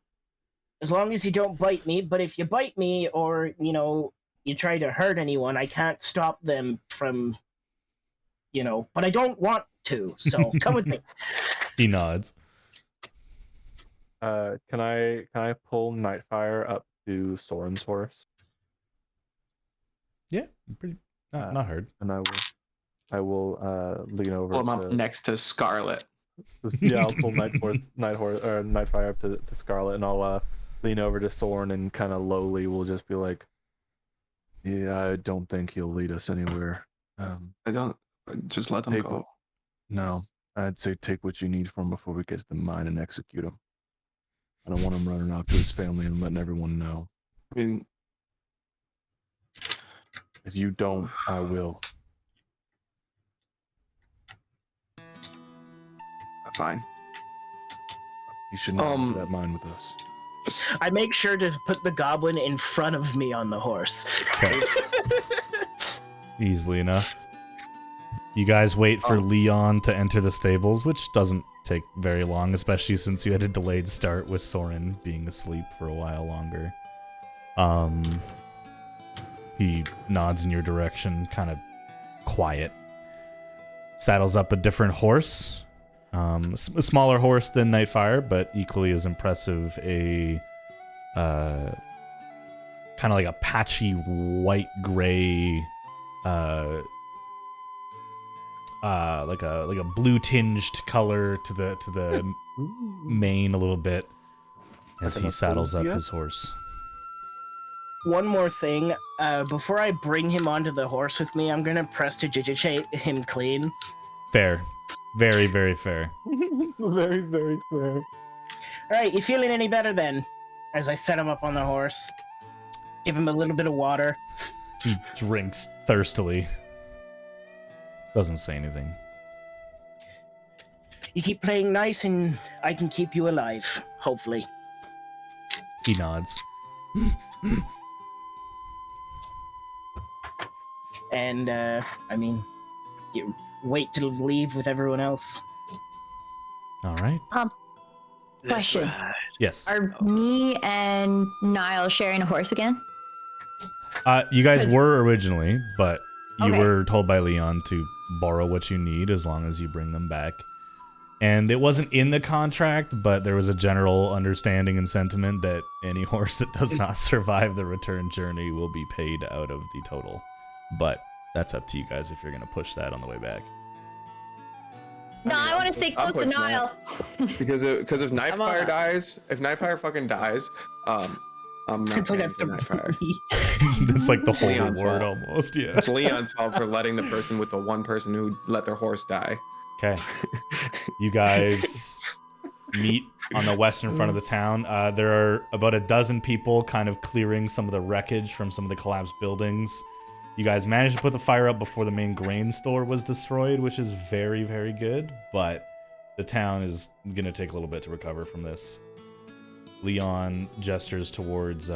Speaker 6: as long as you don't bite me. But if you bite me, or you try to hurt anyone, I can't stop them from, But I don't want to, so come with me.
Speaker 1: He nods.
Speaker 2: Can I pull Nightfire up to Soren's horse?
Speaker 1: Yeah, pretty not hard.
Speaker 2: And I will lean over.
Speaker 5: Pull him up next to Scarlet.
Speaker 2: Yeah, I'll pull Nightfire up to Scarlet, and I'll lean over to Soren and kind of lowly will just be like, "Yeah, I don't think he'll lead us anywhere.
Speaker 5: I don't. Just let them go.
Speaker 2: No, I'd say take what you need from him before we get to the mine and execute him. I don't want him running off to his family and letting everyone know.
Speaker 5: I mean,
Speaker 2: if you don't, I will."
Speaker 5: Fine.
Speaker 2: You should not enter that mine with us.
Speaker 6: I make sure to put the goblin in front of me on the horse.
Speaker 1: Okay. Easily enough. You guys wait for Leon to enter the stables, which doesn't take very long, especially since you had a delayed start with Soren being asleep for a while longer. He nods in your direction, kind of quiet. Saddles up a different horse. A smaller horse than Nightfire, but equally as impressive. A kind of like a patchy white-gray, like a blue-tinged color to the mane a little bit as he saddles up his horse.
Speaker 6: One more thing, before I bring him onto the horse with me, I'm gonna prestidigitate him clean.
Speaker 1: Fair. Very, very fair.
Speaker 2: Very, very fair.
Speaker 6: Alright, you feeling any better then? As I set him up on the horse. Give him a little bit of water.
Speaker 1: He drinks thirstily. Doesn't say anything.
Speaker 6: You keep playing nice and I can keep you alive, hopefully.
Speaker 1: He nods.
Speaker 6: And, you wait to leave with everyone else.
Speaker 1: All right.
Speaker 4: Question.
Speaker 1: Yes.
Speaker 4: Are me and Niall sharing a horse again?
Speaker 1: You guys were originally, but you
Speaker 4: Okay.
Speaker 1: were told by Leon to borrow what you need as long as you bring them back. And it wasn't in the contract, but there was a general understanding and sentiment that any horse that does not survive the return journey will be paid out of the total. But that's up to you guys if you're going to push that on the way back.
Speaker 4: No, I want to stay close to Niall.
Speaker 5: because if Nightfire dies, if Nightfire fucking dies, I'm not
Speaker 6: It's like
Speaker 5: paying for Nightfire.
Speaker 1: That's like the whole
Speaker 5: Leon's
Speaker 1: reward
Speaker 5: fault.
Speaker 1: almost, yeah.
Speaker 5: It's Leon's fault for letting the person with the one person who let their horse die.
Speaker 1: Okay. You guys meet on the western front of the town. There are about a dozen people kind of clearing some of the wreckage from some of the collapsed buildings. You guys managed to put the fire up before the main grain store was destroyed, which is very, very good, but the town is going to take a little bit to recover from this. Leon gestures towards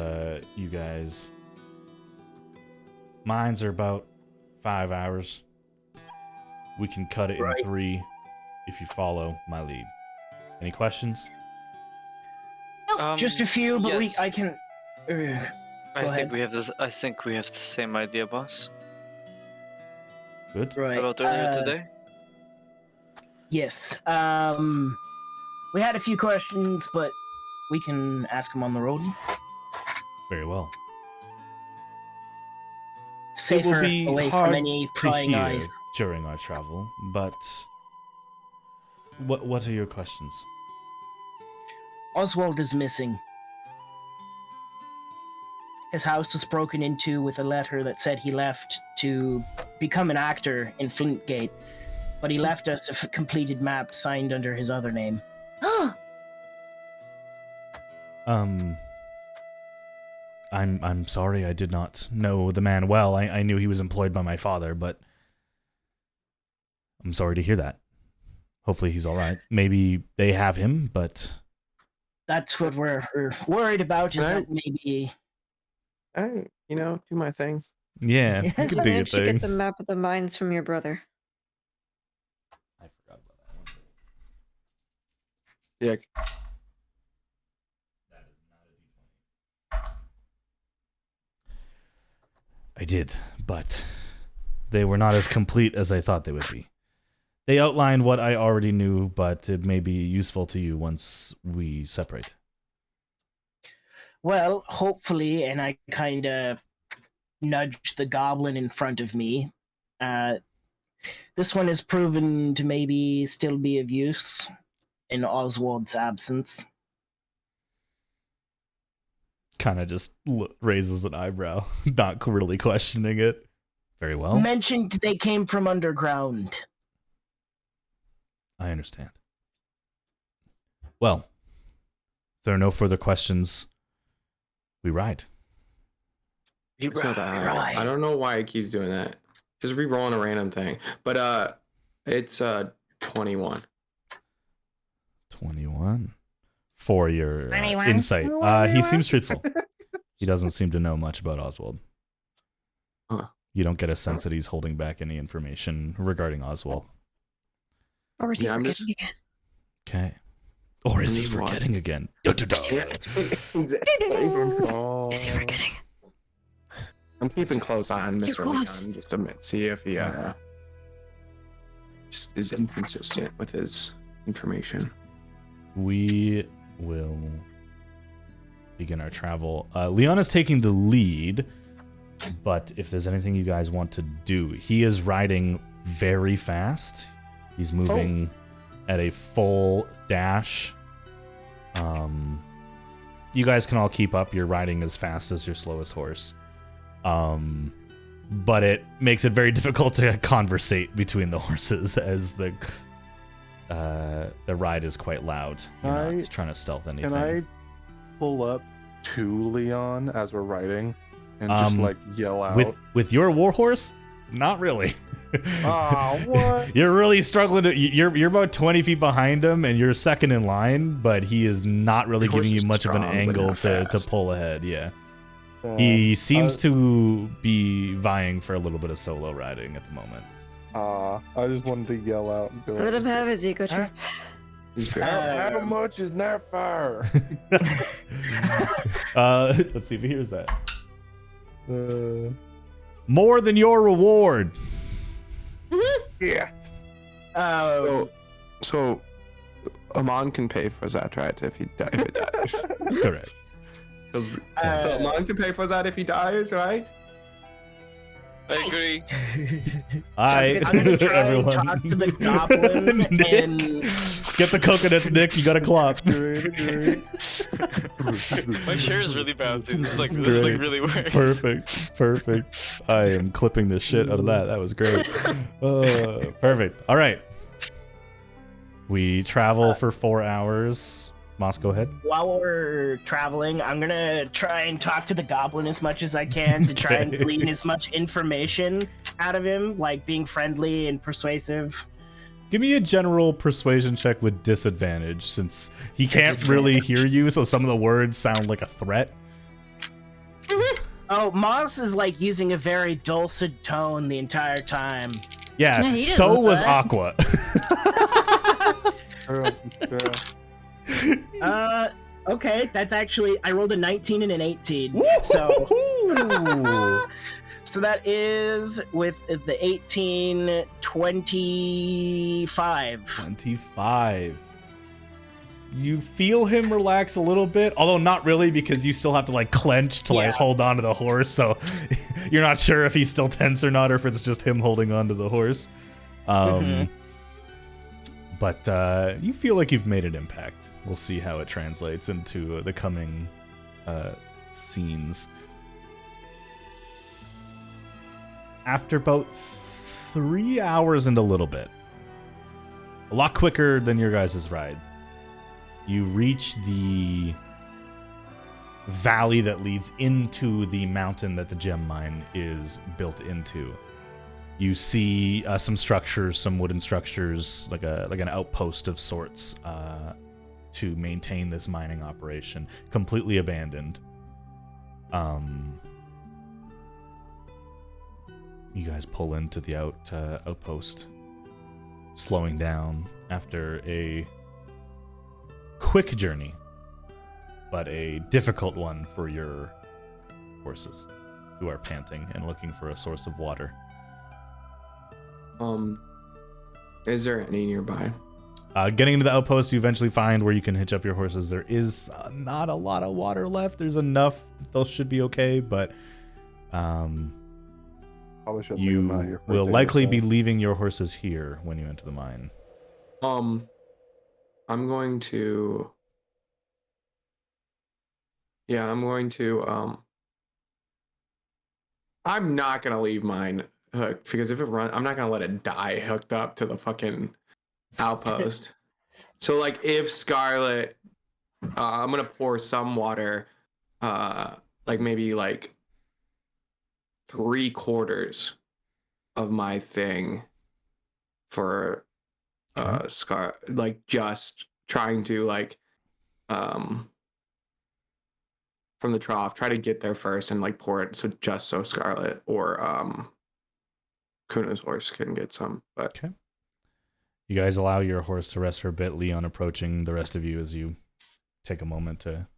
Speaker 1: you guys. Mines are about 5 hours. We can cut it in 3 if you follow my lead. Any questions?
Speaker 6: Just a few, but
Speaker 7: yes.
Speaker 6: I can...
Speaker 7: I
Speaker 6: ahead.
Speaker 7: think we have this. I think we have the same idea, boss.
Speaker 1: Good.
Speaker 6: Right.
Speaker 7: About earlier today.
Speaker 6: Yes. We had a few questions, but we can ask them on the road.
Speaker 1: Very well.
Speaker 6: Safer
Speaker 1: It will be
Speaker 6: away
Speaker 1: hard
Speaker 6: from any
Speaker 1: to
Speaker 6: prying
Speaker 1: hear
Speaker 6: eyes.
Speaker 1: during our travel, but what are your questions?
Speaker 6: Oswald is missing. His house was broken into with a letter that said he left to become an actor in Flintgate, but he left us a completed map signed under his other name.
Speaker 1: I'm sorry, I did not know the man well. I knew he was employed by my father, but I'm sorry to hear that. Hopefully he's all right. Maybe they have him, but
Speaker 6: That's what we're worried about, is that maybe...
Speaker 5: Do my thing.
Speaker 1: yeah, you
Speaker 3: I
Speaker 1: could do your
Speaker 3: managed to
Speaker 1: thing.
Speaker 3: get the map of the mines from your brother.
Speaker 1: I
Speaker 5: Yeah.
Speaker 1: I did, but they were not as complete as I thought they would be. They outlined what I already knew, but it may be useful to you once we separate.
Speaker 6: Well, hopefully, and I kind of nudged the goblin in front of me. This one is proven to maybe still be of use in Oswald's absence.
Speaker 1: Kind of just raises an eyebrow, not really questioning it. Very well.
Speaker 6: Mentioned they came from underground.
Speaker 1: I understand. Well, if there are no further questions, we ride.
Speaker 5: It's not that hard. I don't know why it keeps doing that. Just re-rolling a random thing. But it's 21.
Speaker 1: 21. For your
Speaker 4: 21.
Speaker 1: insight. He seems truthful. He doesn't seem to know much about Oswald.
Speaker 5: Huh.
Speaker 1: You don't get a sense that he's holding back any information regarding Oswald.
Speaker 3: Or is he
Speaker 5: Yeah, I'm
Speaker 3: forgetting
Speaker 5: just-
Speaker 3: again?
Speaker 1: Okay. Or is he
Speaker 5: I'm just
Speaker 1: forgetting again?
Speaker 3: Is he forgetting?
Speaker 5: I'm keeping close eye on
Speaker 3: Too
Speaker 5: Mr.
Speaker 3: close.
Speaker 5: Leon just to see if he just is inconsistent with his information.
Speaker 1: We will begin our travel. Leon is taking the lead, but if there's anything you guys want to do, he is riding very fast. He's moving at a full dash. You guys can all keep up. You're riding as fast as your slowest horse. But it makes it very difficult to conversate between the horses as the ride is quite loud. You're not trying to stealth anything.
Speaker 2: Can I pull up to Leon as we're riding and just like yell out?
Speaker 1: With your warhorse? Not really.
Speaker 2: Oh, what?
Speaker 1: You're really struggling to. You're about 20 feet behind him, and you're second in line, but he is not really
Speaker 5: The horse
Speaker 1: giving you
Speaker 5: is
Speaker 1: much of an
Speaker 5: strong, but
Speaker 1: angle
Speaker 5: not
Speaker 1: to
Speaker 5: fast.
Speaker 1: pull ahead. Yeah, he seems to be vying for a little bit of solo riding at the moment.
Speaker 2: I just wanted to yell out and go.
Speaker 3: Let him have his ego trip.
Speaker 2: How much is that fire?
Speaker 1: Let's see if he hears that. More than your reward.
Speaker 2: Yes.
Speaker 5: So Amon can pay for that, right? If it dies.
Speaker 1: Correct.
Speaker 5: So Amon can pay for that if he dies, right?
Speaker 7: I agree.
Speaker 1: Hi,
Speaker 6: I'm gonna try
Speaker 1: everyone.
Speaker 6: and talk to the goblin
Speaker 1: Nick,
Speaker 6: and
Speaker 1: get the coconuts, Nick. You got to clop.
Speaker 7: My chair is really bouncy. This
Speaker 1: Great.
Speaker 7: really works.
Speaker 1: Perfect. I am clipping the shit out of that. That was great. Perfect. All right. We travel for 4 hours. Moss, go ahead.
Speaker 6: while we're traveling, I'm gonna try and talk to the goblin as much as I can to try and
Speaker 1: Okay.
Speaker 6: glean as much information out of him, like being friendly and persuasive.
Speaker 1: Give me a general persuasion check with disadvantage, since he can't really hear you, so some of the words sound like a threat.
Speaker 6: Oh, Moss is like using a very dulcet tone the entire time.
Speaker 1: Yeah,
Speaker 4: Yeah, he didn't
Speaker 1: so
Speaker 4: look
Speaker 1: was
Speaker 4: bad.
Speaker 1: Aqua.
Speaker 6: Okay, that's actually I rolled a 19 and an 18. So so that is with the 18 25.
Speaker 1: 25. You feel him relax a little bit, although not really, because you still have to like clench to like
Speaker 6: Yeah.
Speaker 1: hold on to the horse, so you're not sure if he's still tense or not, or if it's just him holding on to the horse. But you feel like you've made an impact. We'll see how it translates into the coming scenes. After about 3 hours and a little bit, a lot quicker than your guys' ride, you reach the valley that leads into the mountain that the gem mine is built into. You see some structures, some wooden structures, like an outpost of sorts, to maintain this mining operation, completely abandoned. You guys pull into the outpost, slowing down after a quick journey, but a difficult one for your horses, who are panting and looking for a source of water.
Speaker 5: Is there any nearby?
Speaker 1: Getting into the outpost, you eventually find where you can hitch up your horses. There is not a lot of water left. There's enough that those should be okay, but
Speaker 2: Probably should leave them out
Speaker 1: you
Speaker 2: here for a
Speaker 1: will
Speaker 2: day or
Speaker 1: likely
Speaker 2: so.
Speaker 1: be leaving your horses here when you enter the mine.
Speaker 5: I'm going to. Yeah, I'm going to. I'm not gonna leave mine hooked because if it runs, I'm not gonna let it die hooked up to the fucking outpost. So like, if Scarlet, I'm gonna pour some water, like maybe like 3/4 of my thing for Scar, like just trying to like from the trough, try to get there first and like pour it so Scarlet or Kuna's horse can get some. But
Speaker 1: Okay. You guys allow your horse to rest for a bit, Leon approaching the rest of you as you take a moment to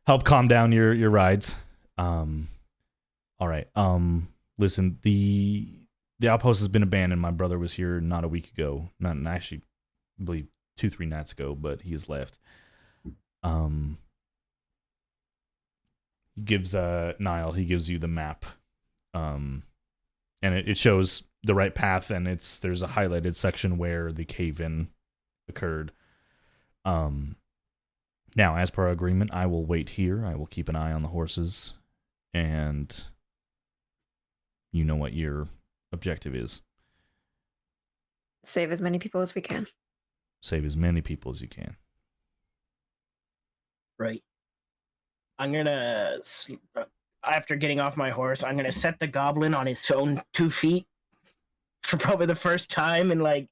Speaker 1: help calm down your rides. All right. Listen, the outpost has been abandoned. My brother was here not a week ago. Not actually, I believe 2-3 nights ago, but he has left. He gives Niall, he gives you the map. And it shows the right path, and there's a highlighted section where the cave-in occurred. Now, as per our agreement, I will wait here. I will keep an eye on the horses, and you know what your objective is.
Speaker 3: Save as many people as we can.
Speaker 1: Save as many people as you can.
Speaker 6: Right. I'm gonna, after getting off my horse, I'm gonna set the goblin on his own 2 feet for probably the first time in like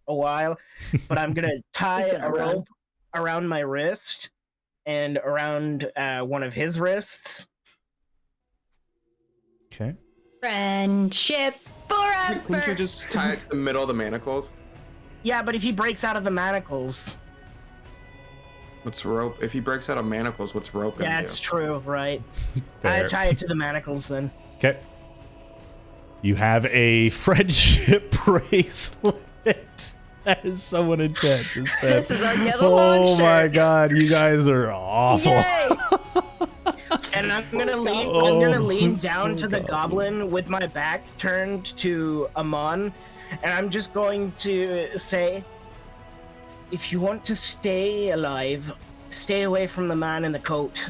Speaker 6: a while. But I'm gonna tie
Speaker 4: He's gonna
Speaker 6: a
Speaker 4: run.
Speaker 6: rope around my wrist and around one of his wrists.
Speaker 1: Okay.
Speaker 4: Friendship
Speaker 5: couldn't you
Speaker 4: forever.
Speaker 5: just tie it to the middle of the manacles?
Speaker 6: Yeah, but if he breaks out of the manacles,
Speaker 5: What's rope? If he breaks out of manacles, what's rope gonna
Speaker 6: that's
Speaker 5: do?
Speaker 6: true, right?
Speaker 1: Fair.
Speaker 6: I tie it to the manacles then.
Speaker 1: Okay. You have a friendship bracelet, as someone in chat just said.
Speaker 4: This is our yellow
Speaker 1: Oh
Speaker 4: launcher.
Speaker 1: my god, you guys are awful.
Speaker 4: Yay!
Speaker 6: And I'm gonna lean. I'm
Speaker 1: Oh,
Speaker 6: gonna lean
Speaker 1: this
Speaker 6: down
Speaker 1: poor
Speaker 6: to the goblin with my back turned to Amon, and I'm just going to say, if you want to stay alive, stay away from the man in the coat.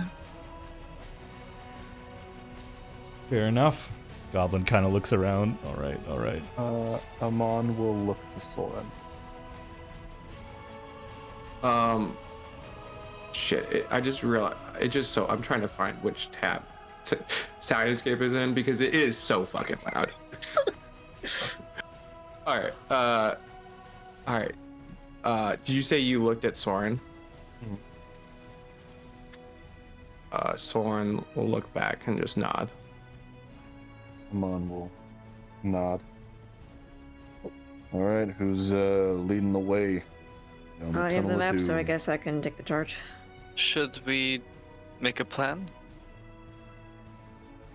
Speaker 1: Fair enough. Goblin kind of looks around. All right.
Speaker 2: Amon will look to Soren.
Speaker 5: Shit, I just realized, I'm trying to find which tab Syrinscape is in because it is so fucking loud. Alright, did you say you looked at Soren? Soren will look back and just nod.
Speaker 2: Amon will nod. All right, who's leading the way? down
Speaker 3: I have the
Speaker 2: tunnel of
Speaker 3: map, so I
Speaker 2: doom?
Speaker 3: guess I can take the charge.
Speaker 7: Should we make a plan?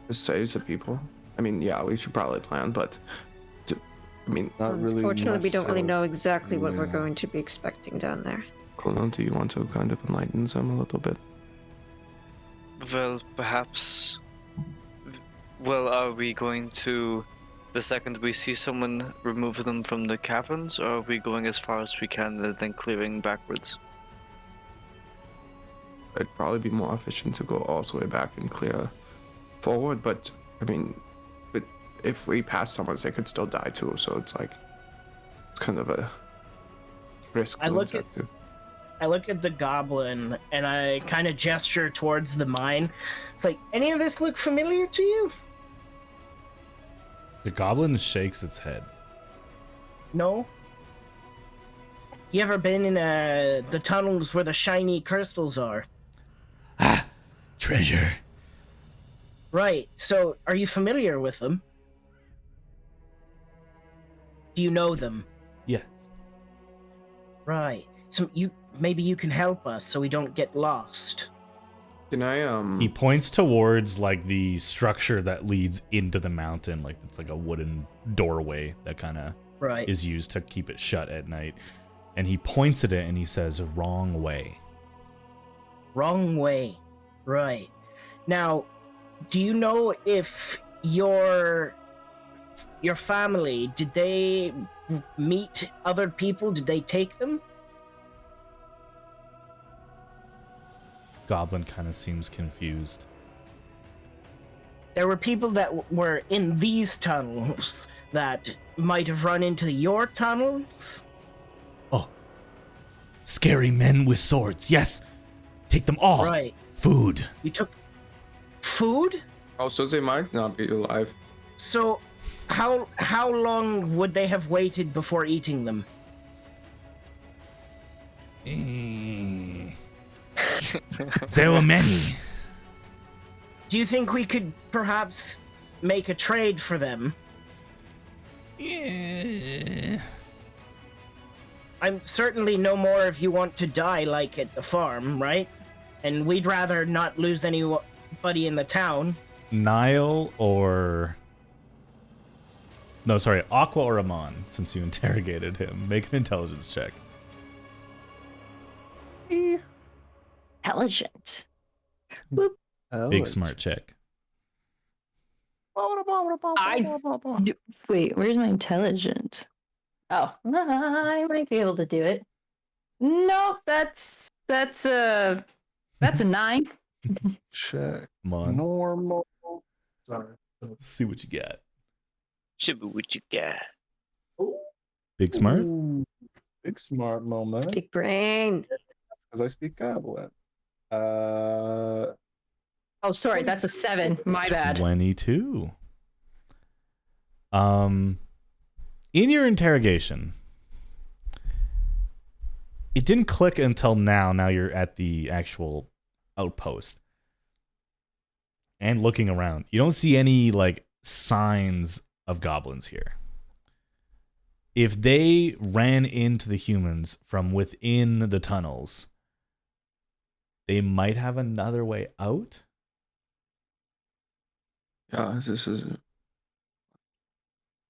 Speaker 5: Just save some people. I mean, yeah, we should probably plan, but
Speaker 2: Not really.
Speaker 3: Unfortunately, we
Speaker 2: much
Speaker 3: don't really
Speaker 2: to-
Speaker 3: know exactly what we're
Speaker 2: yeah.
Speaker 3: going to be expecting down there.
Speaker 5: Kronos, do you want to kind of enlighten them a little bit?
Speaker 7: Well, perhaps. Well, are we going to, the second we see someone, remove them from the caverns, or are we going as far as we can and then clearing backwards?
Speaker 5: It'd probably be more efficient to go all the way back and clear forward, but I mean, but if we pass someone, they could still die too, so it's like, it's kind of a risk.
Speaker 6: I
Speaker 5: to
Speaker 6: look
Speaker 5: accept too.
Speaker 6: I look at the goblin and I kind of gesture towards the mine. It's like, any of this look familiar to you?
Speaker 1: The goblin shakes its head.
Speaker 6: No? You ever been in the tunnels where the shiny crystals are?
Speaker 1: Ah, treasure.
Speaker 6: Right, so are you familiar with them? Do you know them?
Speaker 1: Yes.
Speaker 6: Right. So you maybe you can help us so we don't get lost.
Speaker 5: Can I
Speaker 1: He points towards like the structure that leads into the mountain, like it's like a wooden doorway that kind of
Speaker 6: Right.
Speaker 1: is used to keep it shut at night. And he points at it and he says, "Wrong way."
Speaker 6: Wrong way. Right. Now, do you know if your family, did they meet other people? Did they take them?
Speaker 1: Goblin kind of seems confused.
Speaker 6: There were people that were in these tunnels that might have run into your tunnels?
Speaker 1: Oh, scary men with swords. Yes, take them all.
Speaker 6: Right.
Speaker 1: Food.
Speaker 6: You took food?
Speaker 5: also they might not be alive?
Speaker 6: So, how long would they have waited before eating them?
Speaker 1: There were many.
Speaker 6: Do you think we could perhaps make a trade for them?
Speaker 1: Yeah.
Speaker 6: I'm certainly no more if you want to die like at the farm, right? And we'd rather not lose anybody in the town.
Speaker 1: Niall or... No, sorry, Aqua or Amon, since you interrogated him. Make an intelligence check.
Speaker 4: Intelligent.
Speaker 1: Big smart check.
Speaker 4: Wait, where's my intelligence? Oh, I might be able to do it. Nope, that's a 9.
Speaker 2: Check.
Speaker 1: Come on,
Speaker 2: Normal. Sorry.
Speaker 1: see what you got.
Speaker 7: Shibby, what you got?
Speaker 1: Big smart?
Speaker 2: Ooh, big smart moment.
Speaker 3: Big brain.
Speaker 2: Because I speak Goblin.
Speaker 4: Oh, sorry, that's a 7. My bad.
Speaker 1: 22. In your interrogation, it didn't click until now. Now you're at the actual outpost and looking around. You don't see any like signs of goblins here. If they ran into the humans from within the tunnels, they might have another way out.
Speaker 5: Yeah, this is.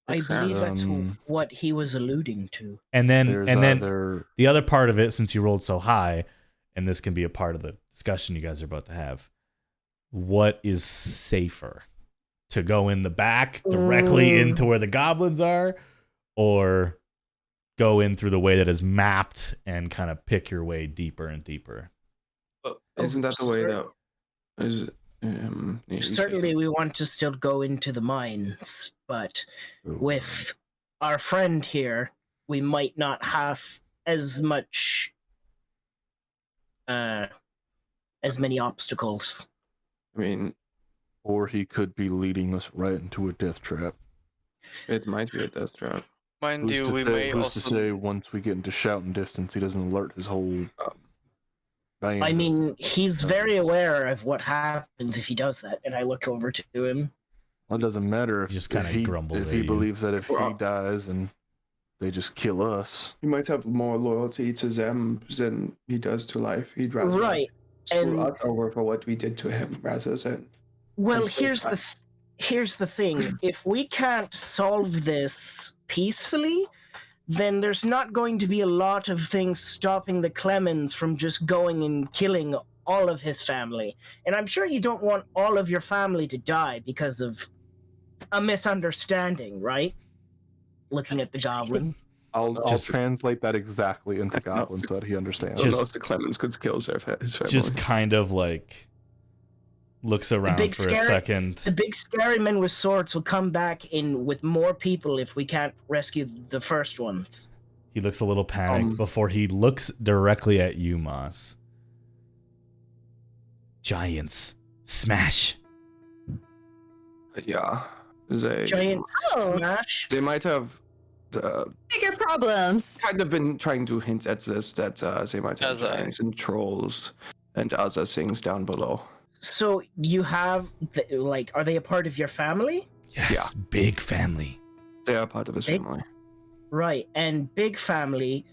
Speaker 6: I believe that's
Speaker 2: Um,
Speaker 6: what he was alluding to.
Speaker 1: And then
Speaker 2: There's
Speaker 1: the other part of it, since you rolled so high, and this can be a part of the discussion you guys are about to have, what is safer? To go in the back directly into where the goblins are, or go in through the way that is mapped and kind of pick your way deeper and deeper?
Speaker 5: Isn't that the way that is?
Speaker 6: Certainly, we want to still go into the mines, but with our friend here, we might not have as much, as many obstacles.
Speaker 5: I mean,
Speaker 2: or he could be leading us right into a death trap.
Speaker 5: it might be a death trap.
Speaker 7: Mind
Speaker 2: Who's
Speaker 7: you,
Speaker 2: to
Speaker 7: we
Speaker 2: say,
Speaker 7: may
Speaker 2: who's
Speaker 7: also.
Speaker 2: to say once we get into shouting distance, he doesn't alert his whole band?
Speaker 6: I mean, he's very aware of what happens if he does that, and I look over to him.
Speaker 2: Well, it doesn't matter if
Speaker 1: He just kinda grumbles
Speaker 2: if
Speaker 1: at
Speaker 2: he
Speaker 1: you.
Speaker 2: believes that if he
Speaker 5: Well-
Speaker 2: dies and they just kill us.
Speaker 5: He might have more loyalty to them than he does to life. He'd rather
Speaker 6: Right.
Speaker 5: screw
Speaker 6: And-
Speaker 5: us over for what we did to him rather than.
Speaker 6: Well,
Speaker 5: And still
Speaker 6: here's the thing. If we can't solve this peacefully, then there's not going to be a lot of things stopping the Clements from just going and killing all of his family. And I'm sure you don't want all of your family to die because of a misunderstanding, right? Looking at the goblin.
Speaker 2: I'll
Speaker 1: Just-
Speaker 2: translate that exactly into Goblin so that he understands.
Speaker 1: Just-
Speaker 5: Just the Clements could kill his family.
Speaker 1: Just kind of like looks around
Speaker 6: big
Speaker 1: for a
Speaker 6: scary-
Speaker 1: second.
Speaker 6: The big scary men with swords will come back in with more people if we can't rescue the first ones.
Speaker 1: He looks a little panicked before he looks directly at you, Moss. Giants. Smash.
Speaker 5: Yeah. They
Speaker 6: Giant
Speaker 4: Oh.
Speaker 6: smash.
Speaker 5: They might have
Speaker 4: Bigger problems.
Speaker 5: kind of been trying to hint at this that they might have
Speaker 7: As I-
Speaker 5: giants and trolls and other things down below.
Speaker 6: So you have, are they a part of your family?
Speaker 1: Yes.
Speaker 5: Yeah.
Speaker 1: Big family.
Speaker 5: They are part of his
Speaker 6: Big-
Speaker 5: family.
Speaker 6: Right, and big family.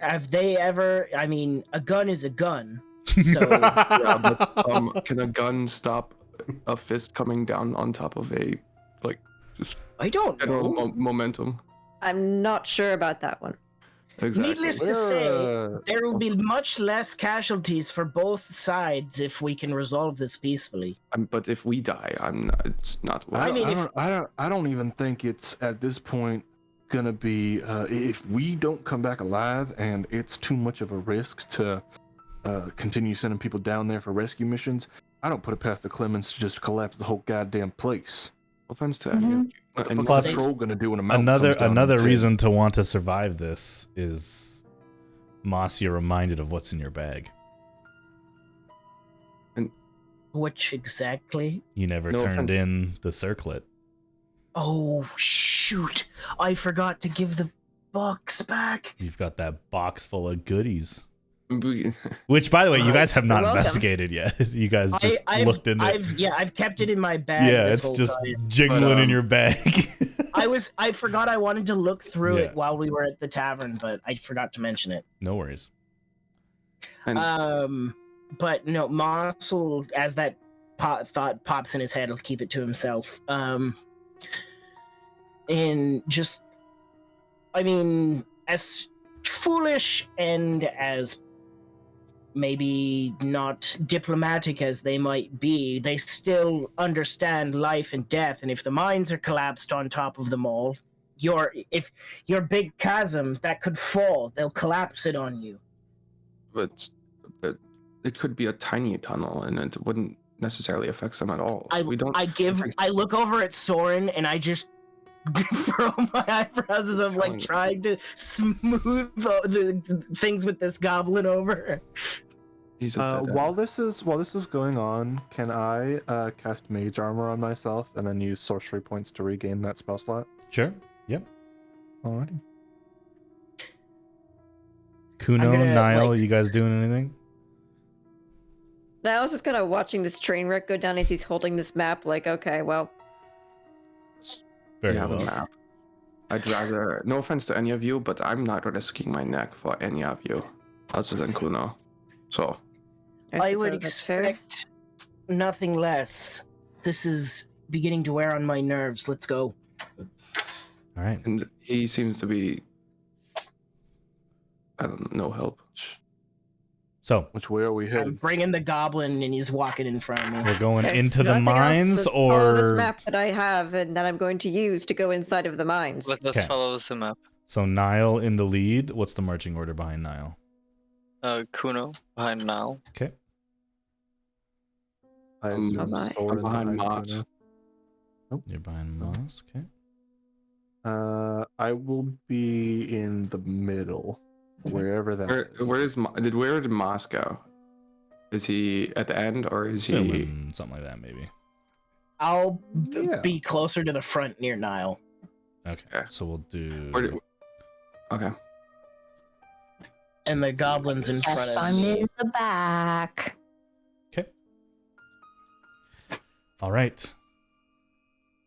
Speaker 6: have they ever? I mean, a gun is a gun. So
Speaker 5: Yeah, but can a gun stop a fist coming down on top of a just
Speaker 6: I don't
Speaker 5: general
Speaker 6: know.
Speaker 5: momentum?
Speaker 3: I'm not sure about that one.
Speaker 5: Exactly.
Speaker 6: Needless to say, there will be much less casualties for both sides if we can resolve this peacefully.
Speaker 5: But if we die, it's not.
Speaker 6: I mean,
Speaker 2: I don't even think it's at this point gonna be if we don't come back alive and it's too much of a risk to continue sending people down there for rescue missions. I don't put it past the Clements to just collapse the whole goddamn place.
Speaker 5: Offense to any of you.
Speaker 2: What the
Speaker 5: And
Speaker 2: fuck's
Speaker 1: Plus,
Speaker 2: the troll gonna do when a mountain comes down on
Speaker 1: another
Speaker 2: its head?
Speaker 1: reason to want to survive this is, Moss, you're reminded of what's in your bag.
Speaker 6: Which exactly?
Speaker 1: You never
Speaker 5: No
Speaker 1: turned
Speaker 5: offense.
Speaker 1: in the circlet.
Speaker 6: Oh shoot! I forgot to give the box back.
Speaker 1: You've got that box full of goodies.
Speaker 5: we-
Speaker 1: Which, by the way, you guys have not
Speaker 3: welcome.
Speaker 1: investigated yet. You guys just looked into it.
Speaker 6: I've kept it in my bag.
Speaker 1: Yeah,
Speaker 6: this
Speaker 1: it's
Speaker 6: whole
Speaker 1: just
Speaker 6: time.
Speaker 1: jiggling in
Speaker 5: But,
Speaker 1: your bag.
Speaker 6: I forgot I wanted to look through
Speaker 1: Yeah.
Speaker 6: it while we were at the tavern, but I forgot to mention it.
Speaker 1: No worries.
Speaker 5: and
Speaker 6: But no, Moss will, as that thought pops in his head, he'll keep it to himself. And just, I mean, as foolish and as maybe not diplomatic as they might be, they still understand life and death. And if the mines are collapsed on top of them all, if your big chasm that could fall, they'll collapse it on you.
Speaker 5: but it could be a tiny tunnel, and it wouldn't necessarily affect them at all.
Speaker 6: I look over at Soren and I just furrow my eyebrows as I'm like trying to smooth the things with this goblin over.
Speaker 5: He's a dead
Speaker 2: While this is going on, can I cast mage armor on myself and then use sorcery points to regain that spell slot?
Speaker 1: Sure. Yep.
Speaker 2: Alrighty.
Speaker 1: Kuno,
Speaker 6: gonna,
Speaker 1: Niall,
Speaker 6: like-
Speaker 1: you guys doing anything?
Speaker 3: Now I was just kind of watching this train wreck go down as he's holding this map, like, okay, well,
Speaker 1: Very
Speaker 5: We have
Speaker 1: well.
Speaker 5: a map. I'd rather, no offense to any of you, but I'm not risking my neck for any of you, other than Kuno. So,
Speaker 6: I would
Speaker 3: suppose that's fair.
Speaker 6: expect nothing less. This is beginning to wear on my nerves. Let's go.
Speaker 1: All right.
Speaker 5: and he seems to be, I don't know, help.
Speaker 1: So
Speaker 2: Which way are we
Speaker 6: I'm
Speaker 2: headed?
Speaker 6: bringing the goblin and he's walking in front of me.
Speaker 1: we're going
Speaker 3: Okay,
Speaker 1: into the
Speaker 3: nothing else,
Speaker 1: mines,
Speaker 3: let's follow this
Speaker 1: or
Speaker 3: map that I have and that I'm going to use to go inside of the mines.
Speaker 7: Let us
Speaker 1: Okay.
Speaker 7: follow the map.
Speaker 1: so Niall in the lead. What's the marching order behind Niall?
Speaker 7: Kuno behind now.
Speaker 1: Okay.
Speaker 2: I assume
Speaker 3: Bye-bye.
Speaker 2: Soren
Speaker 5: I'm behind
Speaker 2: behind
Speaker 5: Moss.
Speaker 2: Kuno.
Speaker 1: You're behind Moss. Okay.
Speaker 2: I will be in the middle, wherever that is.
Speaker 5: Where did Moss go? Is he at the end, or is he?
Speaker 1: Assuming something like that, maybe.
Speaker 6: I'll
Speaker 2: Yeah.
Speaker 6: be closer to the front near Nile.
Speaker 1: Okay.
Speaker 5: Okay.
Speaker 1: So we'll do.
Speaker 5: Okay.
Speaker 6: And the goblin's in front
Speaker 4: Yes,
Speaker 6: of
Speaker 4: I'm
Speaker 6: me.
Speaker 4: in the back.
Speaker 1: Okay. All right.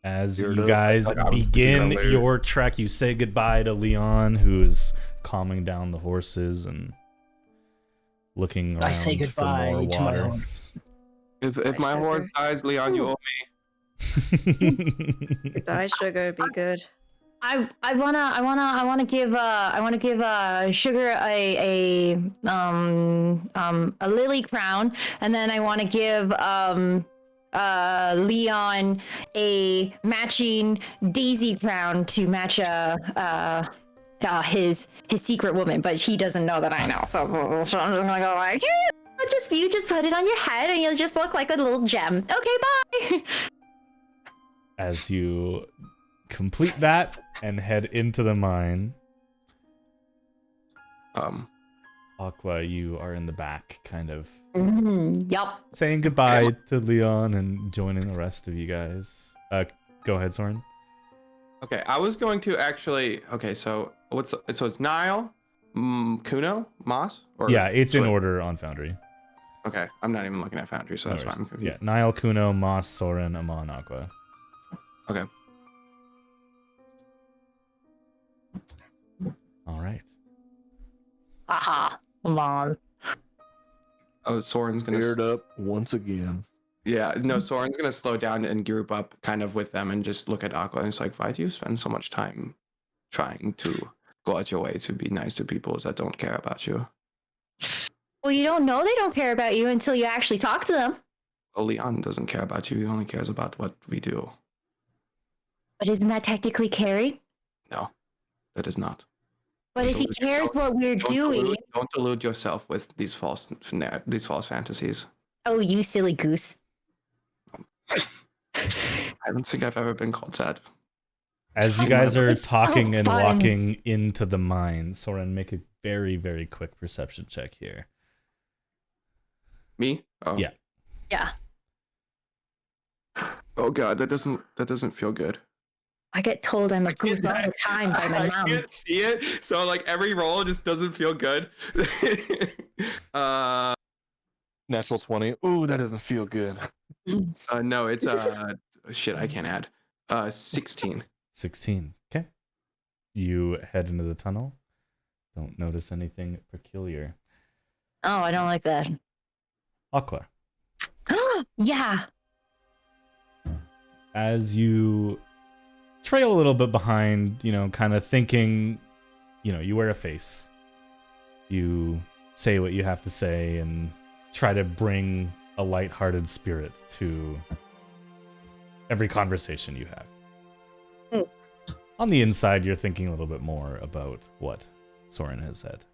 Speaker 1: As
Speaker 2: You're
Speaker 1: you
Speaker 2: the-
Speaker 1: guys
Speaker 2: I was
Speaker 1: begin
Speaker 2: thinking
Speaker 1: your trek, you say goodbye to Leon, who is calming down the horses and looking around
Speaker 6: I say
Speaker 1: for
Speaker 6: goodbye
Speaker 1: more
Speaker 6: to my
Speaker 1: water.
Speaker 6: horse.
Speaker 5: If my horse
Speaker 3: Sugar.
Speaker 5: dies, Leon, you owe me.
Speaker 3: Goodbye, sugar. Be good.
Speaker 4: I wanna give Sugar a lily crown, and then I wanna give Leon a matching daisy crown to match his secret woman, but he doesn't know that I know. So I'm just gonna go like, "Here, you just put it on your head, and you'll just look like a little gem." Okay, bye.
Speaker 1: As you complete that and head into the mine, Aqua, you are in the back, kind of
Speaker 4: Yup.
Speaker 1: saying goodbye to Leon and joining the rest of you guys. Go ahead, Soren.
Speaker 5: Okay, I was going to actually. Okay, so it's Niall, Kuno, Moss, or
Speaker 1: Yeah, it's in
Speaker 5: Swin?
Speaker 1: order on Foundry.
Speaker 5: Okay, I'm not even looking at Foundry, so
Speaker 1: No
Speaker 5: that's why
Speaker 1: worries.
Speaker 5: I'm confused.
Speaker 1: Yeah, Niall, Kuno, Moss, Soren, Amon, Aqua.
Speaker 5: Okay.
Speaker 1: All right.
Speaker 4: Aha. Come on.
Speaker 5: Oh, Soren's gonna.
Speaker 2: Paired up once again.
Speaker 5: Yeah, no, Soren's gonna slow down and group up kind of with them and just look at Aqua and it's like, why do you spend so much time trying to go out your way to be nice to people that don't care about you?
Speaker 4: Well, you don't know they don't care about you until you actually talk to them.
Speaker 5: Well, Leon doesn't care about you. He only cares about what we do.
Speaker 4: But isn't that technically caring?
Speaker 5: No, that is not.
Speaker 4: But if he cares what we're doing...
Speaker 5: Don't delude yourself with these false fantasies.
Speaker 4: Oh, you silly goose.
Speaker 5: I don't think I've ever been called that.
Speaker 1: As you guys are
Speaker 4: It's
Speaker 1: talking
Speaker 4: so
Speaker 1: and
Speaker 4: fun.
Speaker 1: walking into the mine, Soren, make a very, very quick perception check here.
Speaker 5: Me? Oh.
Speaker 1: Yeah.
Speaker 4: Yeah.
Speaker 5: Oh god, that doesn't feel good.
Speaker 4: I get told I'm a goose all the time by my
Speaker 5: I
Speaker 4: mom.
Speaker 5: can't see it, so like every roll just doesn't feel good.
Speaker 2: Natural 20. Ooh, that doesn't feel good.
Speaker 5: No, it's shit. I can't add. 16.
Speaker 1: 16. Okay. You head into the tunnel. Don't notice anything peculiar.
Speaker 4: Oh, I don't like that.
Speaker 1: Aqua,
Speaker 4: Yeah.
Speaker 1: as you trail a little bit behind, kind of thinking, you wear a face. You say what you have to say and try to bring a lighthearted spirit to every conversation you have.
Speaker 4: Mm.
Speaker 1: On the inside, you're thinking a little bit more about what Soren has said.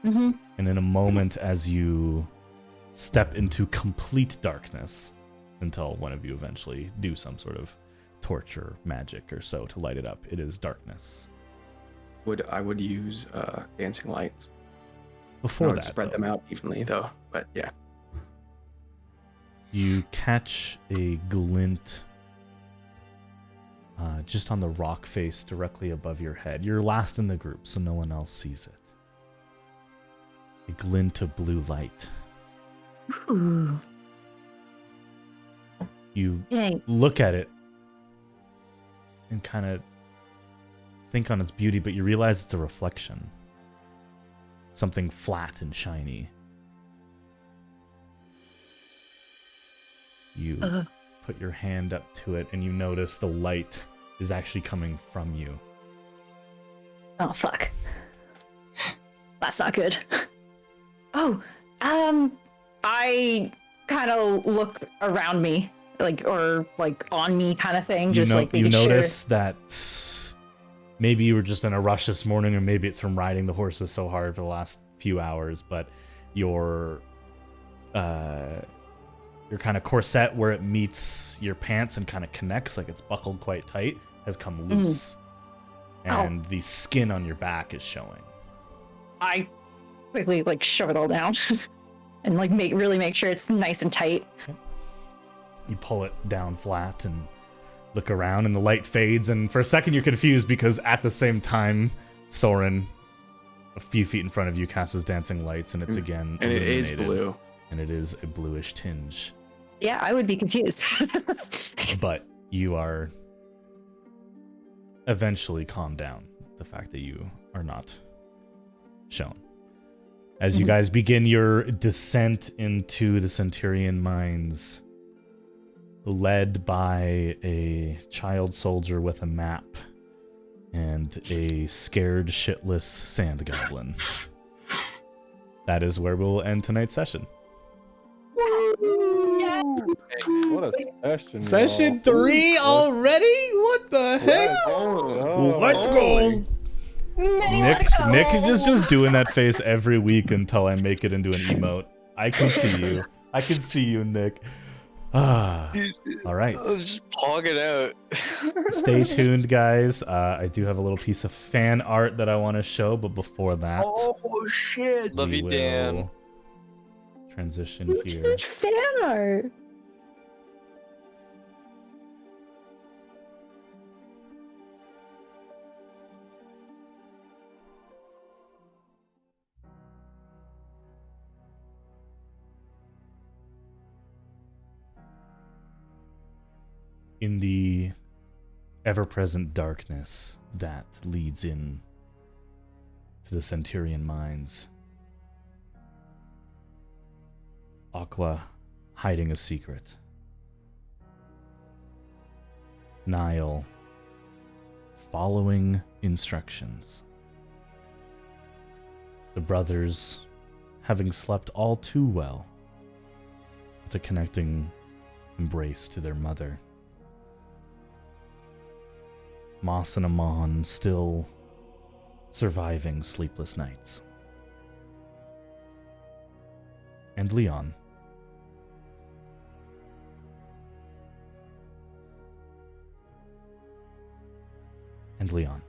Speaker 4: Mm-hmm.
Speaker 1: And in a moment, as you step into complete darkness, until one of you eventually do some sort of torch or magic or so to light it up, it is darkness.
Speaker 5: I would use dancing lights.
Speaker 1: Before
Speaker 5: I would
Speaker 1: that,
Speaker 5: spread
Speaker 1: though,
Speaker 5: them out evenly though. But yeah.
Speaker 1: you catch a glint just on the rock face directly above your head. You're last in the group, so no one else sees it. A glint of blue light.
Speaker 4: Ooh.
Speaker 1: You
Speaker 4: Dang.
Speaker 1: look at it and kind of think on its beauty, but you realize it's a reflection. Something flat and shiny. You put your hand up to it and you notice the light is actually coming from you.
Speaker 4: Oh, fuck. That's not good. Oh, I kind of look around me, or on me kind of thing, just
Speaker 1: you
Speaker 4: making
Speaker 1: notice
Speaker 4: sure.
Speaker 1: that maybe you were just in a rush this morning, or maybe it's from riding the horses so hard for the last few hours, but your kind of corset where it meets your pants and kind of connects, like it's buckled quite tight, has come loose. And the skin on your back is showing.
Speaker 4: I quickly shove it all down and really make sure it's nice and tight.
Speaker 1: Okay. You pull it down flat and look around, and the light fades, and for a second you're confused because at the same time Soren, a few feet in front of you, casts his dancing lights, and it's again
Speaker 5: And it is
Speaker 1: illuminated,
Speaker 5: blue.
Speaker 1: and it is a bluish tinge.
Speaker 4: Yeah, I would be confused.
Speaker 1: But you are eventually calmed down, the fact that you are not shown. As you guys begin your descent into the Centurion mines, led by a child soldier with a map and a scared shitless sand goblin. That is where we'll end tonight's session.
Speaker 2: What a session.
Speaker 1: Session
Speaker 2: y'all.
Speaker 1: 3 already? What the heck?
Speaker 2: Oh,
Speaker 1: Let's go. Nick is just doing that face every week until I make it into an emote. I can see you. I can see you, Nick. Ah. All right.
Speaker 7: I'm just pogging out.
Speaker 1: Stay tuned, guys. I do have a little piece of fan art that I want to show, but before that,
Speaker 6: Oh shit!
Speaker 7: Love
Speaker 1: we
Speaker 7: you, Dan.
Speaker 1: will transition here.
Speaker 4: Fan art.
Speaker 1: In the ever-present darkness that leads in to the Centurion mines. Aqua hiding a secret. Niall following instructions. The brothers having slept all too well with a connecting embrace to their mother. Moss and Amon still surviving sleepless nights. And Leon. And Leon.